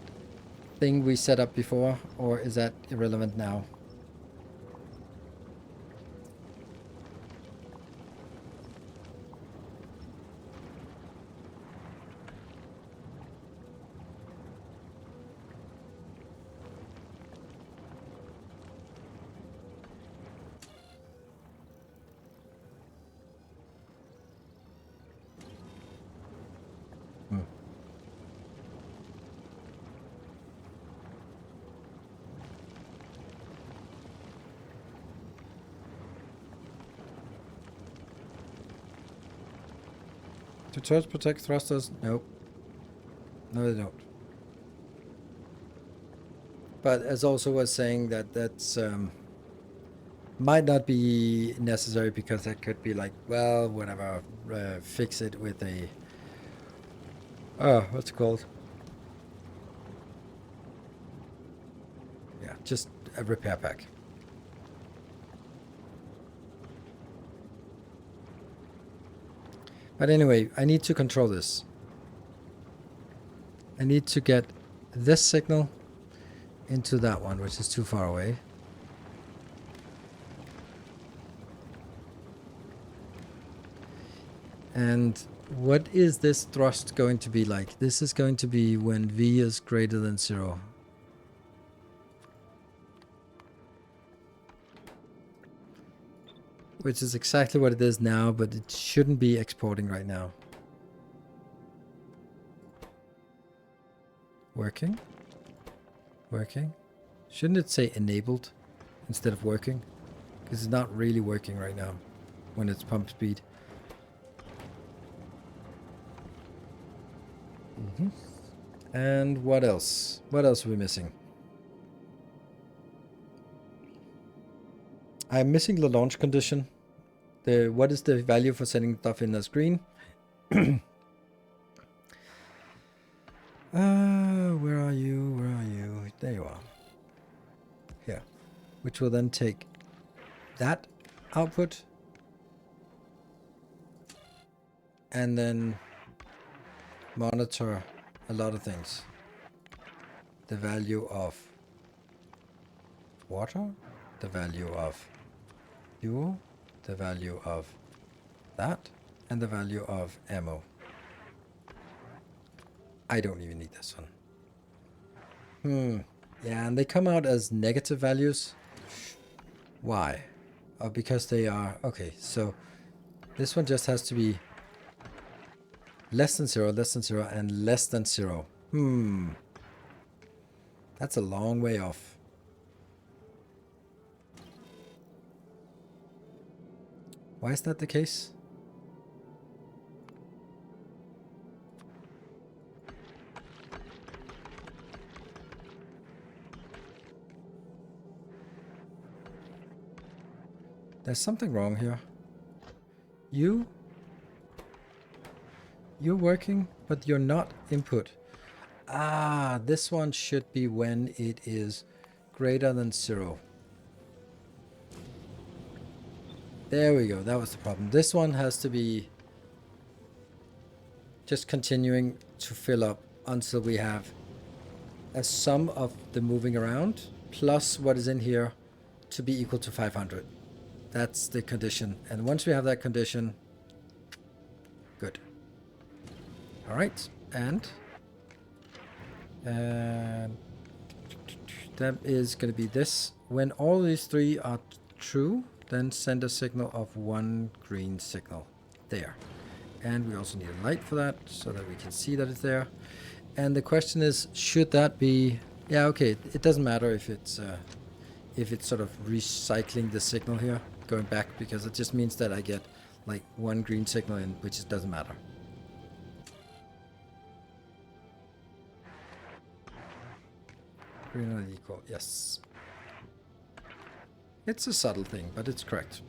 thing we set up before, or is that irrelevant now? Do turrets protect thrusters? Nope. No, they don't. But as also was saying that's Might not be necessary because that could be like, well, whatever, fix it with a, what's it called? Yeah, just a repair pack. But anyway, I need to control this. I need to get this signal into that one, which is too far away. And what is this thrust going to be like? This is going to be when V is greater than 0. Which is exactly what it is now, but it shouldn't be exporting right now. Working? Working? Shouldn't it say enabled instead of working? Because it's not really working right now when it's pump speed. And what else? What else are we missing? I'm missing the launch condition. What is the value for setting stuff in as green? Where are you? Where are you? There you are. Here. Which will then take that output and then monitor a lot of things. The value of water, the value of fuel, the value of that, and the value of ammo. I don't even need this one. Yeah, and they come out as negative values. Why? Oh, because they are... Okay, so this one just has to be less than 0, and less than 0. That's a long way off. Why is that the case? There's something wrong here. You're working, but you're not input. Ah, this one should be when it is greater than 0. There we go, that was the problem. This one has to be just continuing to fill up until we have a sum of the moving around plus what is in here to be equal to 500. That's the condition. And once we have that condition, good. All right, and that is going to be this. When all these three are true, then send a signal of 1 green signal there. And we also need a light for that so that we can see that it's there. And the question is, should that be... Yeah, okay, it doesn't matter if it's sort of recycling the signal here, going back, because it just means that I get like 1 green signal in, which it doesn't matter. Green and equal, yes. It's a subtle thing, but it's correct.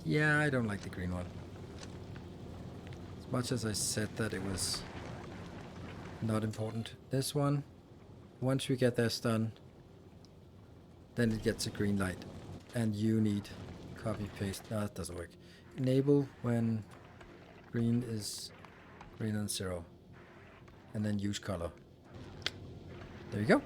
Yeah, I don't like the green one. As much as I said that it was not important. This one, once we get this done, then it gets a green light. And you need copy paste. No, that doesn't work. Enable when green is greater than 0. And then use color. There you go.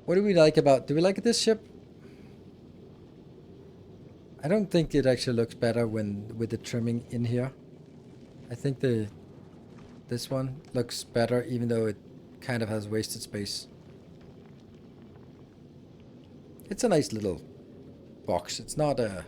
What do we like about... Do we like this ship? I don't think it actually looks better when with the trimming in here. I think this one looks better, even though it kind of has wasted space. It's a nice little box. It's not a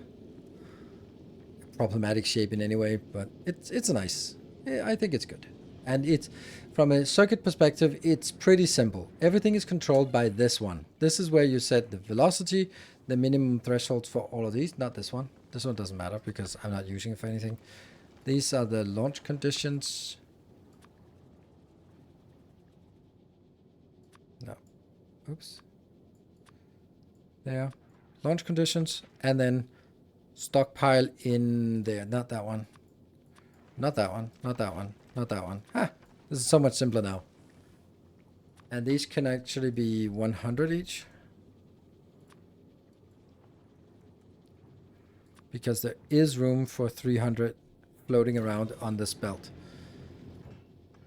problematic shape in any way, but it's nice. Yeah, I think it's good. And it's, from a circuit perspective, it's pretty simple. Everything is controlled by this one. This is where you set the velocity, the minimum thresholds for all of these. Not this one. This one doesn't matter because I'm not using it for anything. These are the launch conditions. No. Oops. There. Launch conditions. And then stockpile in there. Not that one. Not that one. Not that one. Not that one. Ah, this is so much simpler now. And these can actually be 100 each. Because there is room for 300 floating around on this belt.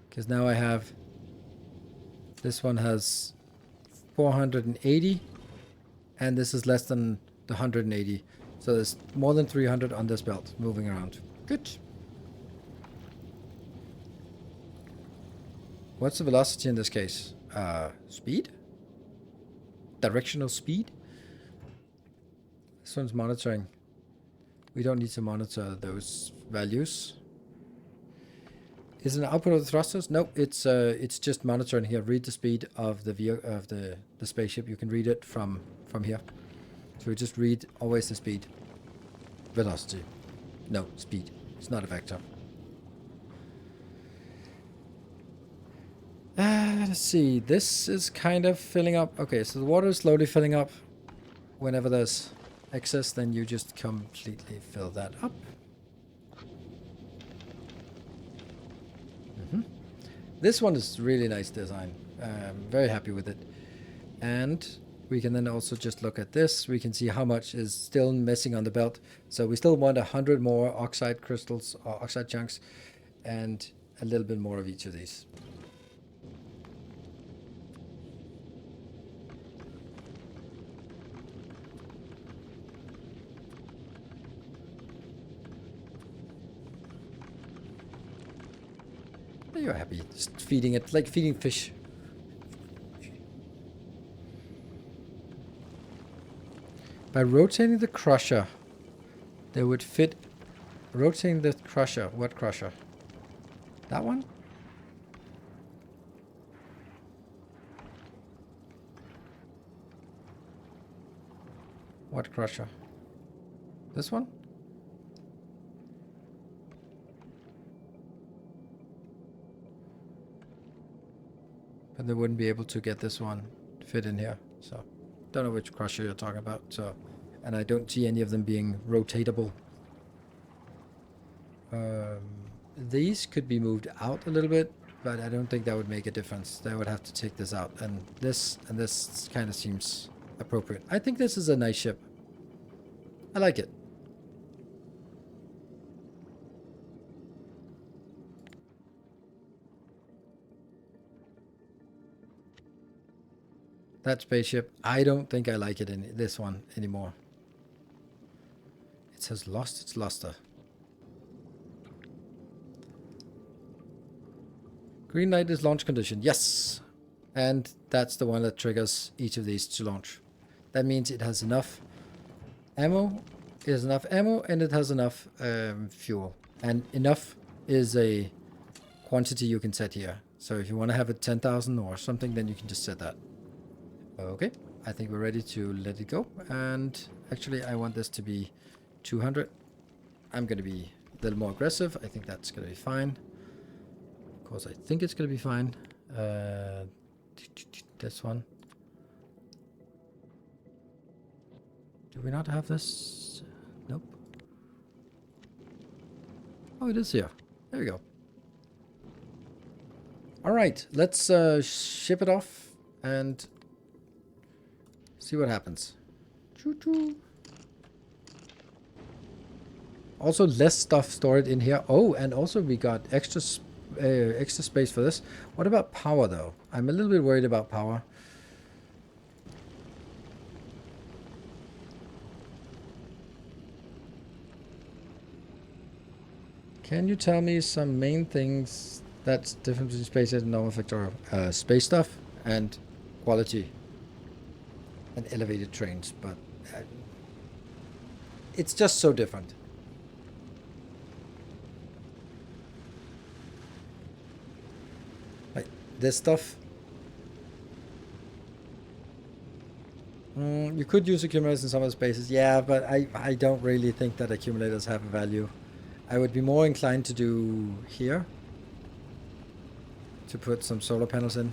Because now I have, this one has 480, and this is less than the 180. So there's more than 300 on this belt moving around. Good. What's the velocity in this case? Speed? Directional speed? This one's monitoring. We don't need to monitor those values. Is it an output of the thrusters? Nope, it's just monitoring here. Read the speed of the spaceship. You can read it from here. So we just read always the speed. Velocity. No, speed. It's not a vector. Let's see. This is kind of filling up. Okay, so the water is slowly filling up. Whenever there's excess, then you just completely fill that up. This one is really nice design. I'm very happy with it. And we can then also just look at this. We can see how much is still missing on the belt. So we still want 100 more oxide crystals or oxide chunks and a little bit more of each of these. You're happy. Just feeding it, like feeding fish. By rotating the crusher, they would fit. Rotating the crusher. What crusher? That one? What crusher? This one? But they wouldn't be able to get this one to fit in here. So, don't know which crusher you're talking about. So, and I don't see any of them being rotatable. These could be moved out a little bit, but I don't think that would make a difference. They would have to take this out, and this kind of seems appropriate. I think this is a nice ship. I like it. That spaceship, I don't think I like it in this one anymore. It says lost its luster. Green light is launch condition. Yes. And that's the one that triggers each of these to launch. That means it has enough ammo. It has enough ammo and it has enough fuel. And enough is a quantity you can set here. So if you want to have it 10,000 or something, then you can just set that. Okay, I think we're ready to let it go. And actually, I want this to be 200. I'm going to be a little more aggressive. I think that's going to be fine. Of course, I think it's going to be fine. This one. Do we not have this? Nope. Oh, it is here. There we go. All right, let's ship it off and see what happens. Choo-choo. Also, less stuff stored in here. Oh, and also we got extra space for this. What about power, though? I'm a little bit worried about power. Can you tell me some main things that's different between space and normal Factorio? Space stuff and quality and elevated trains, but it's just so different. Like this stuff. You could use accumulators in some of the spaces, yeah, but I don't really think that accumulators have a value. I would be more inclined to do here, to put some solar panels in.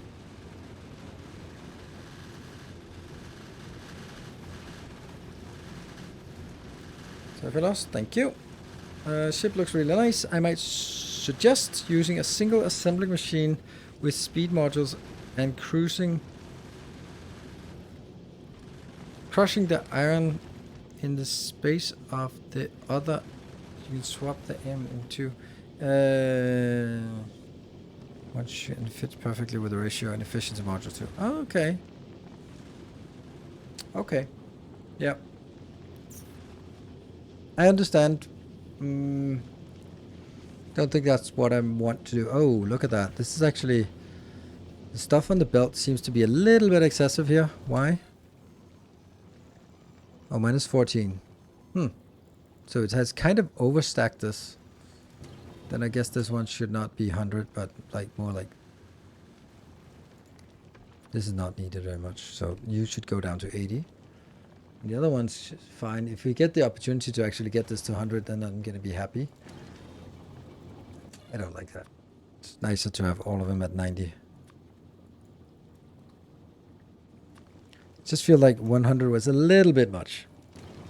Sorry for loss, thank you. Ship looks really nice. I might suggest using a single assembling machine with speed modules and crushing the iron in the space of the other. You can swap the M into one shit, and it fits perfectly with the ratio and efficiency module too. Oh, okay. Okay. Yep. I understand. Don't think that's what I want to do. Oh, look at that. This is actually... The stuff on the belt seems to be a little bit excessive here. Why? Oh, minus 14. So it has kind of overstacked this. Then I guess this one should not be 100, but like more like... This is not needed very much. So you should go down to 80. And the other one's fine. If we get the opportunity to actually get this to 100, then I'm going to be happy. I don't like that. It's nicer to have all of them at 90. Just feel like 100 was a little bit much.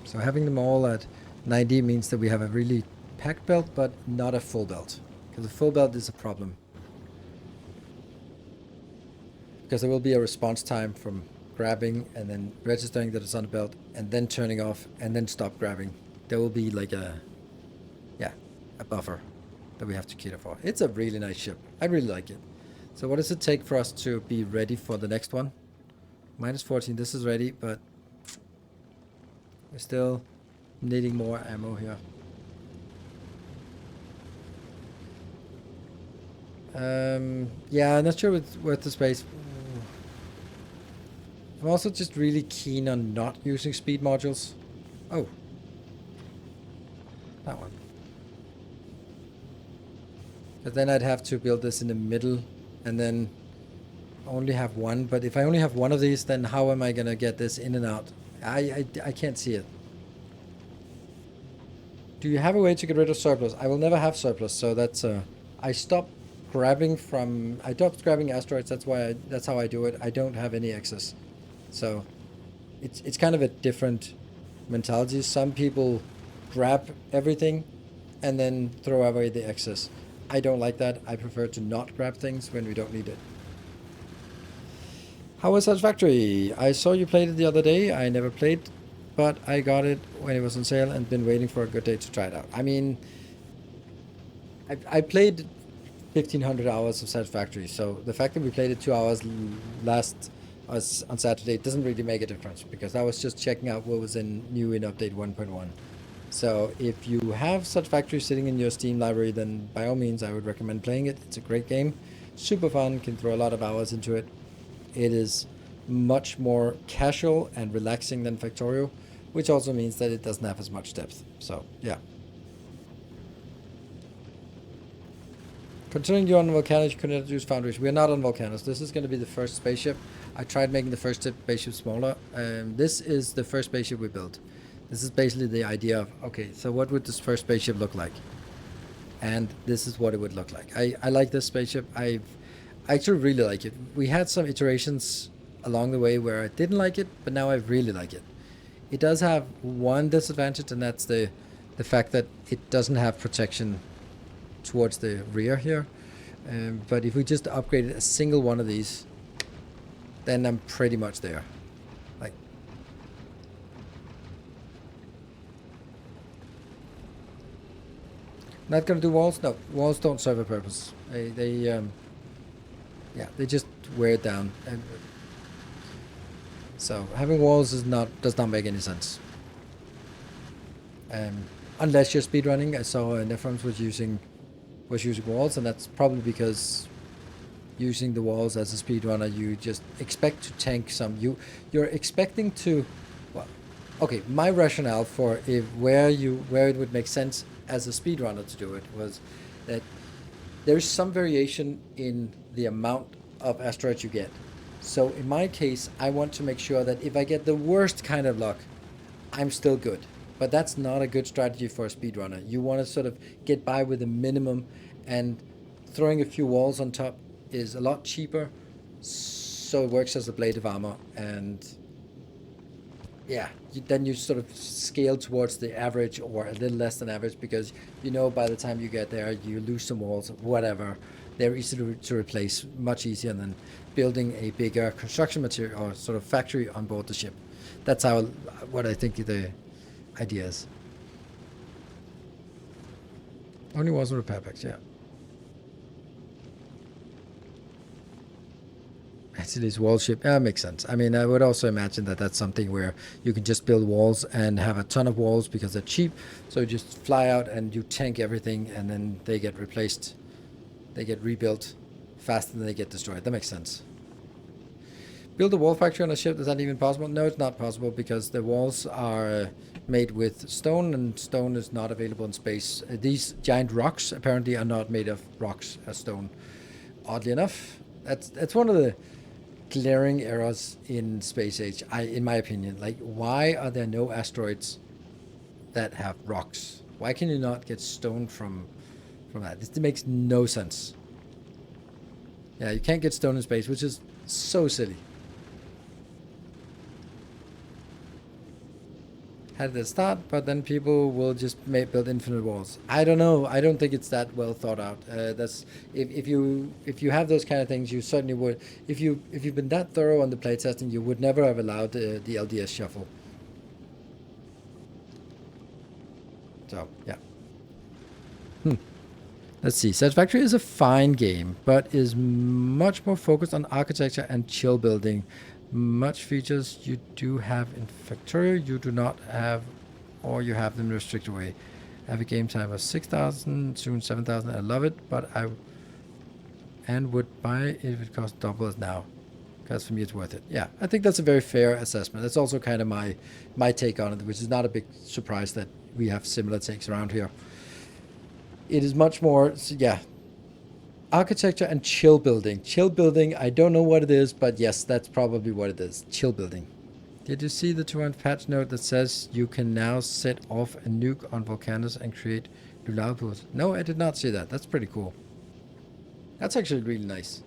So having them all at 90 means that we have a really packed belt, but not a full belt. Because a full belt is a problem. Because there will be a response time from grabbing and then registering that it's on the belt and then turning off and then stop grabbing. There will be like a buffer that we have to cater for. It's a really nice ship. I really like it. So what does it take for us to be ready for the next one? Minus 14, this is ready, but we're still needing more ammo here. Yeah, I'm not sure it's worth the space. I'm also just really keen on not using speed modules. Oh. That one. But then I'd have to build this in the middle and then only have one. But if I only have one of these, then how am I going to get this in and out? I can't see it. Do you have a way to get rid of surplus? I will never have surplus, so that's I stopped grabbing asteroids. That's how I do it. I don't have any excess. So it's kind of a different mentality. Some people grab everything and then throw away the excess. I don't like that. I prefer to not grab things when we don't need it. How was Satisfactory? I saw you played it the other day. I never played, but I got it when it was on sale and been waiting for a good day to try it out. I mean, I played 1,500 hours of Satisfactory, so the fact that we played it 2 hours on Saturday doesn't really make a difference because I was just checking out what was new in update 1.1. So if you have Satisfactory sitting in your Steam library, then by all means I would recommend playing it. It's a great game, super fun, can throw a lot of hours into it. It is much more casual and relaxing than Factorio, which also means that it doesn't have as much depth. So yeah. Considering you're on Volcanus, you could introduce Foundries. We're not on Volcanus. This is going to be the first spaceship. I tried making the first spaceship smaller. This is the first spaceship we built. This is basically the idea of, okay, so what would this first spaceship look like? And this is what it would look like. I like this spaceship. I actually really like it. We had some iterations along the way where I didn't like it, but now I really like it. It does have one disadvantage, and that's the fact that it doesn't have protection towards the rear here. But if we just upgraded a single one of these, then I'm pretty much there. Like, not gonna do walls? No, walls don't serve a purpose. They just wear it down. And so having walls does not make any sense. Unless you're speedrunning. I saw Nephrons was using walls, and that's probably because using the walls as a speedrunner, you just expect to tank some. You're expecting to. Well, okay. My rationale for where it would make sense as a speedrunner to do it was that there's some variation in the amount of asteroids you get. So in my case, I want to make sure that if I get the worst kind of luck, I'm still good. But that's not a good strategy for a speedrunner. You want to sort of get by with a minimum, and throwing a few walls on top is a lot cheaper, so it works as a blade of armor. And yeah, then you sort of scale towards the average or a little less than average, because you know by the time you get there, you lose some walls, whatever. They're easy to replace, much easier than building a bigger construction material or sort of factory on board the ship. That's what I think the idea is. Only was a repair packs, yeah. City's wall ship, yeah, makes sense. I mean, I would also imagine that that's something where you can just build walls and have a ton of walls because they're cheap. So you just fly out and you tank everything, and then they get replaced. They get rebuilt faster than they get destroyed. That makes sense. Build a wall factory on a ship, is that even possible? No, it's not possible, because the walls are made with stone, and stone is not available in space. These giant rocks apparently are not made of rocks as stone. Oddly enough, that's one of the glaring errors in Space Age, in my opinion. Like, why are there no asteroids that have rocks? Why can you not get stone from that? This makes no sense. Yeah, you can't get stone in space, which is so silly. Had it start, but then people will just build infinite walls. I don't know. I don't think it's that well thought out. That's if you have those kind of things, you certainly would. If you've been that thorough on the playtesting, you would never have allowed the LDS shuffle. So yeah. Let's see. Satisfactory is a fine game, but is much more focused on architecture and chill building. Much features you do have in Factorio, you do not have, or you have them in a restricted way. I have a game time of 6,000, soon 7,000. I love it, but would buy it if it costs double as now, because for me it's worth it. Yeah, I think that's a very fair assessment. That's also kind of my take on it, which is not a big surprise that we have similar takes around here. It is much more, yeah, architecture and chill building. Chill building, I don't know what it is, but yes, that's probably what it is. Chill building. Did you see the 200 patch note that says you can now set off a nuke on Volcanus and create new lava pools? No, I did not see that. That's pretty cool. That's actually really nice,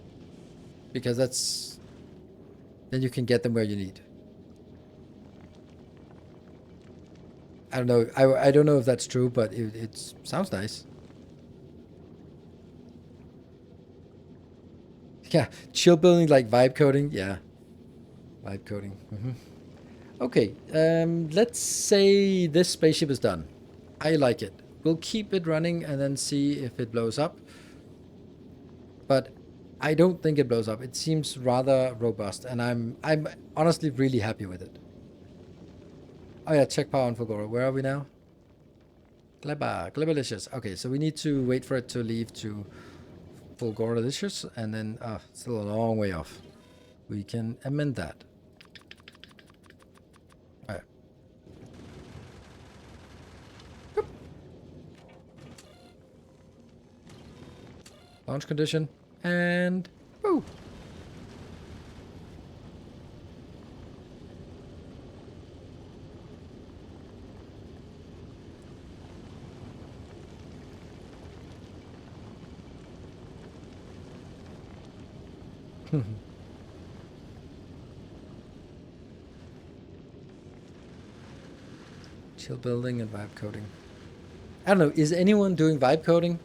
because then you can get them where you need. I don't know. I don't know if that's true, but it sounds nice. Yeah, chill building, like vibe coding. Yeah, vibe coding. Okay, let's say this spaceship is done. I like it. We'll keep it running and then see if it blows up. But I don't think it blows up. It seems rather robust, and I'm honestly really happy with it. Oh yeah, check power on Fulgora. Where are we now? Cleberlicious. Okay, so we need to wait for it to leave to Fulgoralicious, and then still a long way off. We can amend that. All right. Yep. Launch condition, and woo. Chill building and vibe coding. I don't know, is anyone doing vibe coding?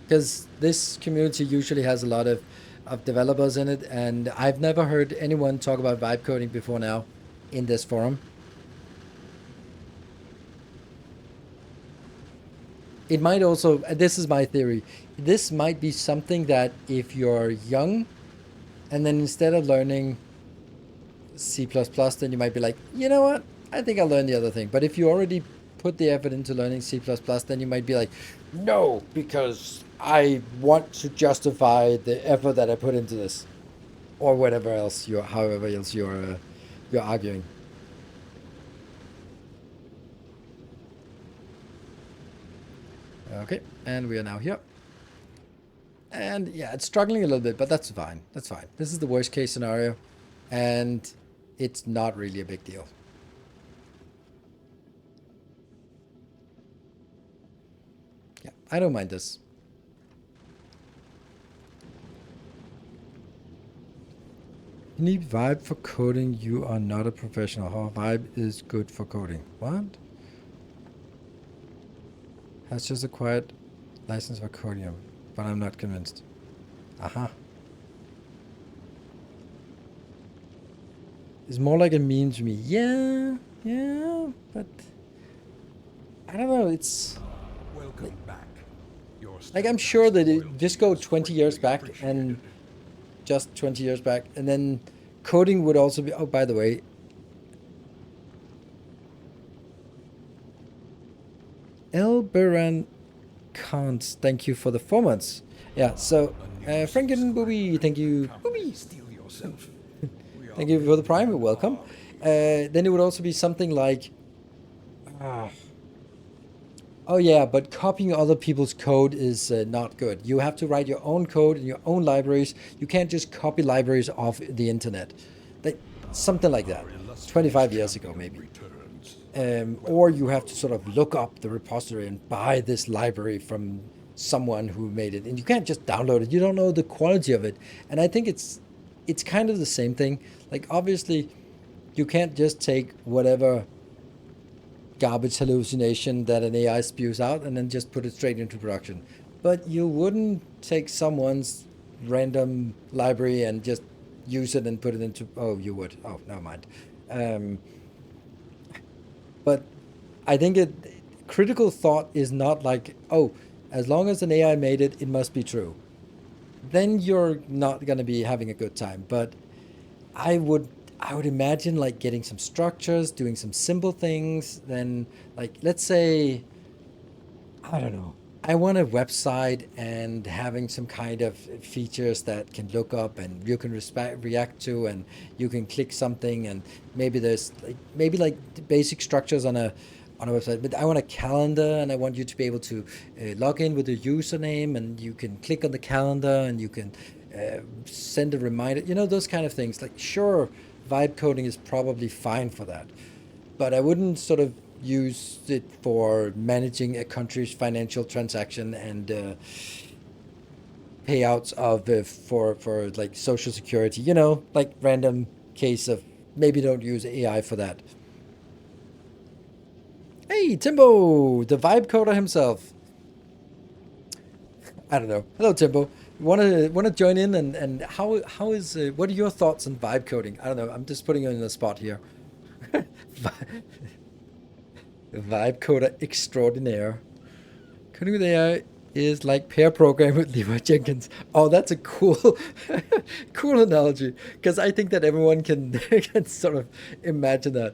Because this community usually has a lot of developers in it, and I've never heard anyone talk about vibe coding before now in this forum. It might also, this is my theory, this might be something that if you're young, and then instead of learning C++, then you might be like, you know what? I think I'll learn the other thing. But if you already put the effort into learning C++, then you might be like, no, because I want to justify the effort that I put into this, or whatever else however else you're arguing. Okay, and we are now here. And yeah, it's struggling a little bit, but that's fine. That's fine. This is the worst case scenario. and it's not really a big deal. Yeah, I don't mind this. You need Vibe for coding. You are not a professional. How Vibe is good for coding. What? Has just acquired license for Codium, but I'm not convinced. Aha. It's more like a meme to me. Yeah, but I don't know. It's Welcome back. like I'm sure that it just go 20 years back and just 20 years back, and then coding would also be. Oh, by the way, Elberan Kant, thank you for the 4 months. Yeah, so Franken Booby, thank you. Booby. Steal yourself. Thank you for the prime. Welcome. Then it would also be something like, oh yeah, but copying other people's code is not good. You have to write your own code in your own libraries. You can't just copy libraries off the internet. Something like that. 25 years ago, maybe. Or you have to sort of look up the repository and buy this library from someone who made it. And you can't just download it. You don't know the quality of it. And I think it's kind of the same thing. Like, obviously, you can't just take whatever garbage hallucination that an AI spews out and then just put it straight into production. But you wouldn't take someone's random library and just use it and put it into... Oh, you would. Oh, never mind. But I think critical thought is not like, oh, as long as an AI made it, it must be true. Then you're not going to be having a good time. But I would imagine like getting some structures, doing some simple things. Then, like, let's say, I don't know, I want a website and having some kind of features that can look up and you can react to, and you can click something, and maybe there's like the basic structures on a website. But I want a calendar, and I want you to be able to log in with a username, and you can click on the calendar, and you can send a reminder. You know, those kind of things. Like, sure, vibe coding is probably fine for that, but I wouldn't sort of use it for managing a country's financial transaction and payouts of for like social security. You know, like random case of maybe don't use AI for that. Hey, Timbo, the vibe coder himself. I don't know. Hello, Timbo. Want to join in, and how is what are your thoughts on vibe coding? I don't know. I'm just putting you in the spot here. Vibe coder extraordinaire. Coding with AI is like pair program with Levi Jenkins. Oh, that's a cool, cool analogy, because I think that everyone can can sort of imagine that,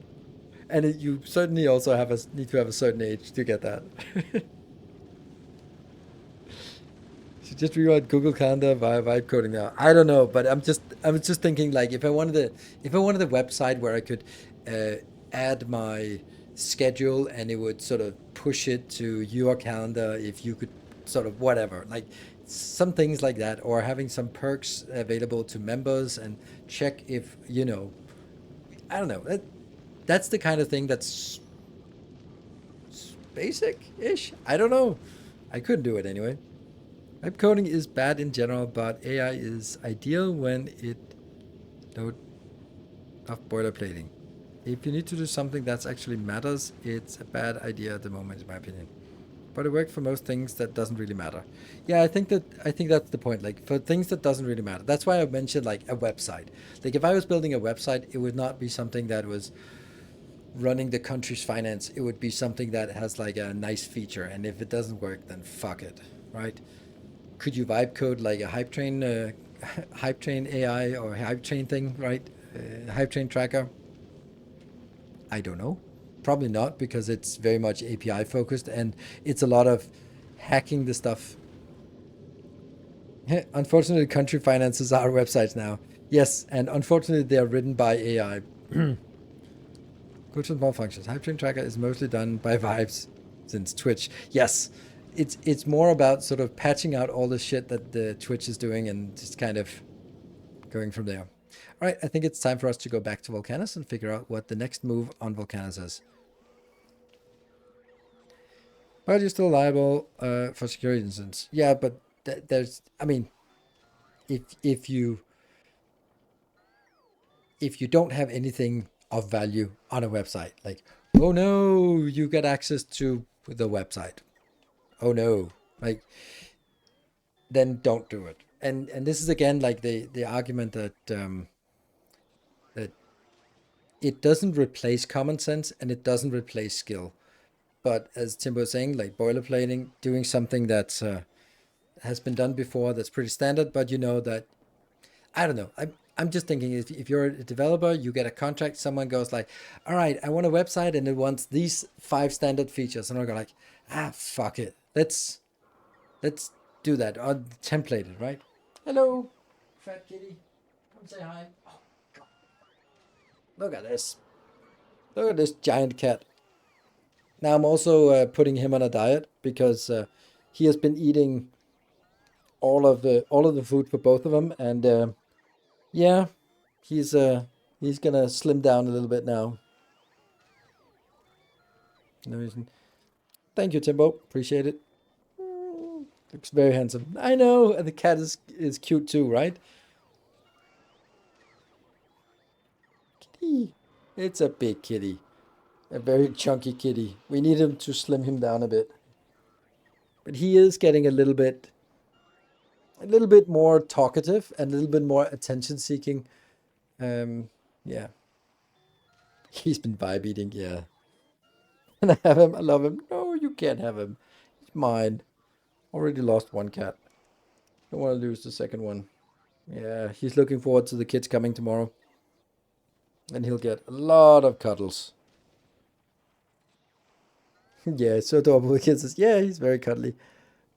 and you certainly also need to have a certain age to get that. So just rewrite Google Calendar via vibe coding now. I don't know, but I was just thinking, like, if I wanted a website where I could add my schedule and it would sort of push it to your calendar, if you could sort of whatever, like some things like that, or having some perks available to members and check if, you know, I don't know, that's the kind of thing that's basic-ish. I don't know. I couldn't do it anyway. Vibe coding is bad in general, but AI is ideal when it don't have boilerplating. If you need to do something that actually matters, it's a bad idea at the moment, in my opinion. But it works for most things that doesn't really matter. Yeah, I think that's the point. Like, for things that doesn't really matter. That's why I mentioned like a website. Like, if I was building a website, it would not be something that was running the country's finance. It would be something that has like a nice feature. And if it doesn't work, then fuck it, right? Could you vibe code like a hype train AI or hype train thing, right? Hype train tracker. I don't know. Probably not, because it's very much API focused and it's a lot of hacking the stuff. Unfortunately, country finances are websites now. Yes, and unfortunately, they are written by AI. Go to small functions. Hype train tracker is mostly done by Vibes since Twitch. Yes, it's more about sort of patching out all the shit that the Twitch is doing and just kind of going from there. All right, I think it's time for us to go back to Volcanus and figure out what the next move on Volcanus is. But you're still liable for security incidents. Yeah, but there's, I mean, if you don't have anything of value on a website, like, oh no, you get access to the website. Oh no, like, then don't do it. And this is again like the argument that that it doesn't replace common sense and it doesn't replace skill. But as Tim was saying, like boilerplating, doing something that's has been done before, that's pretty standard, but you know that, I don't know. I'm just thinking if you're a developer, you get a contract, someone goes like, all right, I want a website and it wants these 5 standard features. And I go like, fuck it. Let's do that. Or template it, right? Hello, fat kitty. Come say hi. Oh, God. Look at this. Look at this giant cat. Now I'm also putting him on a diet because he has been eating all of the food for both of them, and yeah, he's gonna slim down a little bit now. No reason. Thank you, Timbo. Appreciate it. Looks very handsome. I know, and the cat is cute too, right? Kitty. It's a big kitty. A very chunky kitty. We need him to slim him down a bit. But he is getting a little bit more talkative and a little bit more attention seeking. Yeah. He's been vibe eating, yeah. Can I have him? I love him. No, you can't have him. He's mine. Already lost one cat. Don't want to lose the second one. Yeah, he's looking forward to the kids coming tomorrow. And he'll get a lot of cuddles. Yeah, so adorable. The kids says, yeah, he's very cuddly.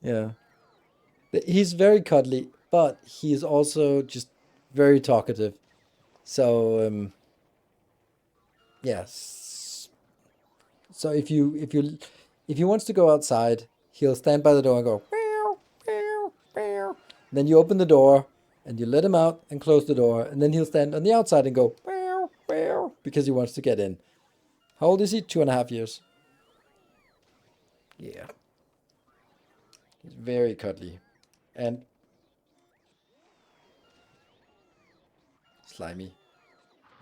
Yeah. He's very cuddly, but he's also just very talkative. So, yes. So if he wants to go outside, he'll stand by the door and go meow, meow, meow. Then you open the door and you let him out and close the door, and then he'll stand on the outside and go meow, meow, because he wants to get in. How old is he? 2.5 years. Yeah. He's very cuddly. And slimy.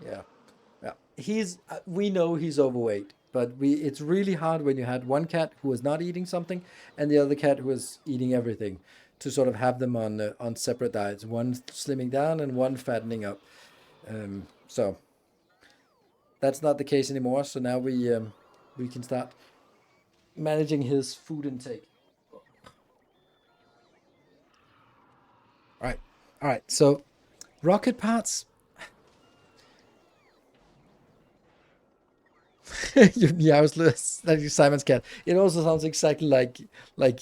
Yeah. Yeah. We know he's overweight, but it's really hard when you had one cat who was not eating something and the other cat who was eating everything to sort of have them on separate diets, one slimming down and one fattening up. So that's not the case anymore. So now we can start managing his food intake. All right. All right. So rocket parts. You meows like Simon's cat. It also sounds exactly like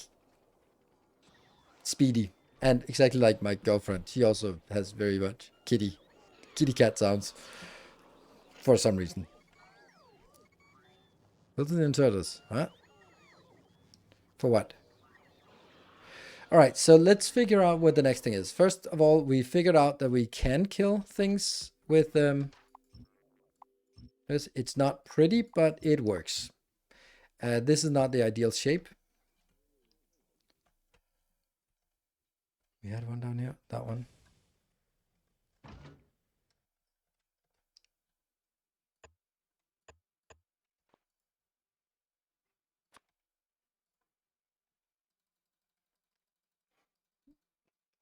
Speedy, and exactly like my girlfriend. She also has very much kitty cat sounds for some reason. Built-in inserters, huh? For what? All right, so let's figure out what the next thing is. First of all, we figured out that we can kill things with this. It's not pretty, but it works. This is not the ideal shape. We had one down here. That one.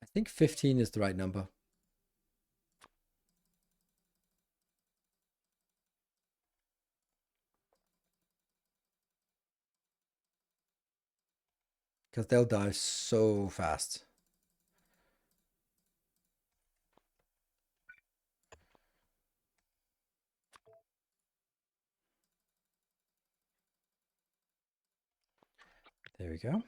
I think 15 is the right number. Because they'll die so fast. There we go.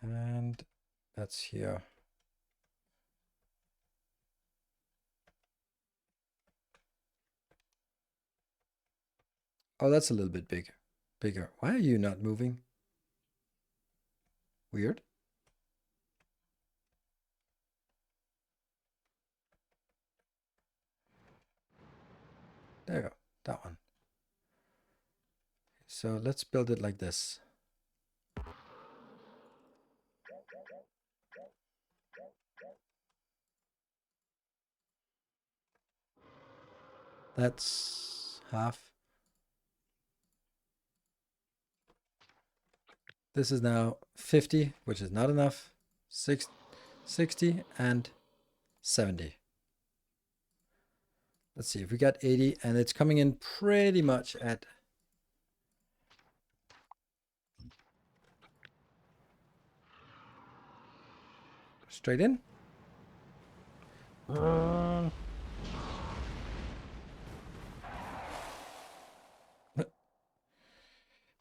And that's here. Oh, that's a little bit bigger. Why are you not moving? Weird. There you go. That one. So let's build it like this. That's half. This is now 50, which is not enough. 60 and 70. Let's see if we got 80, and it's coming in pretty much at straight in.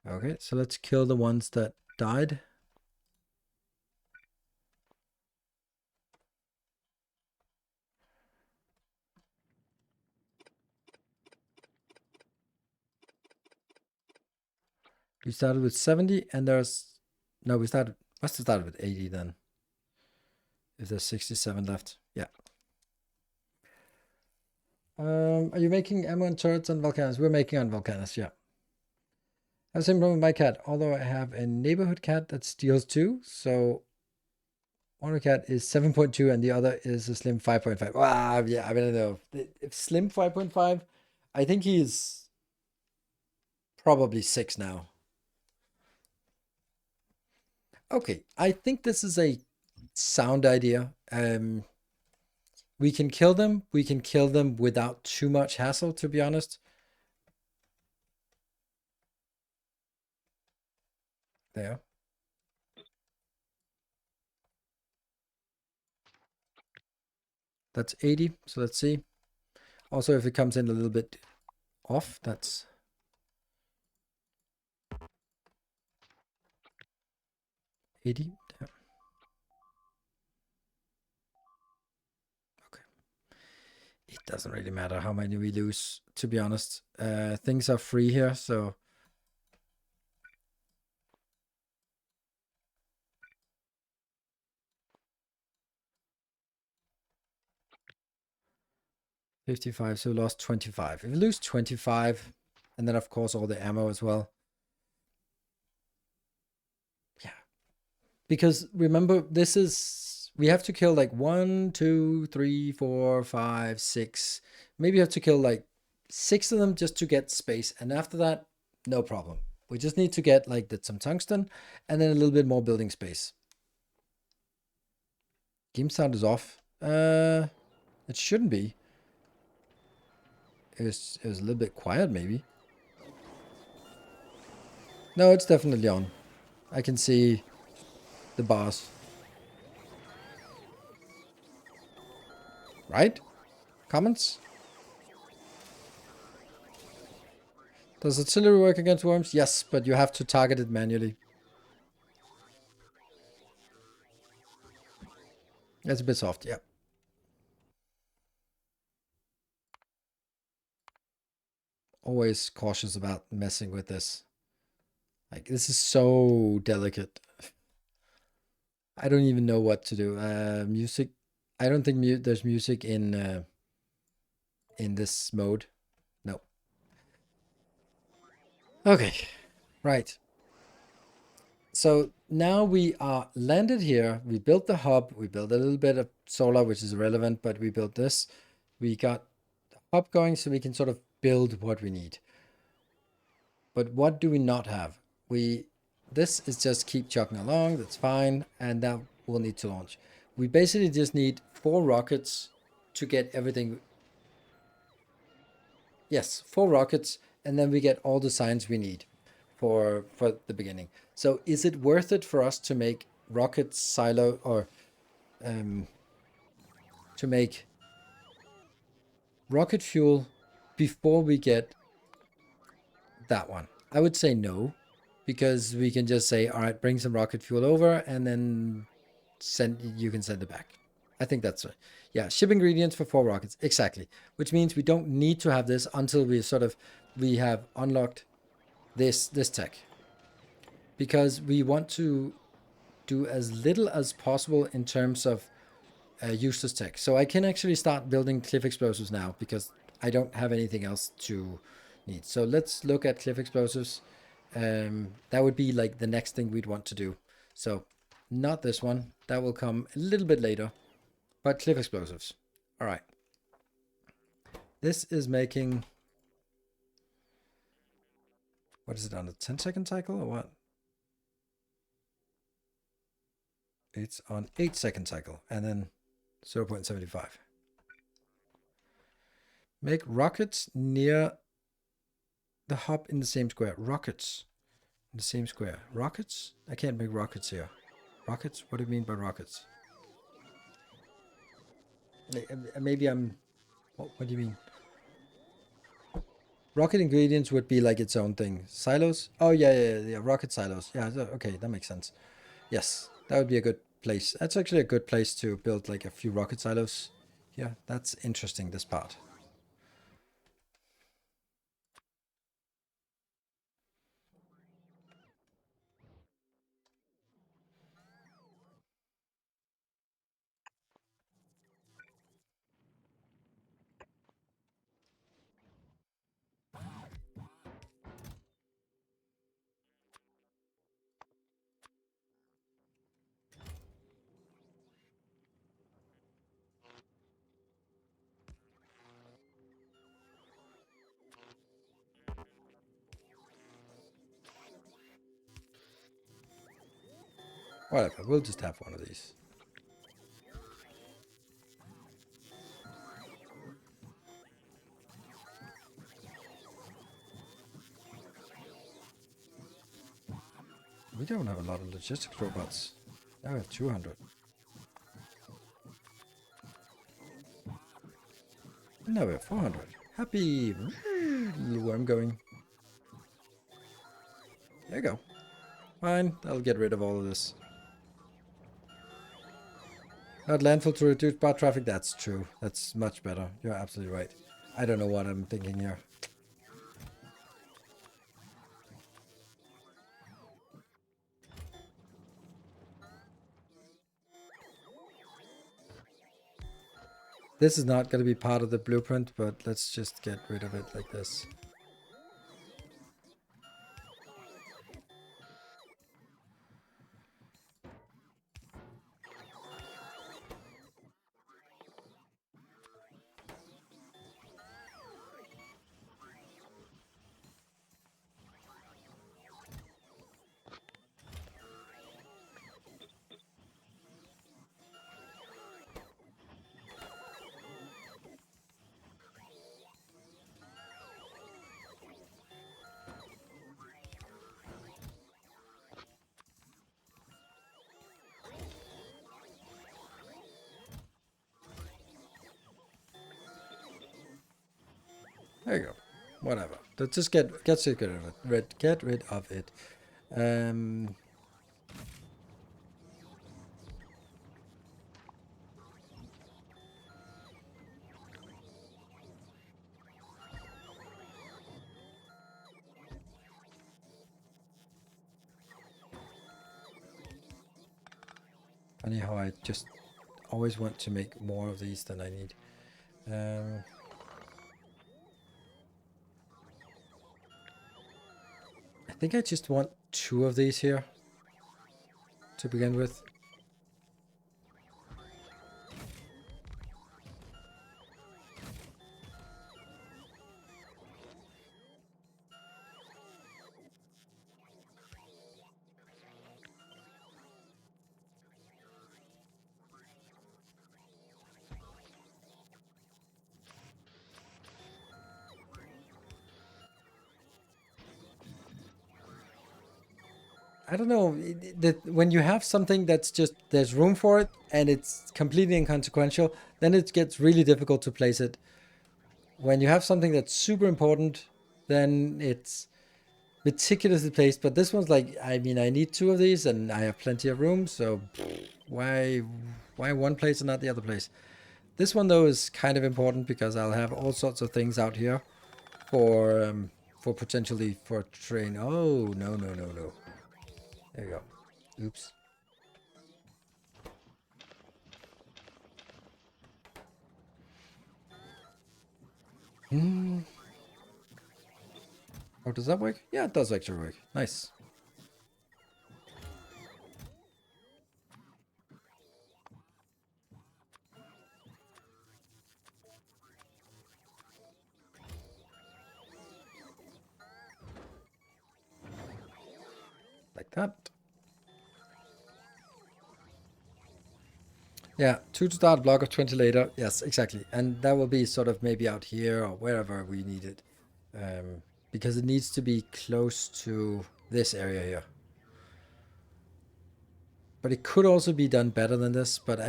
Okay, so let's kill the ones that died. We started with 70, and there's no, must have started with 80 then. If there's 67 left, yeah. Are you making ammo and turrets on Volcanus? We're making on Volcanus, yeah. I have the same problem with my cat, although I have a neighborhood cat that steals too. So one cat is 7.2 and the other is a slim 5.5. Wow, yeah, I don't know. If slim 5.5, I think he's probably 6 now. Okay, I think this is a sound idea. We can kill them. We can kill them without too much hassle, to be honest. There. That's 80. So let's see. Also, if it comes in a little bit off, that's 80. Yeah. Okay. It doesn't really matter how many we lose, to be honest. Things are free here, so 55, so we lost 25. If we lose 25, and then of course all the ammo as well. Yeah. Because remember, this is, we have to kill like 1, 2, 3, 4, 5, 6. Maybe you have to kill like 6 of them just to get space. And after that, no problem. We just need to get like some tungsten and then a little bit more building space. Game sound is off. It shouldn't be. It was a little bit quiet, maybe. No, it's definitely on. I can see the bars. Right? Comments? Does artillery work against worms? Yes, but you have to target it manually. It's a bit soft, yeah. Always cautious about messing with this. Like, this is so delicate. I don't even know what to do. Music. I don't think there's music in this mode. No. Okay. Right. So now we are landed here. We built the hub. We built a little bit of solar, which is irrelevant, but we built this. We got the hub going so we can sort of build what we need. But what do we not have? This is just keep chugging along. That's fine. And that will need to launch. We basically just need 4 rockets to get everything. Yes, 4 rockets. And then we get all the signs we need for the beginning. So is it worth it for us to make rocket silo or to make rocket fuel before we get that one? I would say no, because we can just say, all right, bring some rocket fuel over and then you can send it back. I think that's right. Yeah, ship ingredients for 4 rockets. Exactly. Which means we don't need to have this until we sort of we have unlocked this tech, because we want to do as little as possible in terms of useless tech. So I can actually start building cliff explosives now because I don't have anything else to need. So let's look at cliff explosives. That would be like the next thing we'd want to do. So not this one. That will come a little bit later. But cliff explosives. All right. This is making... What is it, on a 10-second cycle or what? It's on 8-second cycle and then 0.75. Make rockets near the hub in the same square. Rockets in the same square. Rockets? I can't make rockets here. Rockets? What do you mean by rockets? Maybe I'm... What do you mean? Rocket ingredients would be like its own thing. Silos? Oh, yeah. Rocket silos. Yeah, okay, that makes sense. Yes, that would be a good place. That's actually a good place to build like a few rocket silos. Yeah, that's interesting, this part. Whatever, we'll just have one of these. We don't have a lot of logistics robots. Now we have 200. Now we have 400. Happy little worm going. There you go. Fine, I'll get rid of all of this. Not landfill to reduce bar traffic. That's true. That's much better. You're absolutely right. I don't know what I'm thinking here. This is not going to be part of the blueprint, but let's just get rid of it like this. There you go. Whatever. Let's just get rid of it. Get rid of it. Funny how I just always want to make more of these than I need. I think I just want 2 of these here to begin with. I don't know, when you have something that's just, there's room for it and it's completely inconsequential, then it gets really difficult to place it. When you have something that's super important, then it's meticulously placed. But this one's like, I mean, I need 2 of these and I have plenty of room, so why one place and not the other place? This one though is kind of important because I'll have all sorts of things out here for for potentially for train. Oh, no, no, no, no. There you go. Oops. Oh, does that work? Yeah, it does actually work. Nice. Like that. Yeah, 2 to start, block of 20 later. Yes, exactly. And that will be sort of maybe out here or wherever we need it. Because it needs to be close to this area here. But it could also be done better than this, but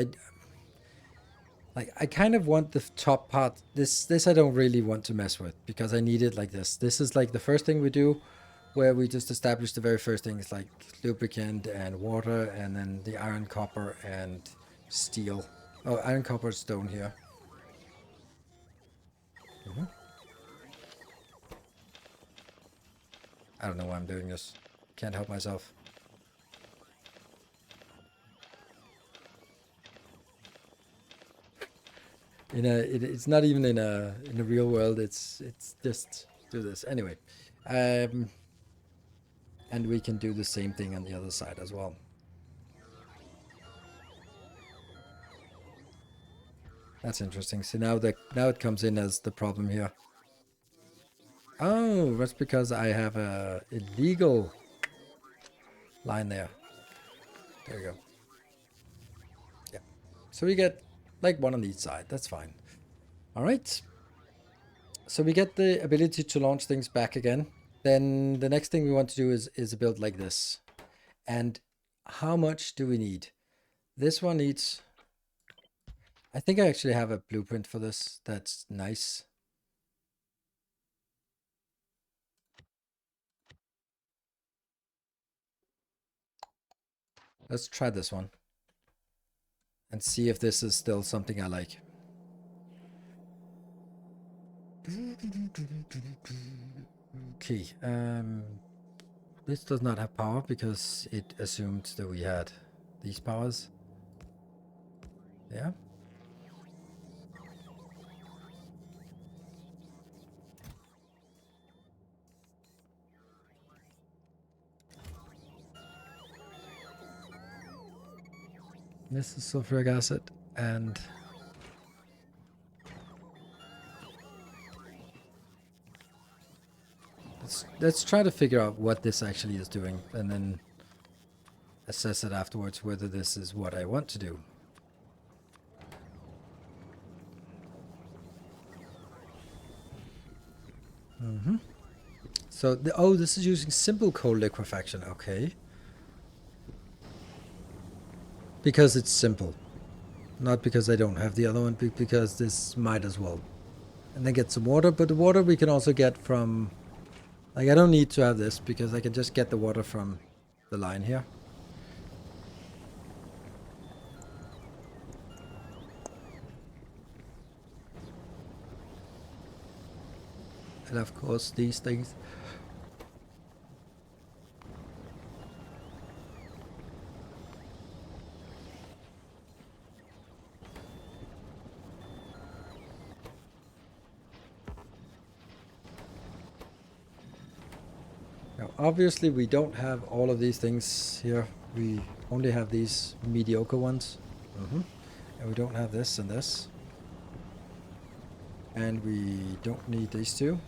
I kind of want the top part. This I don't really want to mess with because I need it like this. This is like the first thing we do, where we just establish the very first things like lubricant and water, and then the iron, copper, and steel. Oh, iron, copper, stone here. I don't know why I'm doing this. Can't help myself. It's not even in a real world. It's just do this anyway, and we can do the same thing on the other side as well. That's interesting. So now it comes in as the problem here. Oh, that's because I have a illegal line there. There we go. Yeah. So we get like one on each side. That's fine. All right. So we get the ability to launch things back again. Then the next thing we want to do is a build like this. And how much do we need? This one needs... I think I actually have a blueprint for this. That's nice. Let's try this one. And see if this is still something I like. Okay. This does not have power because it assumed that we had these powers. Yeah. This is sulfuric acid, and let's try to figure out what this actually is doing, and then assess it afterwards whether this is what I want to do. So this is using simple cold liquefaction. Okay. Because it's simple. Not because I don't have the other one, but because this might as well. And then get some water, but the water we can also get from... Like, I don't need to have this because I can just get the water from the line here. And of course, these things. Now, obviously, we don't have all of these things here. We only have these mediocre ones. And we don't have this and this. And we don't need these two.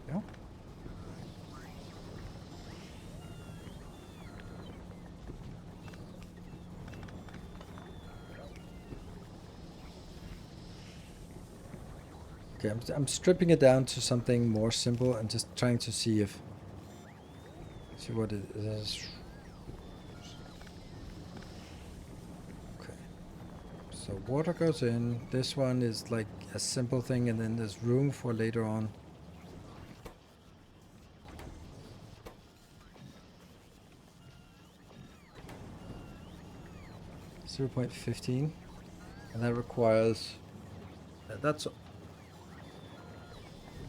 Yeah. Okay, I'm stripping it down to something more simple and just trying to see what it is. Okay. So water goes in. This one is like a simple thing, and then there's room for later on. 0.15, and that requires that's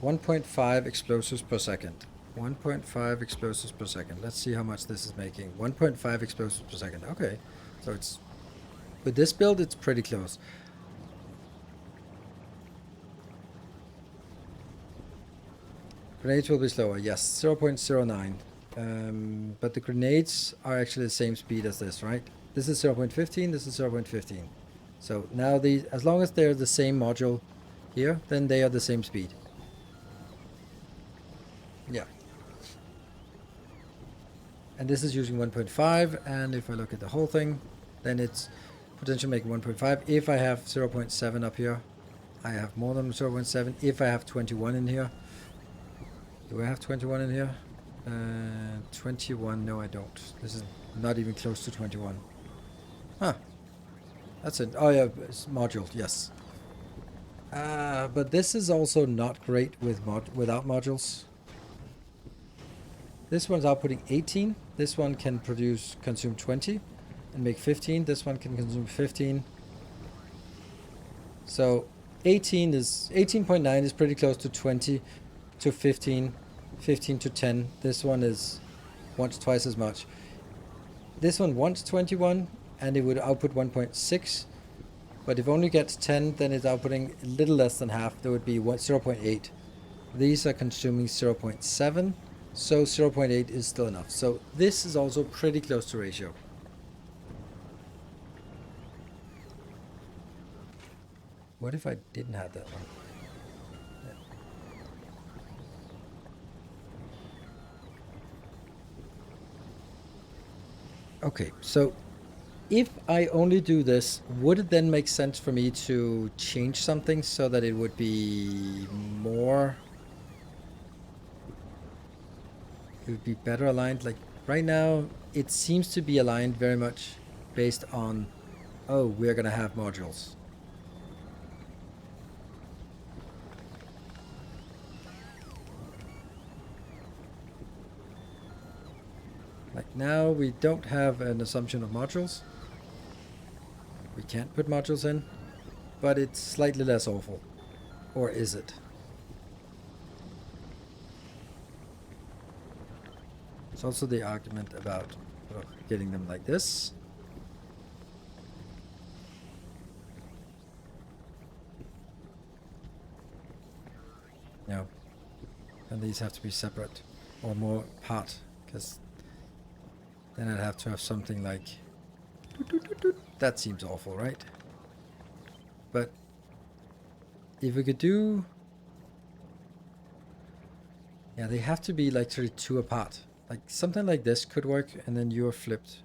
1.5 explosives per second. 1.5 explosives per second. Let's see how much this is making. 1.5 explosives per second. Okay, so it's with this build, it's pretty close. Grenades will be slower. Yes, 0.09. But the grenades are actually the same speed as this, right? This is 0.15. This is 0.15. So now these, as long as they're the same module here, then they are the same speed. Yeah. And this is using 1.5, and if I look at the whole thing, then it's potentially making 1.5. If I have 0.7 up here, I have more than 0.7. If I have 21 in here, do I have 21 in here? 21, no I don't. This is not even close to 21. Huh, that's it. Oh yeah, it's module, yes. But this is also not great with without modules. This one's outputting 18. This one can consume 20 and make 15. This one can consume 15. So 18.9 is pretty close to 20 to 15, 15 to 10. This one is once twice as much. This one wants 21 and it would output 1.6. But if only gets 10, then it's outputting a little less than half. There would be 0.8. These are consuming 0.7. So 0.8 is still enough. So this is also pretty close to ratio. What if I didn't have that one? Yeah. Okay, so if I only do this, would it then make sense for me to change something so that it would be more... It would be better aligned? Like right now, it seems to be aligned very much based on, oh, we're gonna have modules. Like now we don't have an assumption of modules. We can't put modules in, but it's slightly less awful. Or is it? It's also the argument about getting them like this. No. And these have to be separate or more apart, because then I'd have to have something like... That seems awful, right? But if we could do... Yeah, they have to be like 32 apart. Like something like this could work, and then you're flipped.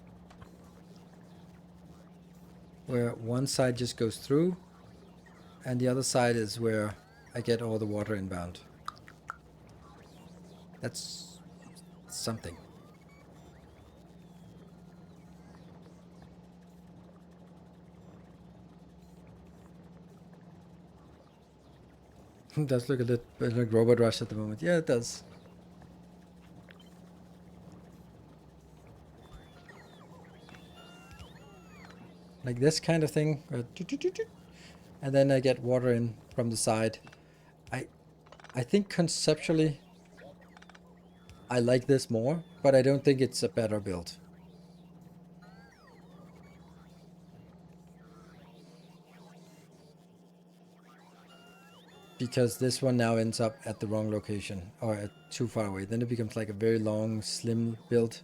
Where one side just goes through, and the other side is where I get all the water inbound. That's something. It does look a little bit like Robot Rush at the moment. Yeah, it does. Like this kind of thing. And then I get water in from the side. I think conceptually I like this more, but I don't think it's a better build. Because this one now ends up at the wrong location, or too far away. Then it becomes like a very long, slim build.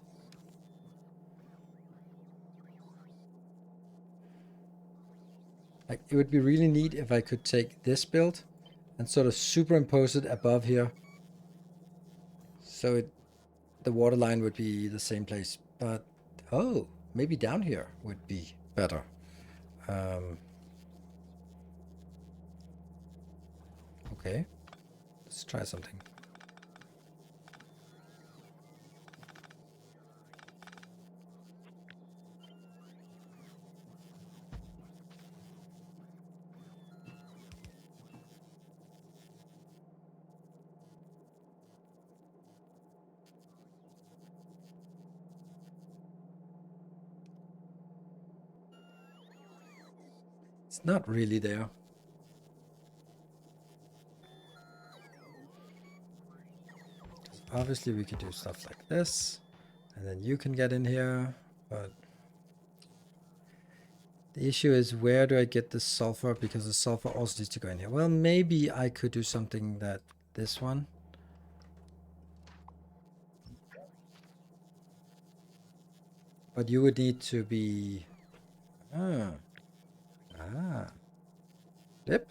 Like, it would be really neat if I could take this build and sort of superimpose it above here. So the water line would be the same place. But, oh, maybe down here would be better. Okay, let's try something. It's not really there. Obviously we could do stuff like this, and then you can get in here, but the issue is, where do I get the sulfur? Because the sulfur also needs to go in here. Well, maybe I could do something that this one. But you would need to be... Flip?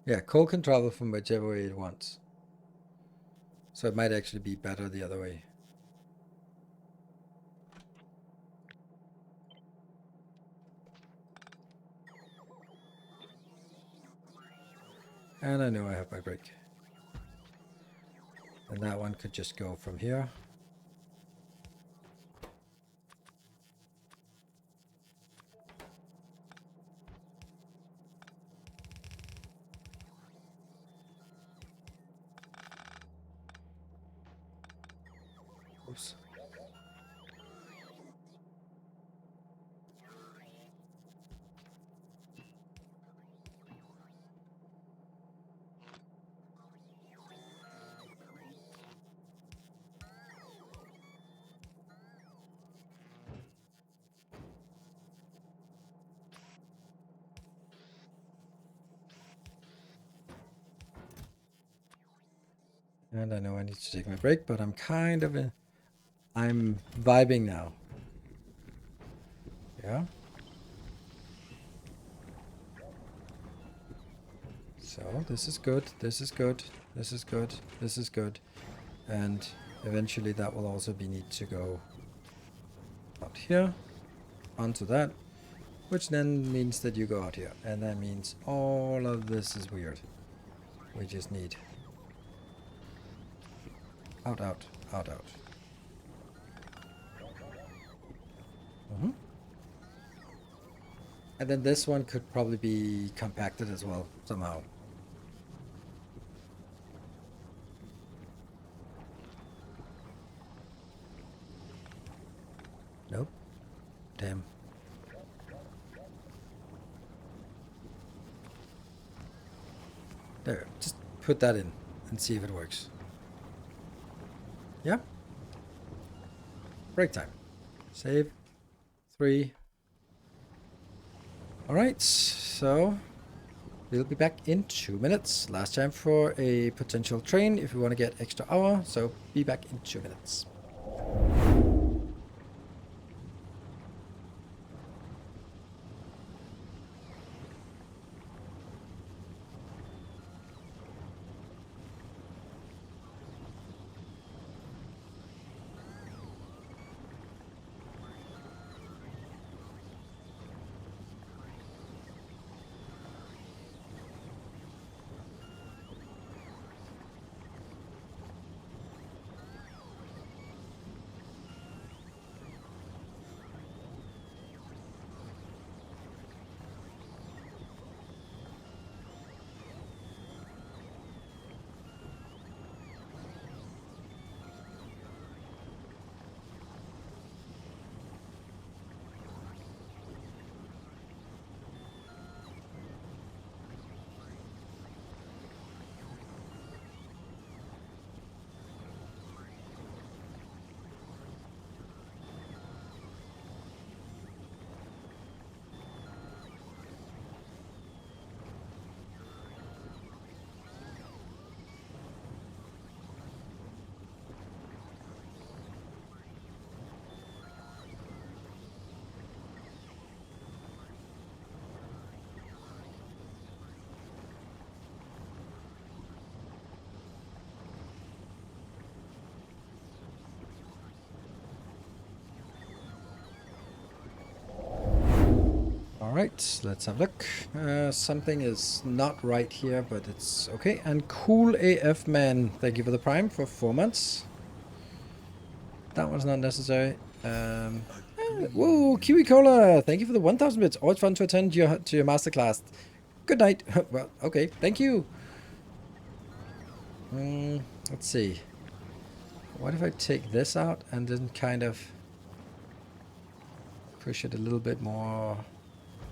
Yeah, coal can travel from whichever way it wants. So it might actually be better the other way. And I know I have my brake. And that one could just go from here. Oops. And I know I need to take my break, but I'm kind of in... I'm vibing now. Yeah. So this is good, this is good, this is good, this is good. And eventually that will also be need to go out here, onto that, which then means that you go out here. And that means all of this is weird. We just need out, out, out, out. And then this one could probably be compacted as well, somehow. Nope. Damn. There, just put that in and see if it works. Yeah? Break time. Save. 3. Alright, so we'll be back in 2 minutes. Last time for a potential train if we want to get extra hour, so be back in 2 minutes. Alright, let's have a look. Something is not right here, but it's okay. And Cool AF Man, thank you for the Prime for 4 months. That was not necessary. Whoa, Kiwi Cola, thank you for the 1,000 bits. Always fun to attend your masterclass. Good night. Well, okay, thank you. Let's see. What if I take this out and then kind of push it a little bit more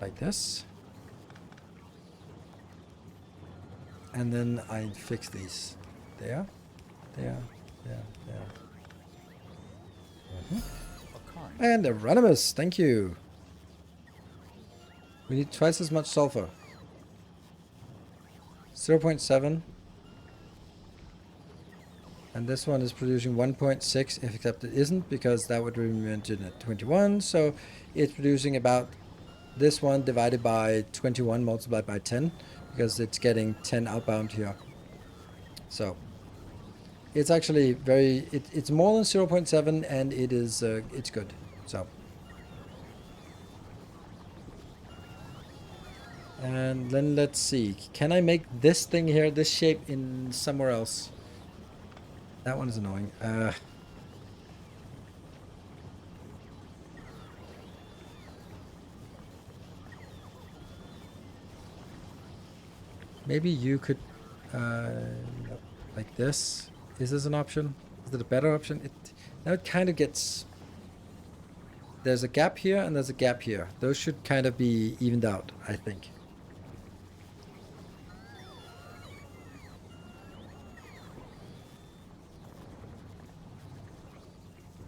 like this? And then I fix these. There. And Eronimus, thank you. We need twice as much sulfur. 0.7. And this one is producing 1.6, except it isn't, because that would remain at 21. So it's producing about this one divided by 21 multiplied by 10, because it's getting 10 outbound here. So it's actually very, it's more than 0.7, and it is, it's good. So. And then let's see, can I make this thing here, this shape, in somewhere else? That one is annoying. Maybe you could, like this. Is this an option? Is it a better option? Now it kind of gets. There's a gap here and there's a gap here. Those should kind of be evened out, I think.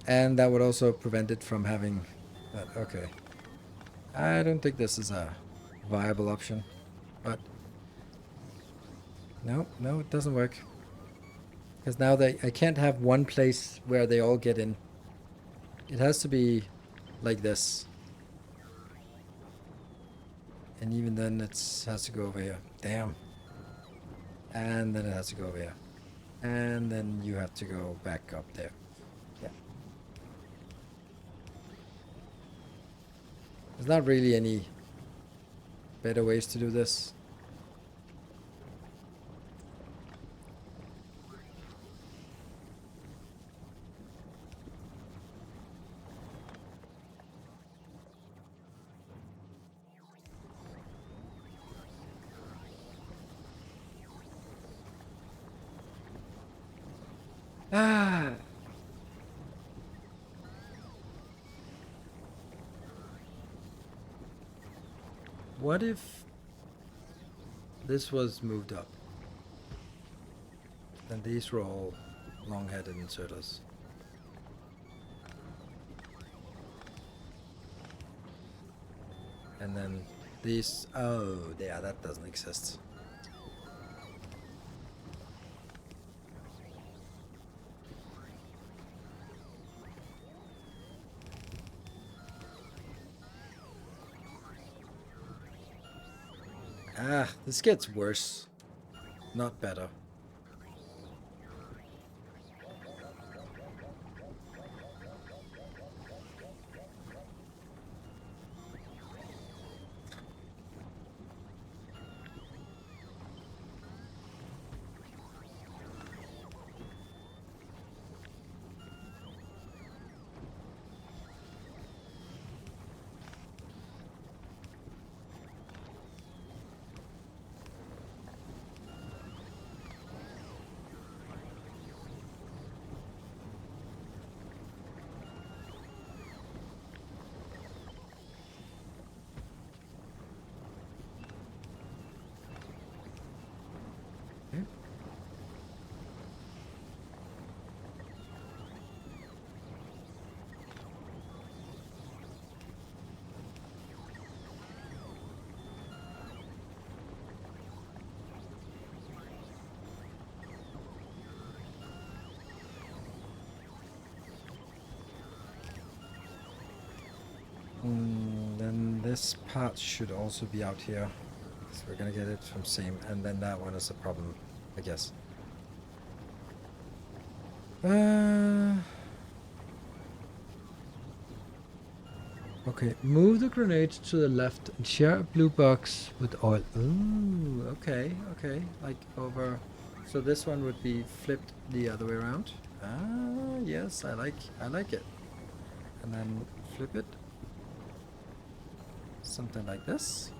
And that would also prevent it from having that. Okay. I don't think this is a viable option, but no, it doesn't work. Because now I can't have one place where they all get in. It has to be like this. And even then it has to go over here. Damn. And then it has to go over here. And then you have to go back up there. Yeah. There's not really any better ways to do this. Ah. What if this was moved up? Then these were all long-headed inserters. And then these, oh yeah, that doesn't exist. Ah, this gets worse, not better. Then this part should also be out here. So we're gonna get it from same, and then that one is a problem, I guess. Okay, move the grenade to the left and share a blue box with oil. Ooh, okay, okay. Like over. So this one would be flipped the other way around. Ah, yes, I like it. And then flip it. Something like this.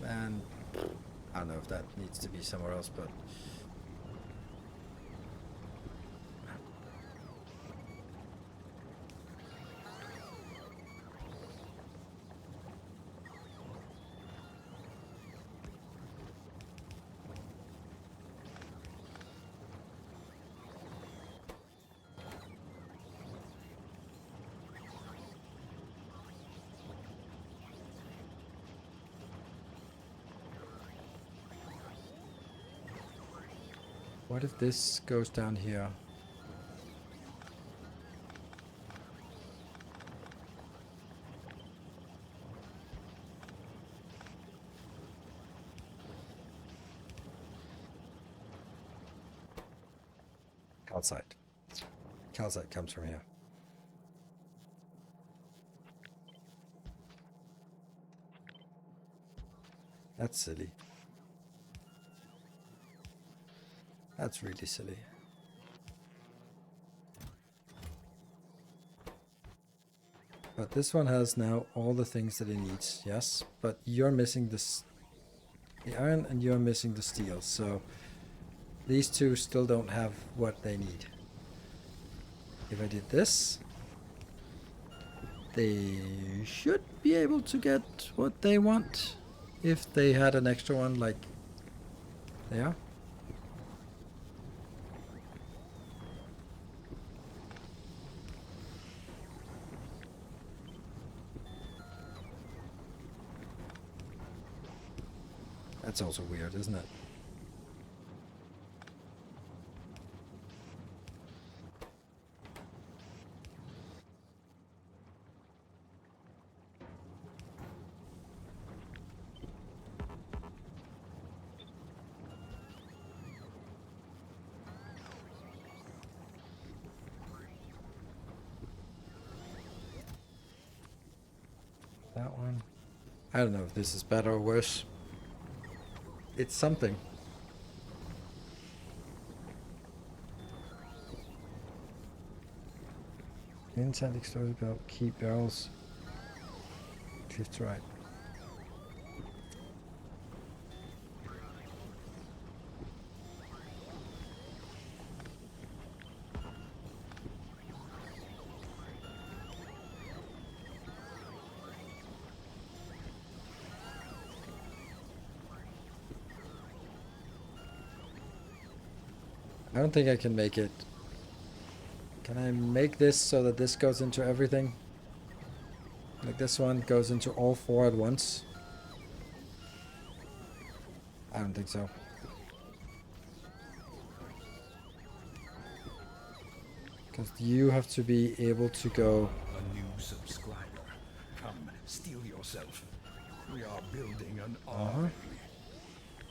And I don't know if that needs to be somewhere else, but what if this goes down here? Calcite. Calcite comes from here. That's silly. That's really silly. But this one has now all the things that it needs, yes? But you're missing this, the iron, and you're missing the steel. So these two still don't have what they need. If I did this, they should be able to get what they want. If they had an extra one like there. That's also weird, isn't it? That one. I don't know if this is better or worse. It's something. Inside explosive belt, keep barrels. Cliff to right. I don't think I can make it. Can I make this so that this goes into everything? Like this one goes into all four at once? I don't think so. Because you have to be able to go... A new subscriber. Come, steel yourself. We are building an army.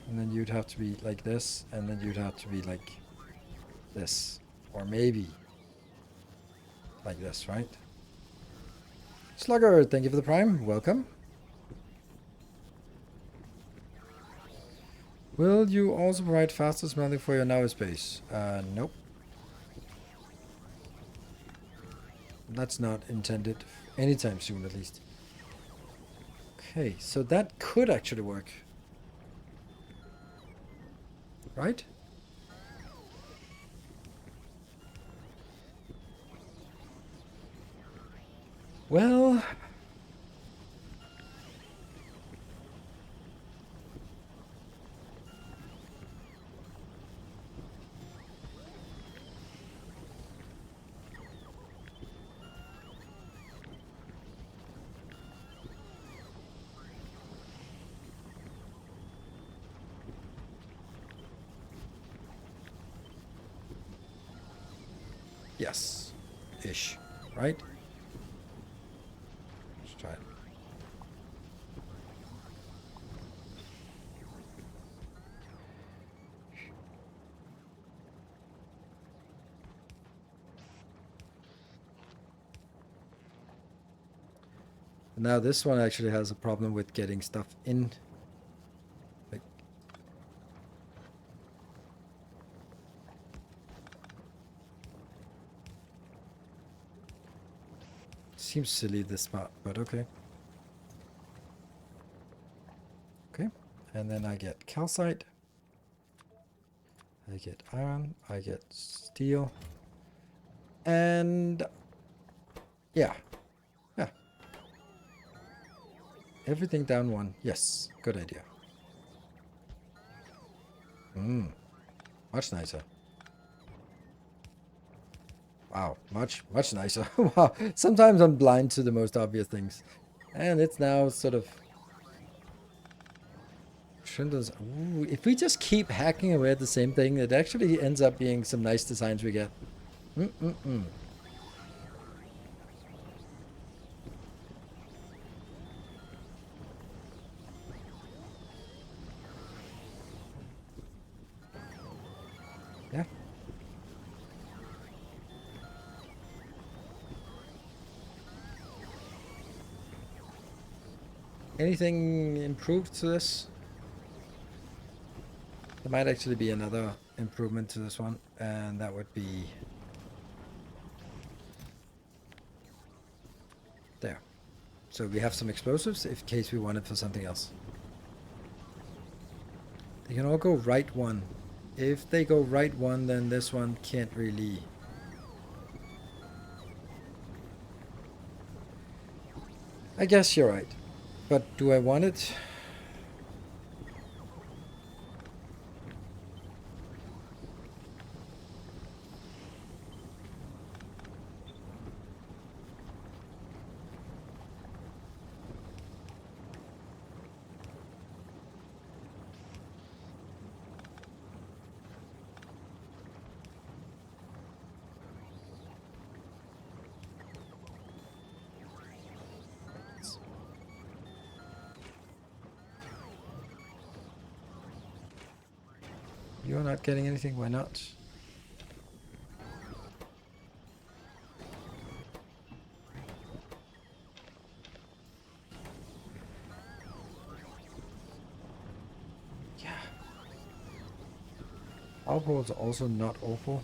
And then you'd have to be like this, and then you'd have to be like this. Or maybe like this, right? Slugger, thank you for the prime. Welcome. Will you also provide faster smelting for your Navi space? Nope. That's not intended anytime soon, at least. Okay, so that could actually work. Right? Well... Yes. Ish. Right? Let's try it. Now this one actually has a problem with getting stuff in. Like, seems silly this part, but okay. Okay, and then I get calcite. I get iron. I get steel. And yeah. Yeah. Everything down one. Yes. Good idea. Much nicer. Wow. Much nicer. Wow. Sometimes I'm blind to the most obvious things. And it's now sort of... Ooh, if we just keep hacking away at the same thing, it actually ends up being some nice designs we get. Yeah. Anything improved to this? There might actually be another improvement to this one, and that would be there. So we have some explosives in case we want it for something else. They can all go right one. If they go right one, then this one can't really... I guess you're right. But do I want it? You're not getting anything, why not? Yeah. Our poles are also not awful.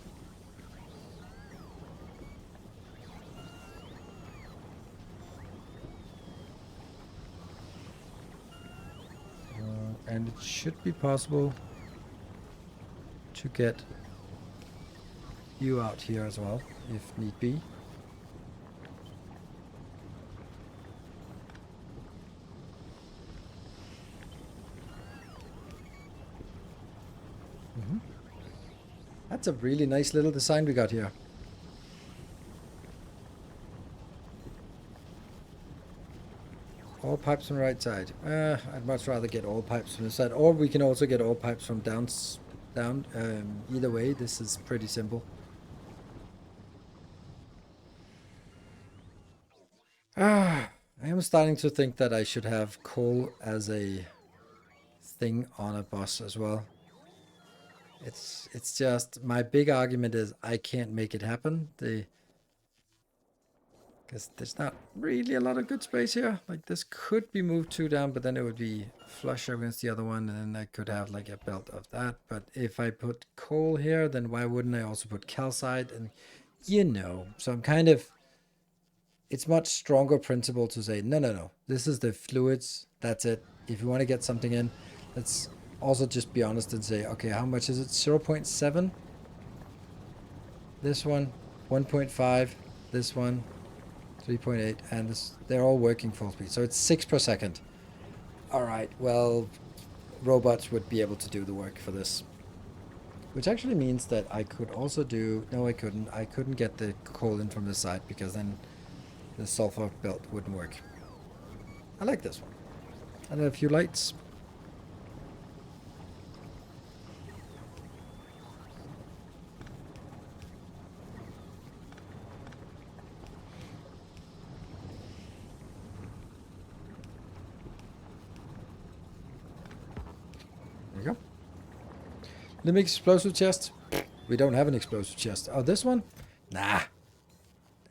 And it should be possible to get you out here as well, if need be. That's a really nice little design we got here. All pipes from the right side. I'd much rather get all pipes from the side. Or we can also get all pipes from down. Either way, this is pretty simple. I am starting to think that I should have coal as a thing on a bus as well. It's just, my big argument is I can't make it happen. Because there's not really a lot of good space here. Like, this could be moved 2 down, but then it would be flush against the other one, and then I could have like a belt of that. But if I put coal here, then why wouldn't I also put calcite? And you know, so I'm kind of, it's much stronger principle to say, no, this is the fluids, that's it. If you want to get something in, let's also just be honest and say, okay, how much is it? 0.7? This one, 1.5, this one, 3.8, and this, they're all working full speed. So it's 6 per second. Alright, well, robots would be able to do the work for this. Which actually means that I could also do... No, I couldn't. I couldn't get the coal in from the side because then the sulfur belt wouldn't work. I like this one. And a few lights. There you go. Limit explosive chest. We don't have an explosive chest. Oh, this one? Nah.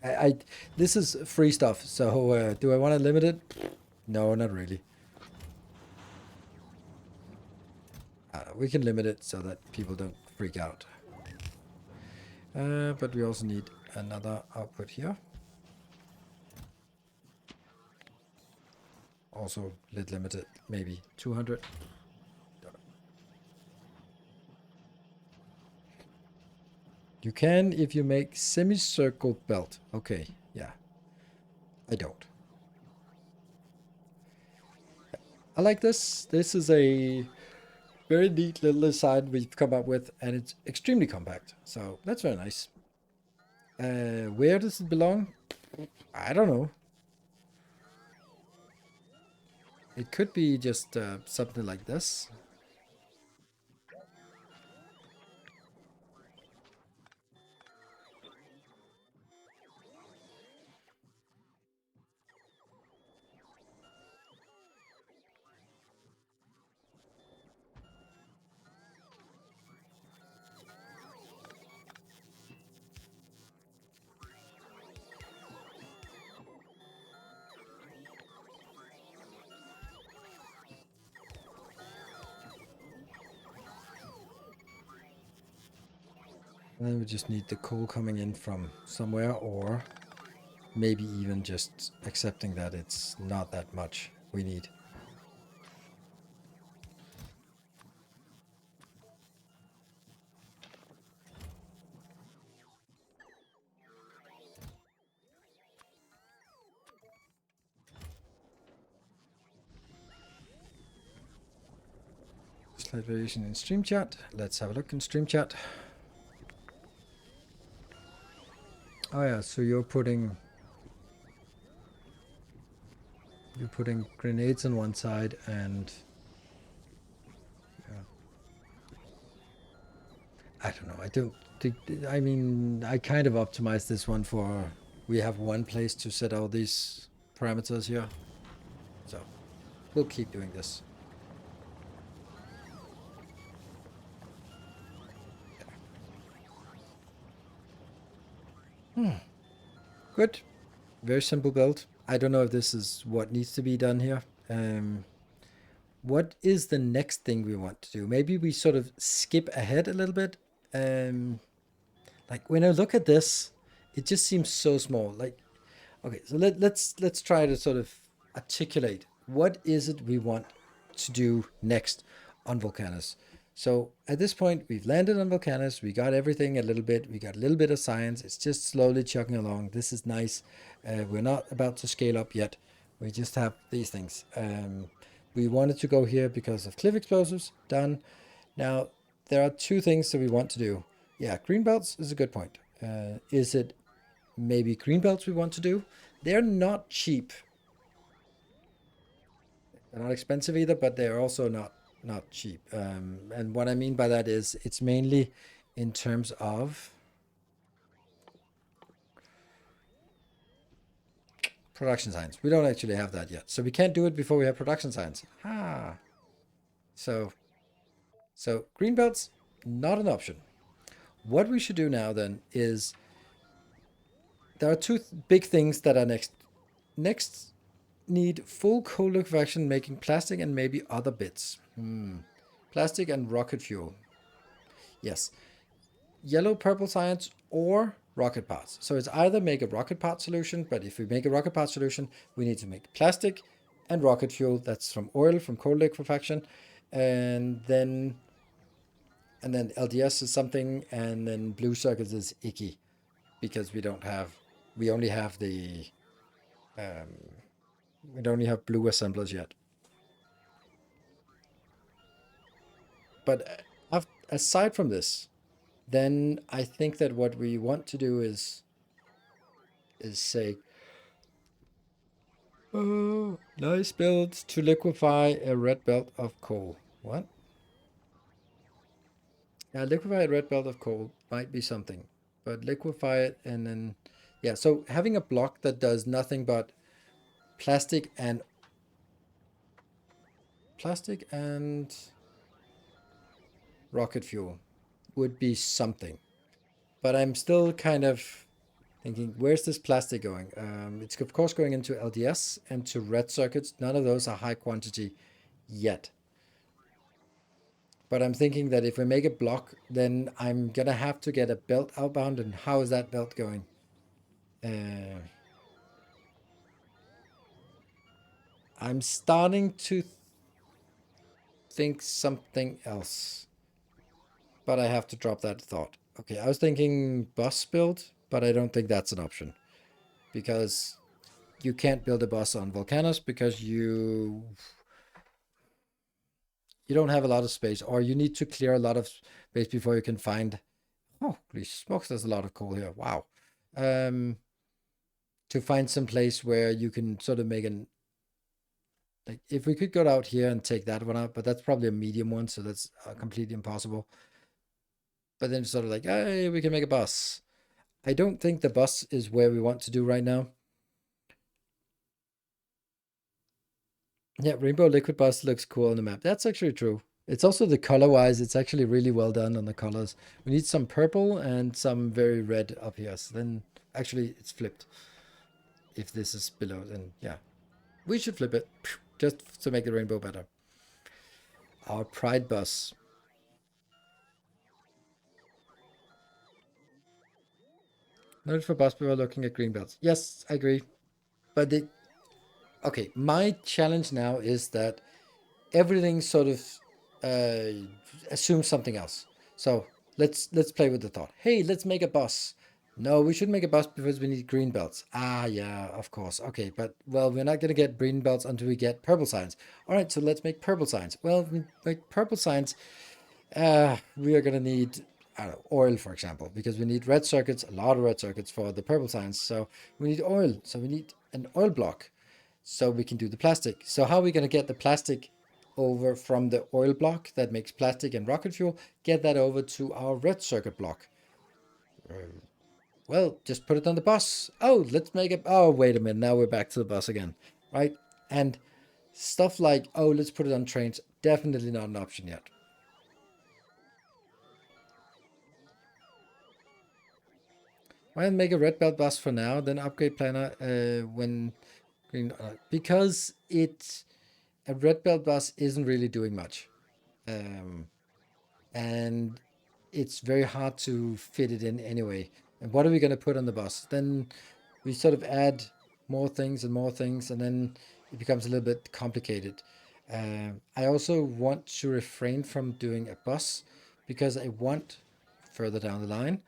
I this is free stuff, so do I want to limit it? No, not really. We can limit it so that people don't freak out. But we also need another output here. Also lid limited, maybe 200. You can if you make semicircle belt. Okay, yeah. I don't. I like this. This is a very neat little design we've come up with, and it's extremely compact. So that's very nice. Where does it belong? I don't know. It could be just something like this. And then we just need the coal coming in from somewhere, or maybe even just accepting that it's not that much we need. Slight variation in stream chat. Let's have a look in stream chat. Oh yeah, so you're putting grenades on one side and yeah. I don't know. I don't think. I mean, I kind of optimized this one for. We have one place to set all these parameters here, so we'll keep doing this. Good. Very simple build. I don't know if this is what needs to be done here. What is the next thing we want to do? Maybe we sort of skip ahead a little bit. Like when I look at this, it just seems so small. Like, okay, so let's try to sort of articulate what is it we want to do next on Volcanus. So at this point, we've landed on Volcanus. We got everything a little bit. We got a little bit of science. It's just slowly chugging along. This is nice. We're not about to scale up yet. We just have these things. We wanted to go here because of cliff explosives. Done. Now, there are two things that we want to do. Yeah, green belts is a good point. Is it maybe green belts we want to do? They're not cheap. They're not expensive either, but they're also not cheap. And what I mean by that is it's mainly in terms of production science. We don't actually have that yet. So we can't do it before we have production science. Ah. So green belts, not an option. What we should do now then is there are two big things that are next. Next, need full coal liquefaction making plastic and maybe other bits. Plastic and rocket fuel. Yes. Yellow purple science or rocket parts. So it's either make a rocket part solution, but if we make a rocket part solution, we need to make plastic and rocket fuel. That's from oil, from coal liquefaction. And then LDS is something, and then blue circuits is icky because we only have the we don't have blue assemblers yet. But aside from this, then I think that what we want to do is say, oh, nice build to liquefy a red belt of coal. What? Yeah, liquefy a red belt of coal might be something, but liquefy it and then, yeah. So having a block that does nothing but plastic and rocket fuel would be something. But I'm still kind of Thinking, where's this plastic going? It's of course going into LDS and to red circuits. None of those are high quantity yet. But I'm thinking that if we make a block, then I'm gonna have to get a belt outbound, and how is that belt going? I'm starting to think something else, but I have to drop that thought. Okay, I was thinking bus build, but I don't think that's an option because you can't build a bus on Volcanus because you don't have a lot of space, or you need to clear a lot of space before you can find. Oh, holy smokes! There's a lot of coal here. Wow. To find some place where you can sort of make an, like, if we could go out here and take that one out, but that's probably a medium one, so that's completely impossible. But then it's sort of like, hey, we can make a bus. I don't think the bus is where we want to do right now. Yeah, Rainbow Liquid Bus looks cool on the map. That's actually true. It's also the color-wise, it's actually really well done on the colors. We need some purple and some very red up here. So then, actually, it's flipped. If this is below, then yeah. We should flip it, just to make the rainbow better. Our Pride Bus. Noted for bus people looking at green belts. Yes, I agree. But okay, my challenge now is that everything sort of assumes something else. So let's play with the thought. Hey, let's make a bus. No, we should make a bus because we need green belts. Ah, yeah, of course. Okay, but well, we're not gonna get green belts until we get purple signs. All right, so let's make purple signs. Well, we make purple signs. We are gonna need, I don't know, oil, for example, because we need red circuits, a lot of red circuits for the purple signs. So we need oil. So we need an oil block so we can do the plastic. So how are we going to get the plastic over from the oil block that makes plastic and rocket fuel, get that over to our red circuit block? Well, just put it on the bus. Oh, let's make it. Oh, wait a minute. Now we're back to the bus again, right? And stuff like, oh, let's put it on trains. Definitely not an option yet. Why not make a red belt bus for now, then upgrade planner when green? Because a red belt bus isn't really doing much. And it's very hard to fit it in anyway. And what are we going to put on the bus? Then we sort of add more things, and then it becomes a little bit complicated. I also want to refrain from doing a bus because I want, further down the line,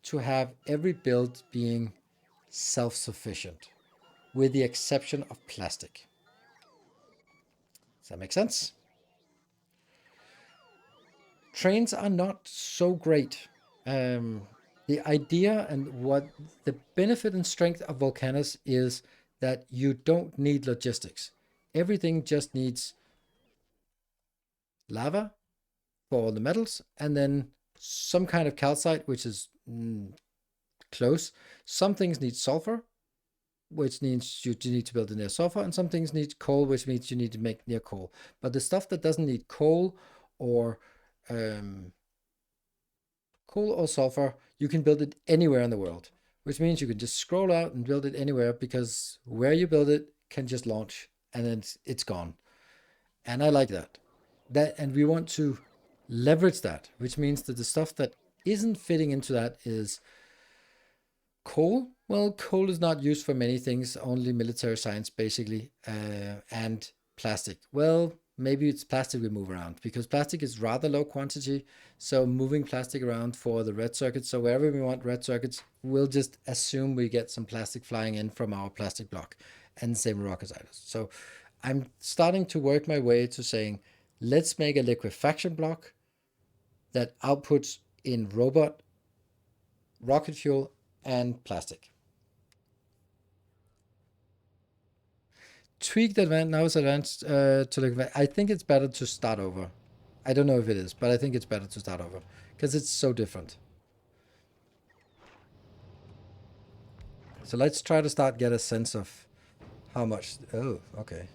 to have every build being self-sufficient, with the exception of plastic. Does that make sense? Trains are not so great. The idea and what the benefit and strength of Volcanus is that you don't need logistics. Everything just needs lava for all the metals, and then some kind of calcite, which is close. Some things need sulfur, which means you need to build it near sulfur, and some things need coal, which means you need to make near coal. But the stuff that doesn't need coal or sulfur, you can build it anywhere in the world, which means you can just scroll out and build it anywhere because where you build it can just launch and then it's gone. And I like that. And we want to leverage that, which means that the stuff that isn't fitting into that is coal. Well, coal is not used for many things, only military science basically, and plastic. Well, maybe it's plastic we move around because plastic is rather low quantity. So moving plastic around for the red circuits. So wherever we want red circuits, we'll just assume we get some plastic flying in from our plastic block, and same rocket items. So I'm starting to work my way to saying, let's make a liquefaction block that outputs in robot, rocket fuel, and plastic. Tweaked advanced, now it's advanced to look. I think it's better to start over. I don't know if it is, but I think it's better to start over because it's so different. So let's try to get a sense of how much. Oh, okay.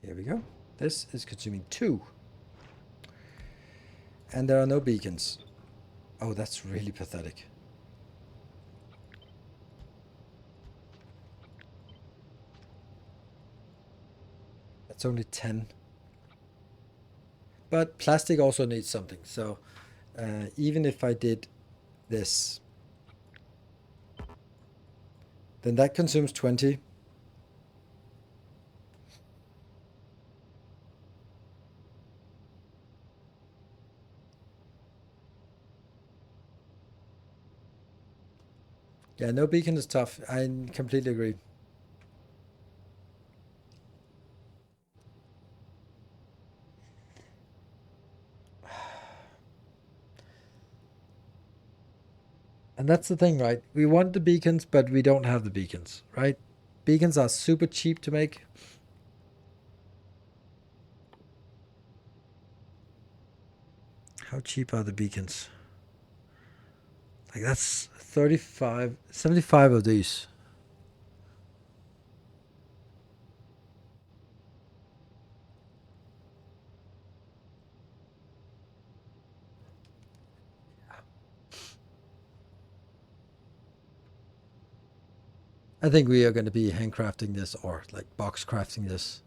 Here we go. This is consuming 2. And there are no beacons. Oh, that's really pathetic. That's only 10. But plastic also needs something. So even if I did this, then that consumes 20. Yeah, no beacon is tough. I completely agree. And that's the thing, right? We want the beacons, but we don't have the beacons, right? Beacons are super cheap to make. How cheap are the beacons? Like that's 35, 75 of these. I think we are going to be handcrafting this or like box crafting this.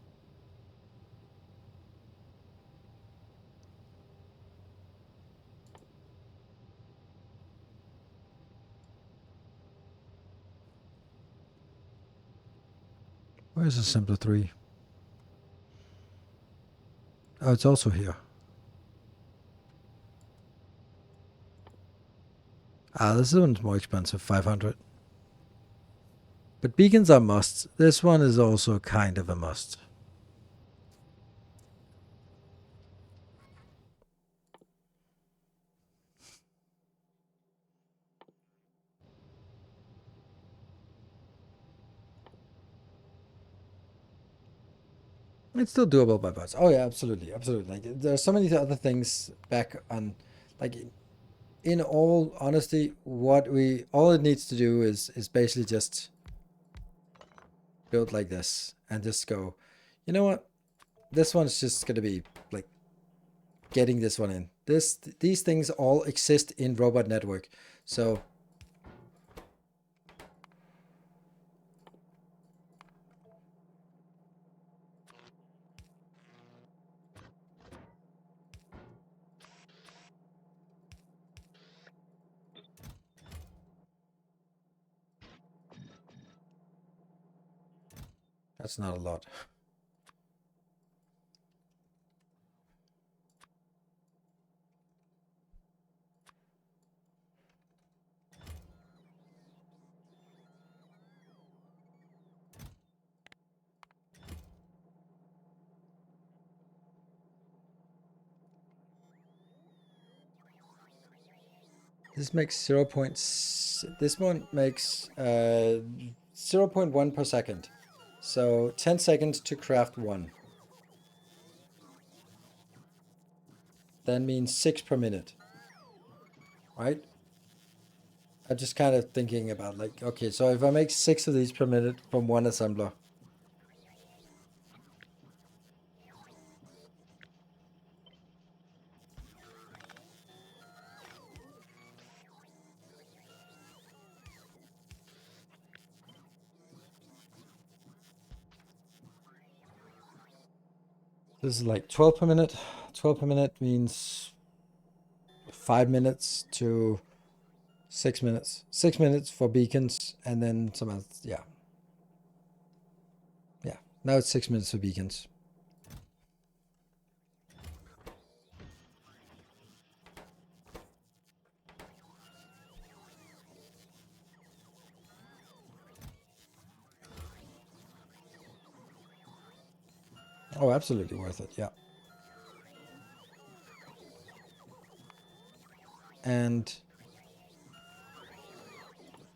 Where's the simpler 3? Oh, it's also here. Ah, this one's more expensive, 500. But beacons are musts. This one is also kind of a must. It's still doable by bots. Oh yeah, absolutely, absolutely. Like there are so many other things back on, like in all honesty, what we all it needs to do is basically just build like this and just go, you know what? This one's just gonna be like getting this one in. These things all exist in Robot Network, so that's not a lot. This makes 0. This one makes 0.1 per second. So 10 seconds to craft one. That means 6 per minute. Right? I'm just kind of thinking about like, okay, so if I make 6 of these per minute from one assembler. This is like 12 per minute. 12 per minute means 5 minutes to 6 minutes. 6 minutes for beacons and then some else. Yeah. Yeah. Now it's 6 minutes for beacons. Oh, absolutely worth it. Yeah. And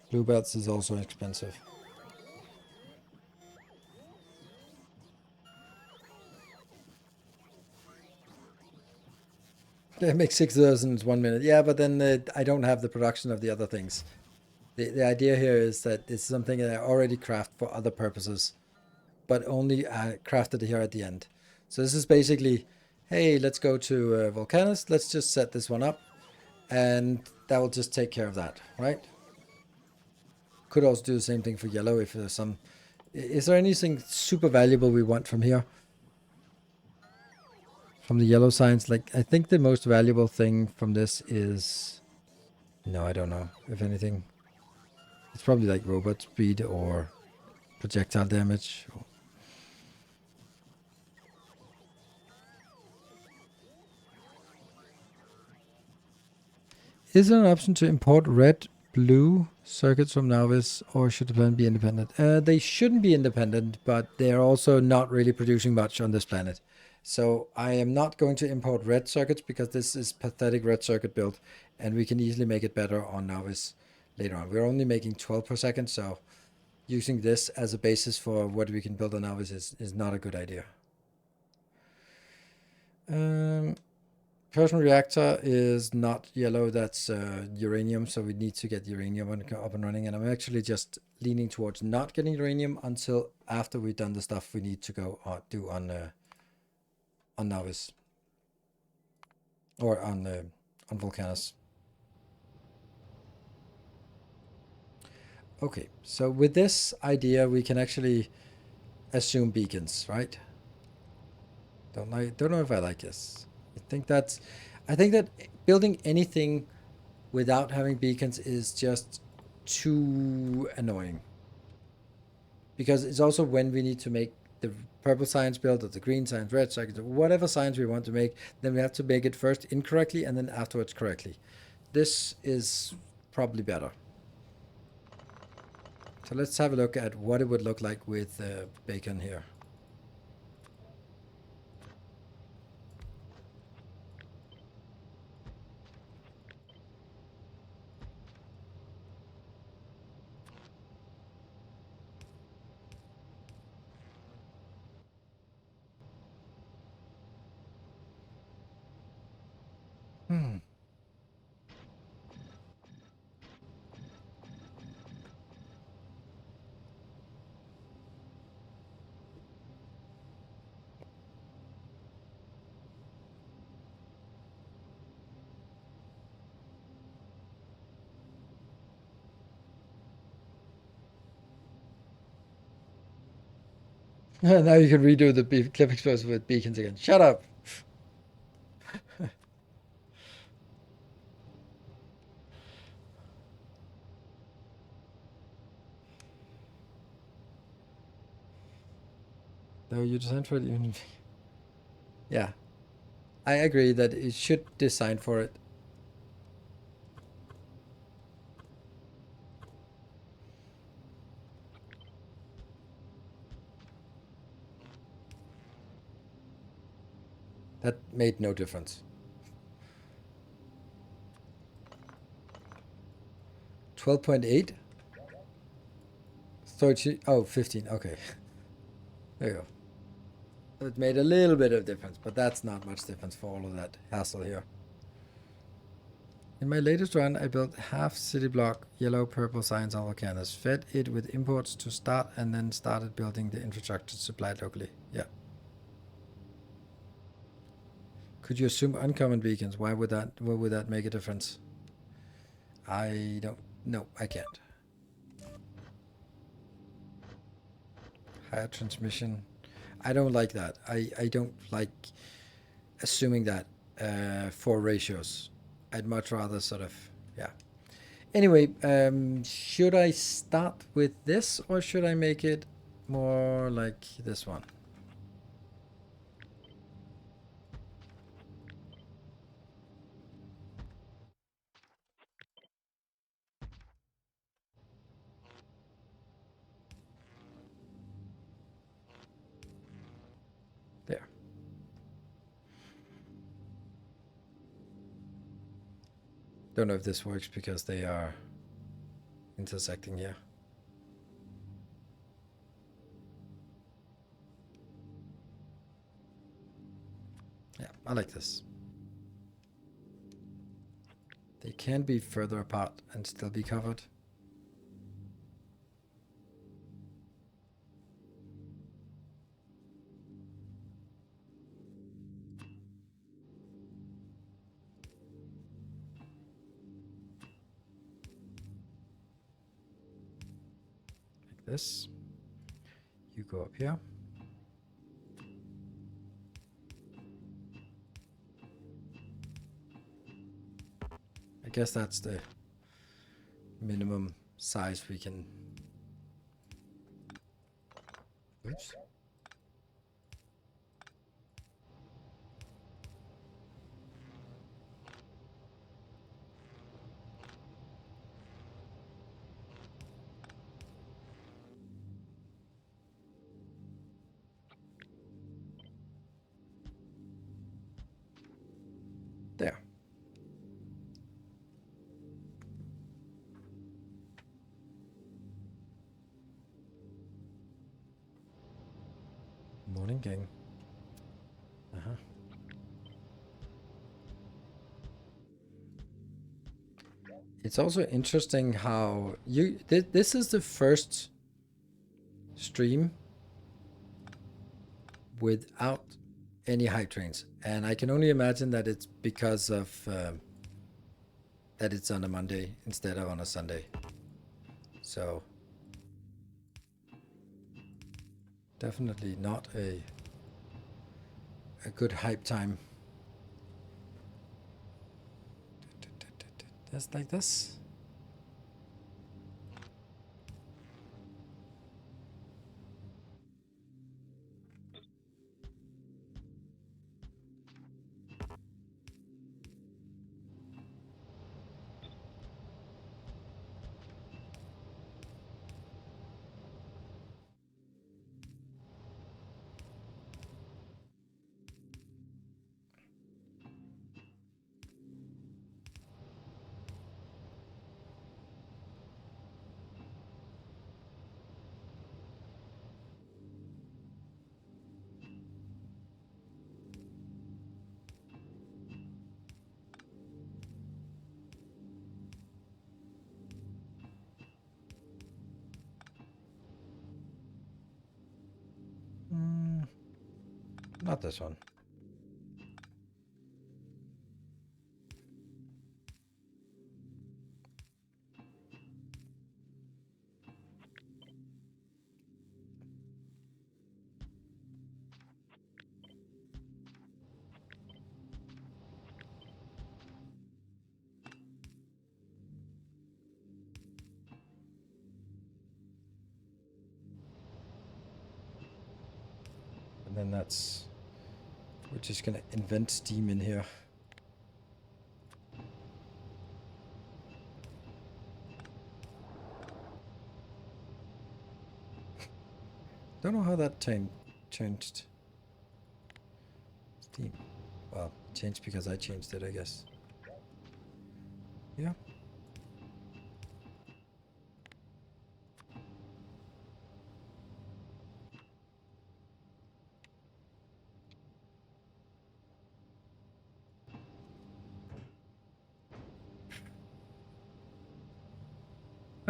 blue belts is also expensive. It makes 6,000 1 minute. Yeah, but then I don't have the production of the other things. The idea here is that it's something that I already craft for other purposes, but only crafted here at the end. So this is basically hey, let's go to Volcanus. Let's just set this one up. And that will just take care of that, right? Could also do the same thing for yellow if there's some... Is there anything super valuable we want from here? From the yellow signs? Like, I think the most valuable thing from this is... No, I don't know, if anything. It's probably like robot speed or projectile damage. Is there an option to import red, blue circuits from Navis, or should the planet be independent? They shouldn't be independent, but they're also not really producing much on this planet. So I am not going to import red circuits because this is pathetic red circuit build, and we can easily make it better on Navis later on. We're only making 12 per second, so using this as a basis for what we can build on Navis is not a good idea. Fusion reactor is not yellow, that's uranium, so we need to get uranium up and running, and I'm actually just leaning towards not getting uranium until after we've done the stuff we need to go do on Navis. Or on Volcanus. Okay, so with this idea we can actually assume beacons, right? Don't know if I like this. I think that building anything without having beacons is just too annoying. Because it's also when we need to make the purple science build or the green science, red science, whatever science we want to make, then we have to make it first incorrectly and then afterwards correctly. This is probably better. So let's have a look at what it would look like with bacon here. Now you can redo the clip explosive with beacons again. Shut up! No, you designed for it even... Yeah. I agree that it should design for it. That made no difference. 12.8? 30, oh, 15, okay. There you go. It made a little bit of difference, but that's not much difference for all of that hassle here. In my latest run, I built half city block yellow purple science on Volcanus, fed it with imports to start, and then started building the infrastructure supplied locally. Yeah. Could you assume uncommon beacons? Why would that? What would that make a difference? I don't. No, I can't. Higher transmission. I don't like that. I don't like assuming that for ratios. I'd much rather sort of, yeah. Anyway, should I start with this or should I make it more like this one? There. Don't know if this works because they are intersecting here. Yeah, I like this. They can be further apart and still be covered. this. You go up here. I guess that's the minimum size we can. Oops. There. Morning, gang. It's also interesting how you this is the first stream without any hype trains, and I can only imagine that it's because of that it's on a Monday instead of on a Sunday. So definitely not a good hype time. Just like this. Not this one. And then that's, we're just gonna invent steam in here. Don't know how that changed. Steam. Well, changed because I changed it, I guess. Yeah.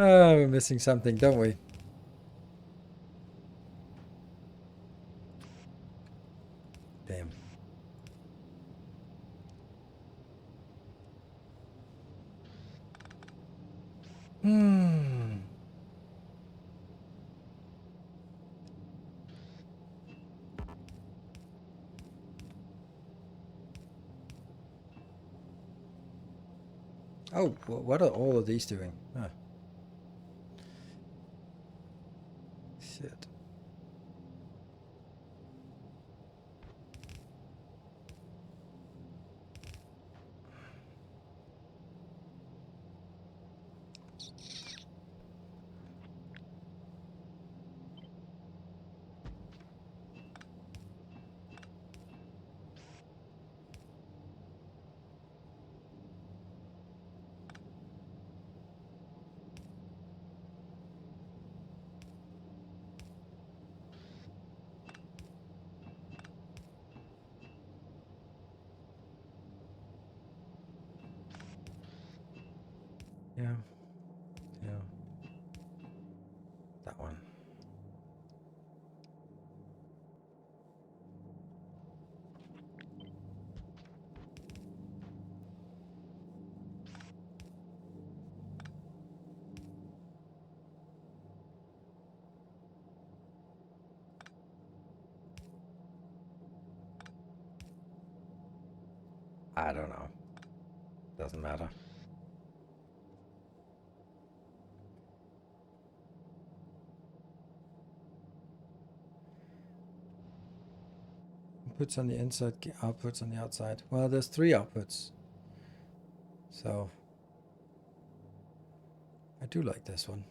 Oh, we're missing something, don't we? Damn. Oh, what are all of these doing? Huh. Shit. I don't know. Doesn't matter. Inputs on the inside, outputs on the outside. Well, there's 3 outputs. So I do like this one.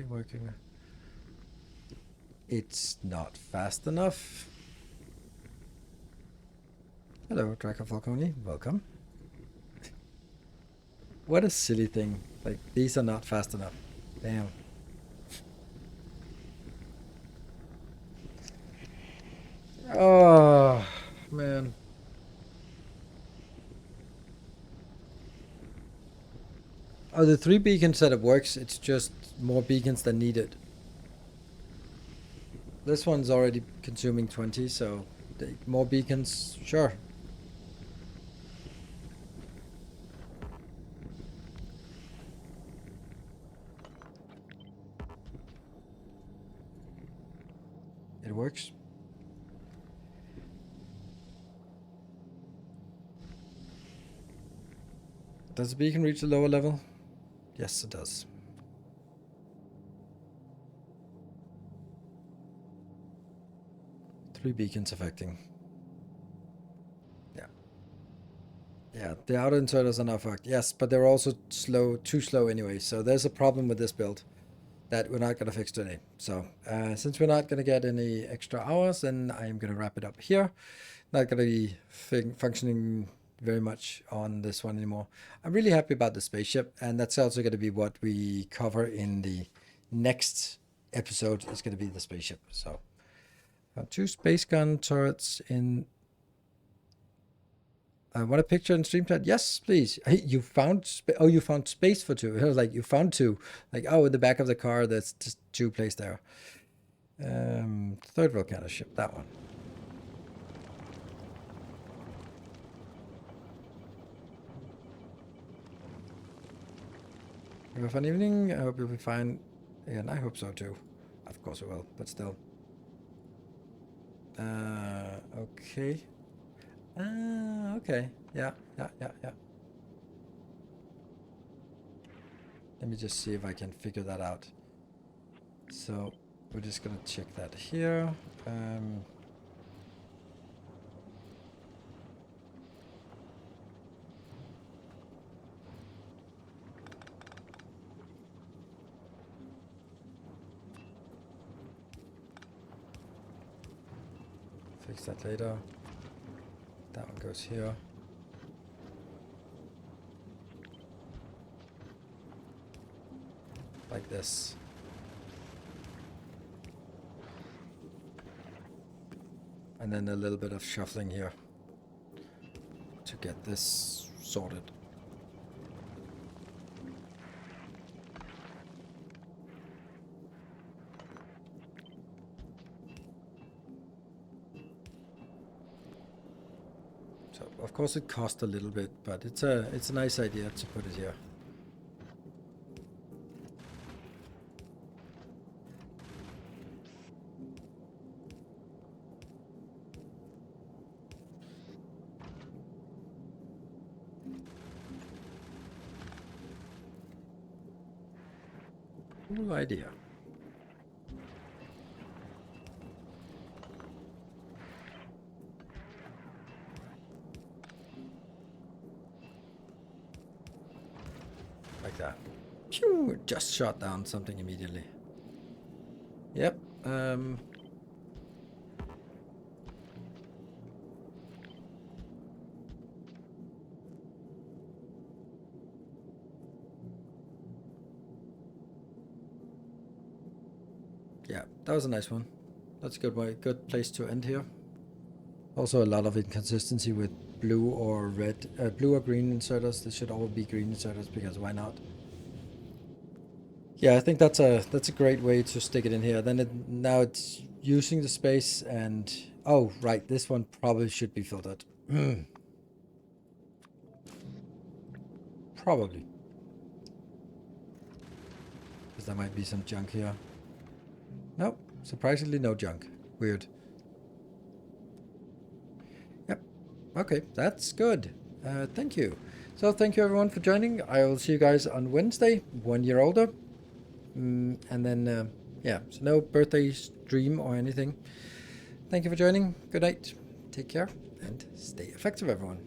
Working. It's not fast enough. Hello, Draco Falcone. Welcome. What a silly thing. Like, these are not fast enough. Damn. Oh, man. Oh, the 3 beacon setup works. It's just more beacons than needed. This one's already consuming 20, so more beacons, sure. It works. Does the beacon reach the lower level? Yes, it does. Three beacons affecting. Yeah. Yeah, the outer inserters are now fucked. Yes, but they're also slow, too slow anyway. So there's a problem with this build that we're not going to fix today. So since we're not going to get any extra hours, then I'm going to wrap it up here. Not going to be functioning very much on this one anymore. I'm really happy about the spaceship, and that's also going to be what we cover in the next episode. Is going to be the spaceship. So 2 space gun turrets in. Want a picture in stream chat? Yes, please. Hey, you found you found space for 2. I was like, you found 2. Like, oh, in the back of the car, there's just 2 placed there. 3rd Volcanus ship, that one. Have a fun evening. I hope you'll be fine. And I hope so too. Of course we will, but still. Okay. Okay. Yeah. Let me just see if I can figure that out. So we're just gonna check that here. Fix that later. That one goes here. Like this. And then a little bit of shuffling here to get this sorted. So of course it costs a little bit, but it's a nice idea to put it here. Cool idea. Like that. Phew, just shot down something immediately. Yep. Yeah, that was a nice one. That's a good way, good place to end here. Also a lot of inconsistency with blue or red, blue or green inserters. This should all be green inserters because why not? Yeah, I think that's a great way to stick it in here. Then now it's using the space and oh right, this one probably should be filtered. Probably. Because there might be some junk here. Nope, surprisingly no junk. Weird. Yep. Okay, that's good. Thank you. So thank you everyone for joining. I will see you guys on Wednesday, 1 year older. And then, yeah, so no birthday stream or anything. Thank you for joining. Good night. Take care and stay effective, everyone.